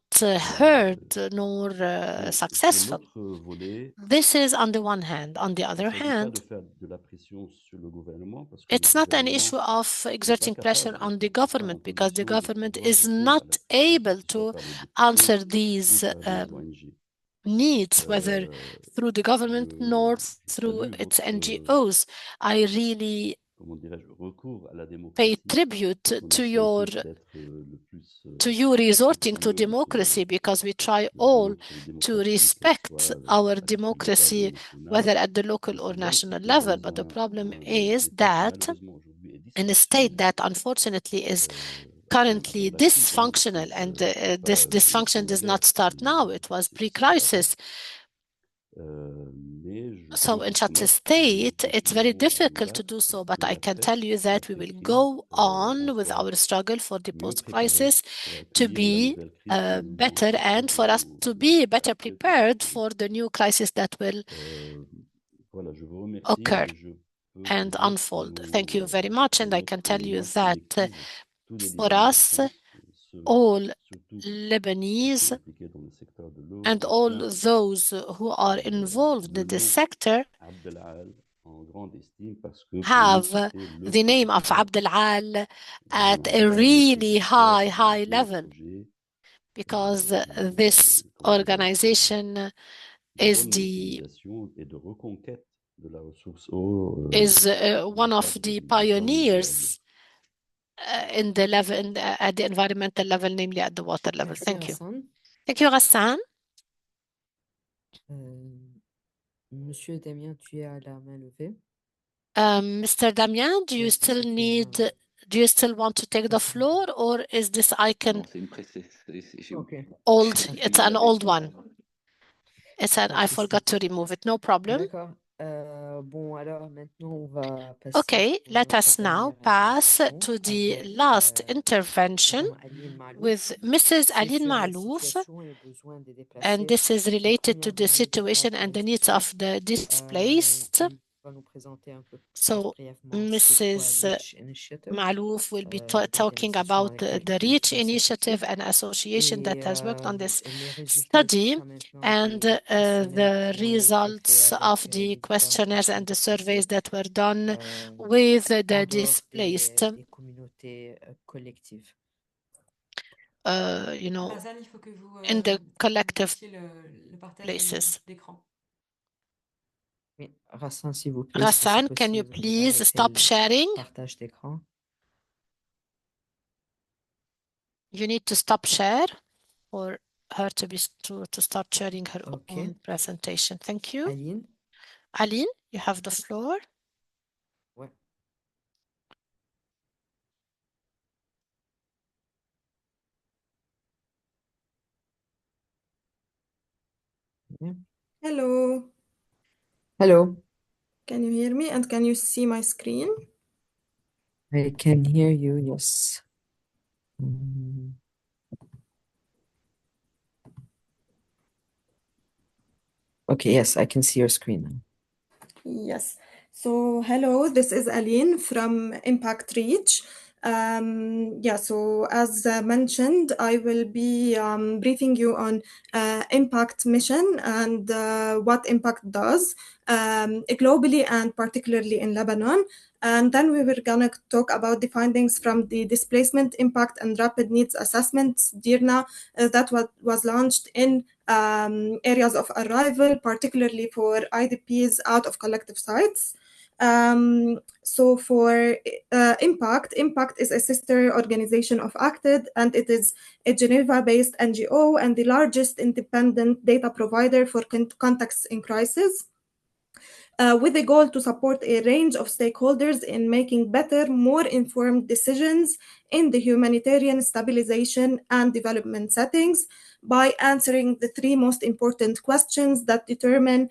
heard nor Bon, sur successful. l'autre volet, This is on the one hand. On the il ne other s'agit pas hand, de faire de la pression sur le gouvernement parce que le it's not an issue gouvernement of n'est pas exerting pressure capable, on the n'est pas en government because the position de government pouvoir is répondre à not la question, able que ce soit to par les députés answer ou these par les ONG. needs, whether through the government nor Je through salue its votre, NGOs. I really comment dirais-je, recours à la pay démocratie tribute parce qu'on to essaye your tous d'être le plus to you resorting to respectueux de ce democracy because we try de all notre to démocratie, qu'elle respect soit our sur le cadre democracy, national. whether at the Ce local qu'il or signale, c'est national que level. dans But the problem un is État qui that malheureusement aujourd'hui est in a state dysfonctionnel, that unfortunately is on currently l'a souvent dysfunctional, depuis and pas this dysfunction uniquement la does not guerre start now, it was pre-crisis. mais je So peux in such a reconnaître que nous state, it's very continuons à nous difficult to battre do so, pour but que I can tell you that we will l'après-crise, go on on with soit our struggle for the mieux préparé post-crisis pour to accueillir la be nouvelle crise que nous better sommes and en for train us to de be better traverser prepared aujourd'hui. for the new crisis that will Voilà, je vous remercie occur et je peux vous and dire que unfold. Thank you very much, and I can tell you notre that équipe, tous les for Libanais en us, France, all surtout qui Lebanese sont impliqués dans le secteur de l'eau, and ont all tous those who are involved le in this nom sector Abdelal en grande estime parce que pour nous, have c'était le the name of producteur Abdel Al le at a véritable really producteur high des level projets because this comment dirais-je, organization de is bonne utilisation et de reconquête de la ressource eau dans le one of cadre the du plan et ailleurs. pioneers in the level at the environmental level, namely at the water level. Merci, Thank you. Hassan. Thank you, Ghassan. Monsieur Damien, tu es à la main levée. Mr. Damien, do you Oui, still c'est une, need, do you still want to take the floor, or is this icon Non, c'est une pressée. Ok. old? J'ai It's mis an la old pression. one. It's an, Pas de I souci. forgot to remove it. No problem. D'accord. Bon, alors maintenant, on va passer Okay, pour let notre us now dernière pass intervention to the avec last intervention Madame Aline Malouf. with Mrs. C'est Aline sur la Malouf, situation et besoins des and déplacés this is en related to première the ligne du situation cadre and the needs institutionnel. of the displaced. Elle va nous présenter un peu plus So, brièvement c'est quoi Mrs. REACH Initiative, Malouf will be talking l'organisation about avec the laquelle REACH elle s'associe. initiative and association that has worked on this Les résultats study jusqu'à maintenant and des questionnaires the qui ont été results faits of avec the les différentes questionnaires personnes and the déplacées surveys that were done en with the dehors displaced, des communautés collectives. you know, Hassan, il faut que vous in the collective fassiez le partage places. d'écran. Oui, Rassan, s'il vous plaît, si c'est Rassan, can you possible, please d'arrêter stop le sharing? partage d'écran. You need to stop share for her to be to start sharing her Ok. own presentation. Thank you. Aline? Aline, you have the floor. Ouais. Hello, Hello, can you hear me and can you see my screen? I can hear you, yes. Mm, Okay, yes, I can see your screen now. Yes. So, hello, this is Aline from Impact Reach. Yeah, so as mentioned, I will be briefing you on impact mission and what impact does globally and particularly in Lebanon. And then we were gonna talk about the findings from the displacement impact and rapid needs assessments, DIRNA, that was launched in areas of arrival, particularly for IDPs out of collective sites. So for Impact is a sister organization of ACTED, and it is a Geneva-based NGO and the largest independent data provider for contexts in crisis. With a goal to support a range of stakeholders in making better, more informed decisions in the humanitarian stabilization and development settings by answering the three most important questions that determine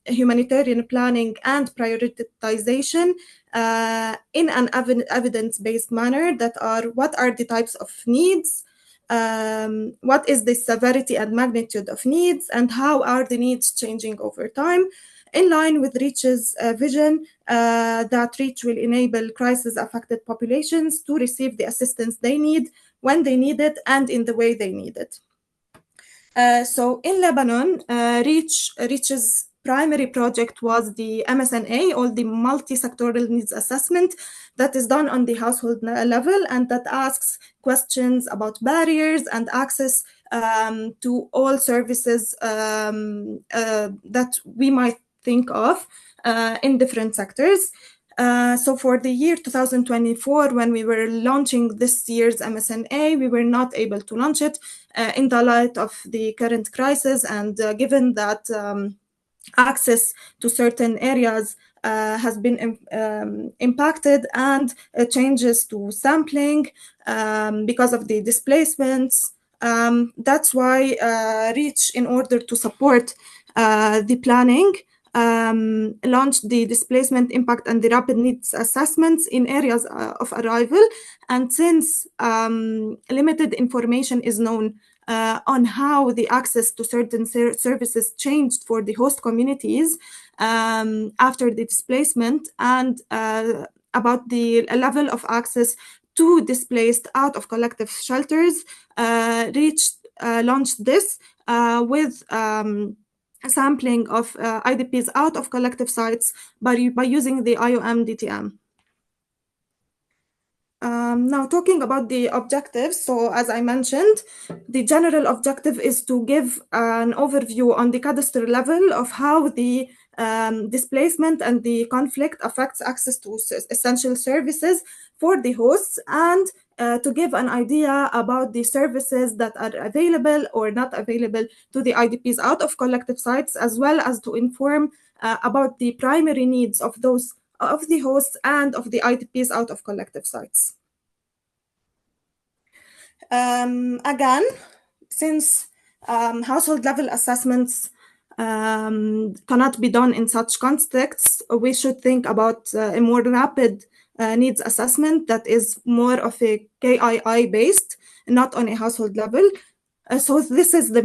humanitarian planning and prioritization in an evidence-based manner, that are: what are the types of needs, what is the severity and magnitude of needs, and how are the needs changing over time, in line with REACH's vision that REACH will enable crisis-affected populations to receive the assistance they need, when they need it, and in the way they need it. So in Lebanon, REACH's primary project was the MSNA, or the multi-sectoral needs assessment, that is done on the household level and that asks questions about barriers and access to all services that we might think of in different sectors. So for the year 2024, when we were launching this year's MSNA, we were not able to launch it in the light of the current crisis, and given that access to certain areas has been impacted, and changes to sampling because of the displacements. That's why REACH, in order to support the planning, launched the displacement impact and the rapid needs assessments in areas of arrival. And since limited information is known on how the access to certain services changed for the host communities after the displacement, and about the level of access to displaced out of collective shelters, REACH launched this with sampling of IDPs out of collective sites by using the IOM DTM. Now, talking about the objectives, so as I mentioned, the general objective is to give an overview on the cadastre level of how the displacement and the conflict affects access to essential services for the hosts, and to give an idea about the services that are available or not available to the IDPs out of collective sites, as well as to inform about the primary needs of those of the hosts and of the IDPs out of collective sites. Again, since household level assessments cannot be done in such contexts, we should think about a more rapid needs assessment that is more of a KII based, not on a household level. So this is the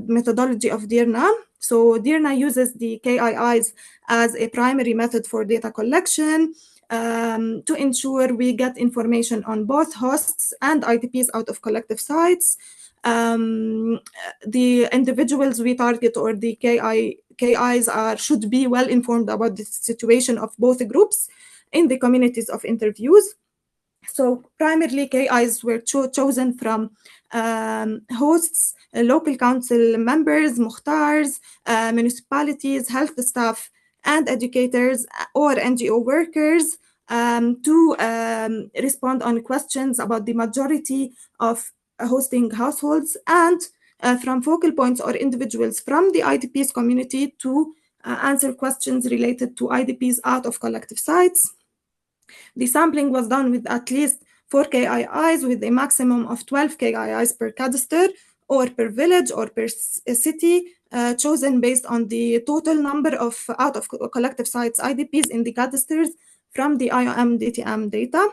methodology of DIRNA. So DIRNA uses the KIIs as a primary method for data collection to ensure we get information on both hosts and IDPs out of collective sites. The individuals we target, or the KIs, should be well informed about the situation of both groups in the communities of interviews. So primarily KIs were chosen from hosts, local council members, muhtars, municipalities, health staff, and educators or NGO workers to respond on questions about the majority of hosting households, and from focal points or individuals from the IDPs community to answer questions related to IDPs out of collective sites. The sampling was done with at least 4 KIIs, with a maximum of 12 KIIs per cadastre, or per village, or per city, chosen based on the total number of out of collective sites IDPs in the cadastres from the IOM DTM data.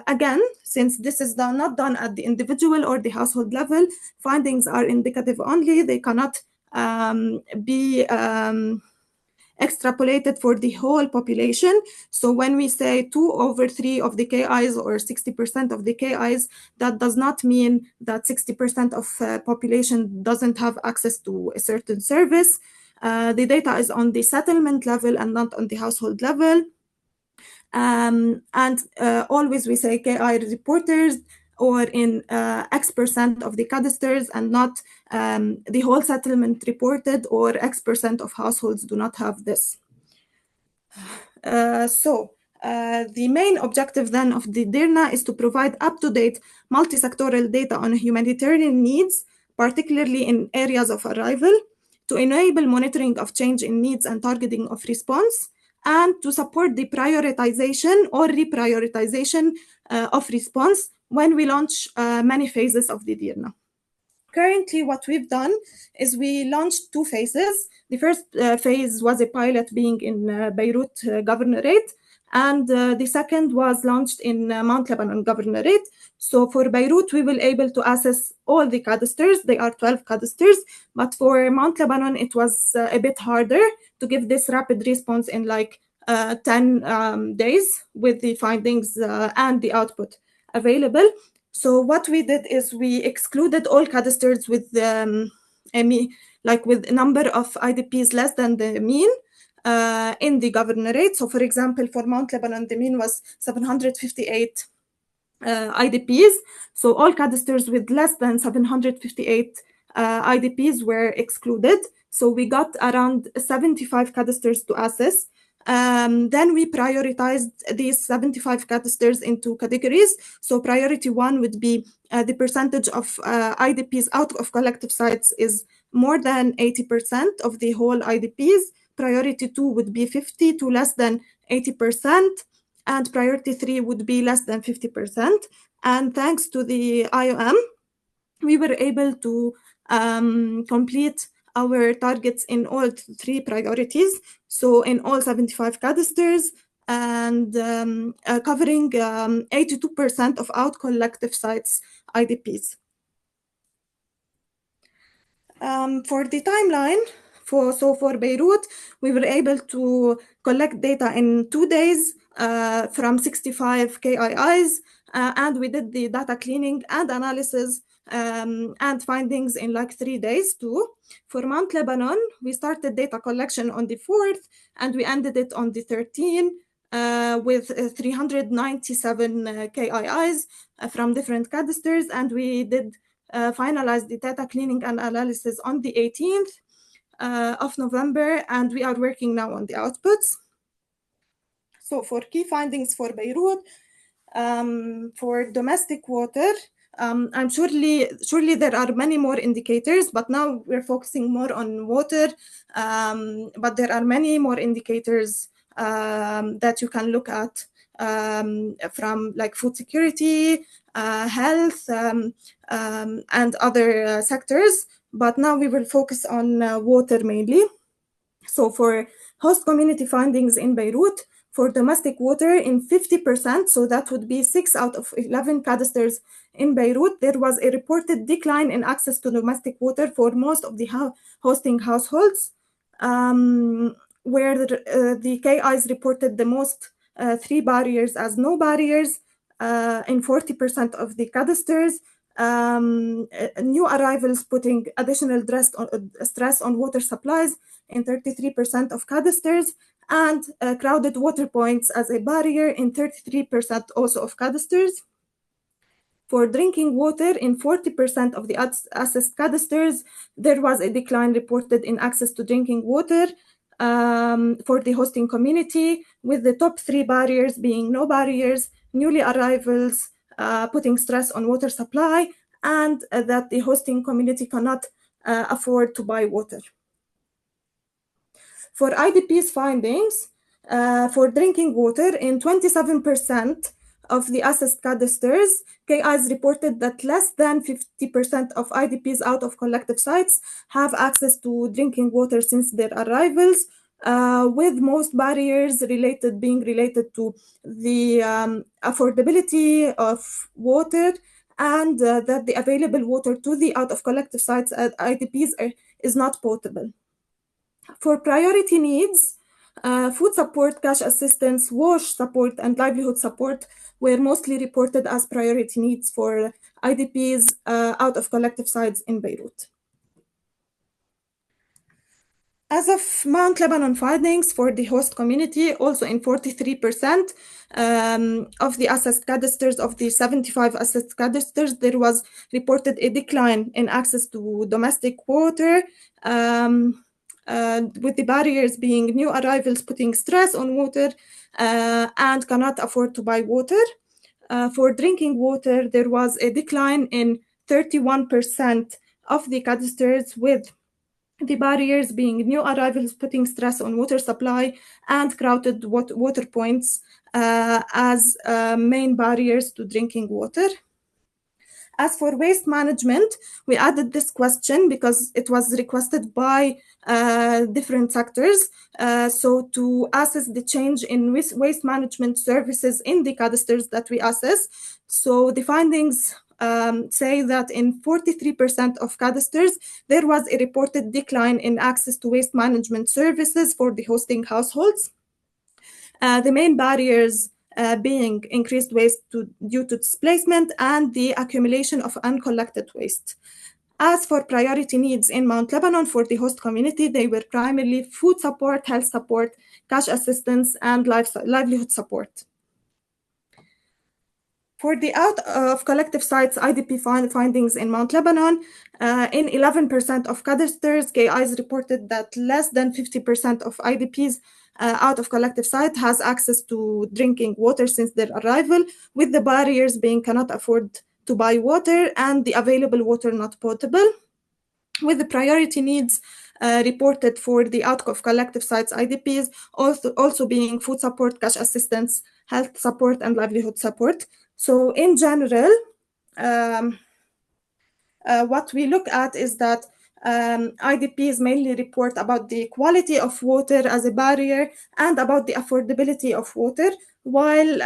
Again, since this is not done at the individual or the household level, findings are indicative only. They cannot be extrapolated for the whole population. So when we say 2/3 of the KIs or 60% of the KIs, that does not mean that 60% of population doesn't have access to a certain service. The data is on the settlement level and not on the household level. And always we say KI reporters or in X% of the cadasters and not the whole settlement reported or X% of households do not have this. The main objective then of the DIRNA is to provide up-to-date multi-sectoral data on humanitarian needs, particularly in areas of arrival, to enable monitoring of change in needs and targeting of response, and to support the prioritization or reprioritization of response when we launch many phases of the DIRNA. Currently, what we've done is we launched 2 phases. The first phase was a pilot being in Beirut Governorate, and the second was launched in Mount Lebanon Governorate. So for Beirut, we will able to assess all the cadasters. There are 12 cadasters, but for Mount Lebanon, it was a bit harder to give this rapid response in like 10 days with the findings and the output available. So what we did is we excluded all cadasters with with a number of IDPs less than the mean in the governorate. So for example, for Mount Lebanon, the mean was 758 IDPs. So all cadasters with less than 758 IDPs were excluded. So we got around 75 cadasters to assess. Then we prioritized these 75 cadasters into categories. So priority 1 would be the percentage of IDPs out of collective sites is more than 80% of the whole IDPs. Priority 2 would be 50 to less than 80%. And priority 3 would be less than 50%. And thanks to the IOM, we were able to complete our targets in all 3 priorities. So in all 75 cadasters and covering 82% of out collective sites IDPs. For the timeline, for Beirut, we were able to collect data in 2 days from 65 KIIs, and we did the data cleaning and analysis and findings in like 3 days too. For Mount Lebanon, we started data collection on the 4th and we ended it on the 13th with 397 KIIs from different cadasters, and we did finalize the data cleaning and analysis on the 18th of November, and we are working now on the outputs. So for key findings for Beirut, for domestic water, I'm surely there are many more indicators, but now we're focusing more on water, but there are many more indicators that you can look at from like food security, health, and other sectors. But now we will focus on water mainly. So for host community findings in Beirut, for domestic water in 50%, so that would be 6 out of 11 cadasters in Beirut, there was a reported decline in access to domestic water for most of the hosting households, where the KIs reported the most 3 barriers as no barriers in 40% of the cadasters. New arrivals putting additional stress on water supplies in 33% of cadasters, and crowded water points as a barrier in 33% also of cadasters. For drinking water, in 40% of the assessed cadasters, there was a decline reported in access to drinking water for the hosting community, with the top 3 barriers being no barriers, newly arrivals, putting stress on water supply, and that the hosting community cannot afford to buy water. For IDP's findings, for drinking water, in 27% of the assessed cadasters, KIs reported that less than 50% of IDPs out of collective sites have access to drinking water since their arrivals, with most barriers being related to the affordability of water, and that the available water to the out of collective sites at IDPs is not potable. For priority needs, Food support, cash assistance, wash support, and livelihood support were mostly reported as priority needs for IDPs out of collective sites in Beirut. As of Mount Lebanon findings for the host community, also in 43% of the assessed cadasters, of the 75 assessed cadasters, there was reported a decline in access to domestic water, with the barriers being new arrivals putting stress on water and cannot afford to buy water. For drinking water, there was a decline in 31% of the cadasters, with the barriers being new arrivals putting stress on water supply and crowded water points as main barriers to drinking water. As for waste management, we added this question because it was requested by different sectors. So to assess the change in waste management services in the cadasters that we assess. So the findings say that in 43% of cadasters, there was a reported decline in access to waste management services for the hosting households. The main barriers being increased waste due to displacement and the accumulation of uncollected waste. As for priority needs in Mount Lebanon for the host community, they were primarily food support, health support, cash assistance, and livelihood support. For the out of collective sites IDP findings in Mount Lebanon, in 11% of cadasters, KIs reported that less than 50% of IDPs out of collective site has access to drinking water since their arrival, with the barriers being cannot afford to buy water and the available water not potable. With the priority needs reported for the out of collective sites IDPs also being food support, cash assistance, health support, and livelihood support. So in general, what we look at is that IDPs mainly report about the quality of water as a barrier and about the affordability of water, while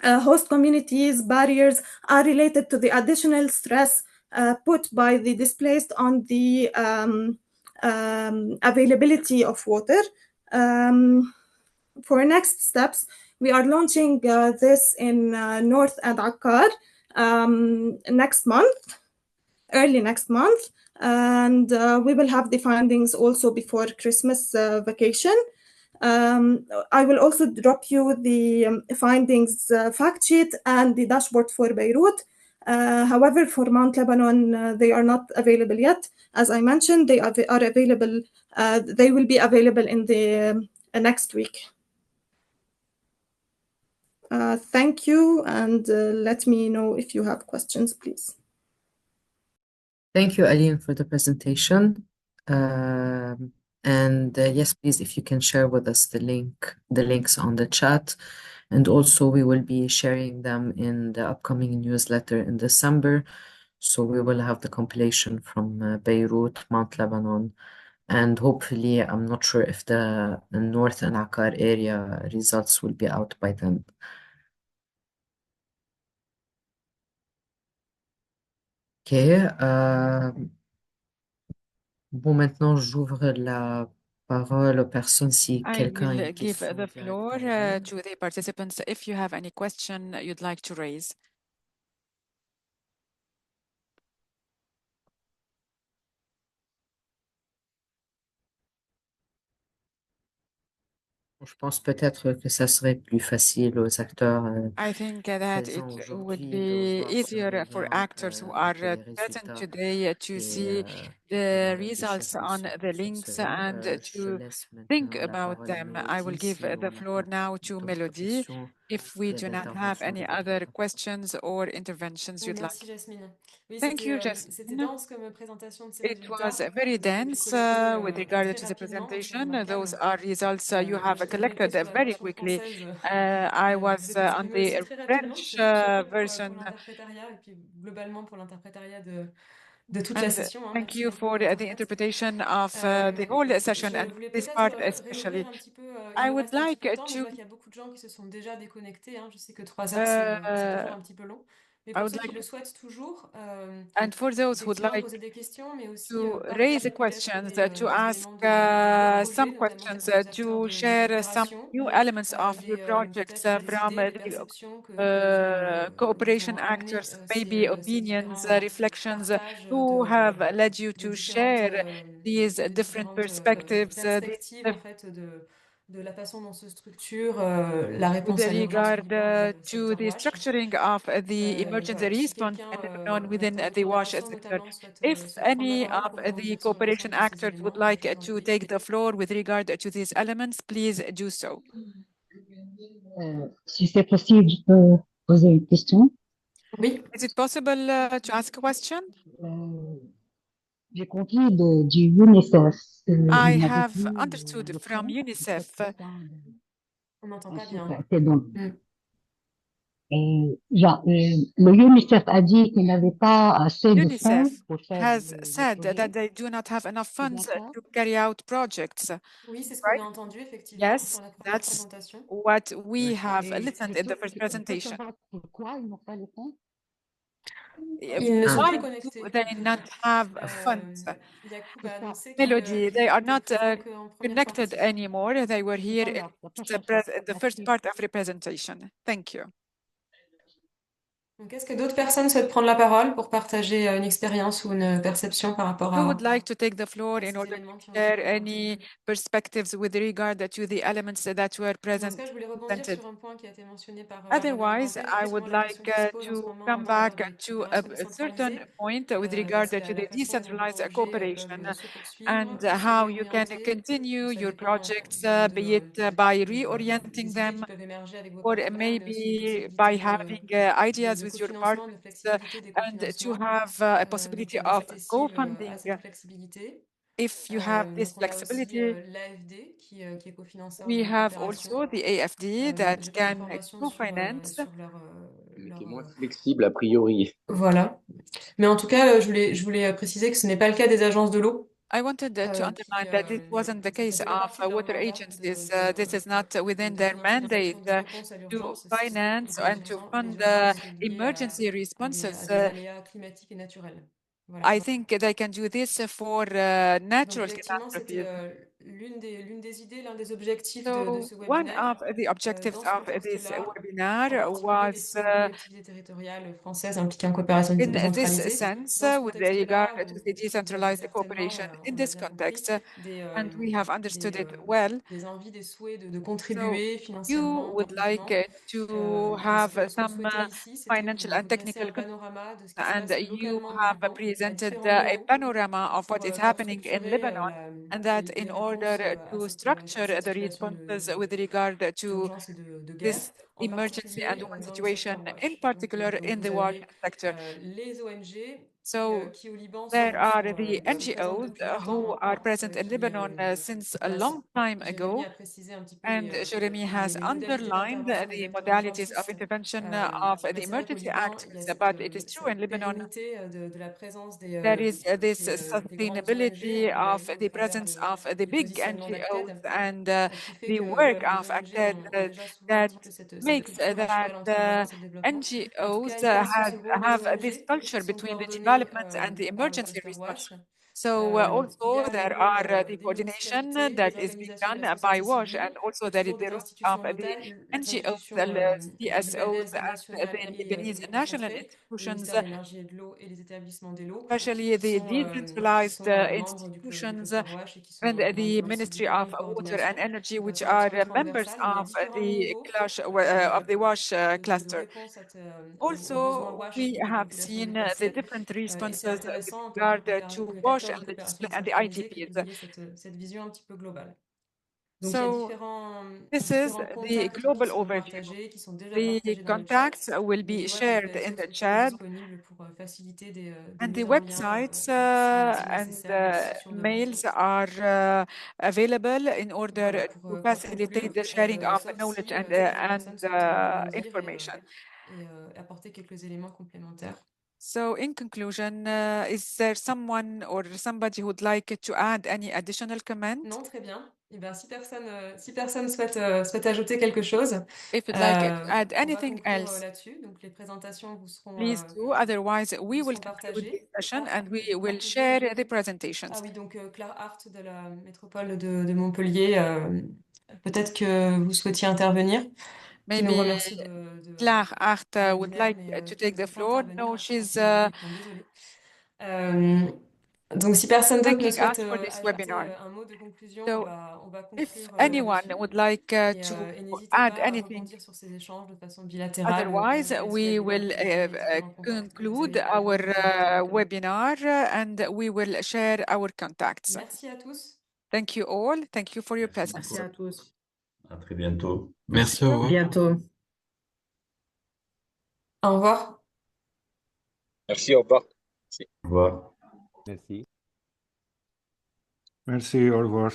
host communities' barriers are related to the additional stress put by the displaced on the availability of water. For next steps, we are launching this in North and Akkar next month, early next month, and we will have the findings also before Christmas vacation. I will also drop you the findings fact sheet and the dashboard for Beirut. However, for Mount Lebanon, they are not available yet. As I mentioned, they are available. They will be available in the next week. Thank you, and let me know if you have questions, please. Thank you, Aline, for the presentation. Yes, please, if you can share with us the links on the chat. And also we will be sharing them in the upcoming newsletter in December. So we will have the compilation from Beirut, Mount Lebanon, and hopefully, I'm not sure if the North and Akkar area results will be out by then. Okay. Bon, maintenant, j'ouvre la parole aux personnes si I quelqu'un a will une give question the floor directement. to the participants if you have any question you'd like to raise. Je pense peut-être que ça serait plus facile aux acteurs I think that présents it would aujourd'hui de be voir sur le easier for lien actors who un are peu les present résultats today to et see dans the les results on différentes the links semaines. and Je to laisse think maintenant la about parole à them. I will Mélodie give si on the n'a floor pas now to d'autres Melody. questions If we do not have d'intervention any de other votre part. questions or interventions you'd Merci like. Jasmine. Oui, Thank you, c'était Jasmine. dense comme présentation de ces It was résultats. very Vous avez pu dense collecter with regard très to the rapidement, donc c'est presentation. Those remarquable. are results you Moi, have j'étais connectée collected sur la very version quickly. française. I Vous was êtes on exprimé aussi the très rapidement, French chapeau pour version. l'interprétariat et puis globalement pour l'interprétariat de toute la And session. thank Merci you beaucoup for aux the interprètes. interpretation of the whole session Je and voulais this peut-être part réouvrir especially. un petit peu, il I nous would reste un petit like peu de temps, mais je to vois qu'il y a beaucoup de gens qui se sont déjà déconnectés. Je sais que 3 heures, c'est toujours un petit peu long. Mais I pour would ceux qui like, le souhaitent toujours, and for those who would effectivement, like poser des questions, mais aussi to raise partager peut-être questions, to des ask éléments de some projet, notamment questions, certains acteurs to de share some coopération, new elements of your projects peut-être des from idées, des perceptions qui cooperation ont amené actors, maybe ces opinions, différents reflections partages who have led you de to différentes, share these de different différentes perspectives, perspectives en fait de la façon dont se structure la with réponse à l'urgence au regard niveau du to secteur the WASH. structuring of the emergency Voilà, si response quelqu'un in Lebanon within dans votre the WASH intervention sector. notamment If souhaite prendre la any parole of pour the rebondir sur cooperation l'ensemble de ces actors would éléments, like je vous en to prie. take the floor with regard to these elements, please do so. Si c'est possible, je peux poser une question. Oui. Is it possible to ask a question? J'ai compris du UNICEF. I Il m'avait have dit understood le from fonds, UNICEF. On n'entend pas ensuite, bien. c'est donc. Genre, le UNICEF a dit qu'il n'avait pas assez de fonds UNICEF pour faire has les said that projets. they do not have enough C'est bien funds ça? to carry out projects, Oui, c'est ce qu'on right? a entendu effectivement Yes, dans la première that's présentation. what we have Et listened in the first on peut presentation. savoir pourquoi ils n'ont pas les fonds? Ils ne sont Why plus do connectés. they not have funds? Yacoub a annoncé Melody, they are not qu'ils feront qu'en première connected partie. anymore. They were here in D'accord, the first part of the presentation. Thank you. Donc, est-ce que d'autres personnes souhaitent prendre la parole pour partager une expérience ou une perception par rapport Who would like to take the floor à in ces order éléments to qui ont été share présentés? any perspectives with regard to the elements that were Dans ce cas, je voulais rebondir presented? sur un point qui a été mentionné par Marie-Laure Otherwise, Rampé, I effectivement would la question like qui se pose en ce to moment come dans l'ère back des to coopérations a certain décentralisées, point with regard parce que to the la façon dont vos decentralized projets cooperation peuvent se poursuivre, and se how you can réorienter. continue Ça your dépend projects, be de, it by des reorienting idées qui them peuvent émerger avec vos or partenaires, mais aussi des maybe by possibilités having ideas de with your cofinancement, de partners flexibilité des and to cofinancements. have a Donc, possibility on a of cette cible à co-funding. cette flexibilité. If you have Donc, this on a aussi flexibility, l'AFD qui est cofinanceur de we vos have coopérations. also the AFD that J'ai pas can d'informations co-finance. sur leur, qui est moins flexible a priori. Voilà. Mais en tout cas, je voulais préciser que ce n'est pas le cas des agences de l'eau, I wanted to underline that this wasn't the ça case fait pas of partie de leur water mandat agencies. This is not within de their financer des mandate actions de réponse à to l'urgence, si ce n'est pour finance and to des fund urgences liées emergency à responses. des aléas climatiques et naturels. Voilà. I think they can do this for Donc natural effectivement, c'était catastrophes. l'une des idées, l'un des objectifs de So ce one webinaire. of the objectives Dans ce of this contexte-là, webinar en particulier les was 6 collectivités territoriales françaises impliquées en coopération in this décentralisée. sense, Dans ce with regard contexte-là, to the vous avez decentralized certainement, cooperation in on l'a this bien compris, context, and we have understood it well. des envies, des souhaits de So contribuer you financièrement, would like techniquement. to Et have ce qu'on some souhaitait ici, c'était financial and vous dresser technical un panorama de ce qui se and passe you localement au have Liban, à presented différents a niveaux, panorama of what is pour happening in structurer Lebanon, and that in les réponses order to à structure cette the situation responses with regard to d'urgence et de guerre, this en emergency and particulier war dans le situation, secteur in WASH. particular Donc in vous the war avez sector. les ONG So qui au Liban there are the sont présentes NGOs depuis longtemps who are maintenant, present in Lebanon since qui a placent. long time Jérémy ago. a précisé un petit peu And Jeremy has les modalités underlined d'intervention des the acteurs modalities of urgentistes. intervention of the Mais c'est vrai qu'au emergency Liban, il y a actors, cette, but it is true in cette Lebanon pérennité de la présence there is this des grandes ONG, sustainability on l'a of vu au the travers presence of the du big positionnement NGOs d'Acted, and qui fait the que work voilà, les of ONG ACTED ont déjà souvent un that petit peu cette makes culture à cheval that entre l'émergence et le développement. En tout cas, NGOs elles placent ce rôle des have this ONG culture qui sont between the coordonnées development and the par le emergency cluster response. WASH. So Il y also a les there rôles are the des coordination municipalités, that des is being organisations de done la by société WASH civile and also et there is toujours the des role of institutions the locales, les NGOs, institutions the CSOs libanaises, and nationales the et Lebanese national déconcentrées, le institutions, ministère de l'Énergie et de l'Eau et les établissements de l'eau, especially the qui decentralized sont membres du institutions cluster WASH et qui and sont the dans ce Ministry besoin of de Water and coordination. Energy, which C'est un are petit peu members transversal, mais il y a of différents the niveaux clash of the WASH de cluster. réponse aux besoins Also, WASH we des have populations seen the déplacées. different Et c'est responses with intéressant en tant regard to WASH qu'acteur de and coopération and the décentralisée que vous IDPs. ayez cette vision un petit peu globale. Donc il y a So this is différents the contacts qui global seront overview. partagés, qui sont déjà The partagés dans le chat. contacts will Les be LEWAP et shared in pS-Eau the sont toujours chat, disponibles pour faciliter des and the mises en lien websites si and nécessaire dans les discussions de mails ressources. are available in order Voilà, to pour facilitate conclure, the sharing of sauf knowledge si d'autres and personnes souhaitent rebondir information. et apporter quelques éléments complémentaires. So in conclusion, is there someone or somebody who would like to add any additional comment? Non, très bien. Eh ben, si personne souhaite ajouter quelque chose, If you'd like to add on va anything conclure else, là-dessus. Donc, les présentations please do. Otherwise, we will conclude partagées. this session and we Je will crois que share j'ai- the presentations. Ah oui, donc Claire Hart de la métropole de Montpellier, peut-être que vous souhaitiez intervenir. Qui nous Maybe remercie de Claire Hart would webinaire, like mais to qui ne take the souhaite pas floor. intervenir No, en she's son emploi du temps, désolée. Donc, si personne d'autre ne thanking souhaite us for this ajouter webinar. un mot de conclusion, So on va if conclure anyone là-dessus. would like Et to n'hésitez add pas à anything, rebondir sur ces échanges de façon bilatérale. otherwise comme vous we l'avez will dit, les différents contacts que vous conclude avez our directement. webinar and we will share our contacts. Merci à tous. Thank you all. Thank you for your Merci presence. Merci à tous. À très bientôt. Merci, au revoir. Bientôt. Au revoir. Merci, au revoir. Merci. Au revoir. Merci. Merci, au revoir.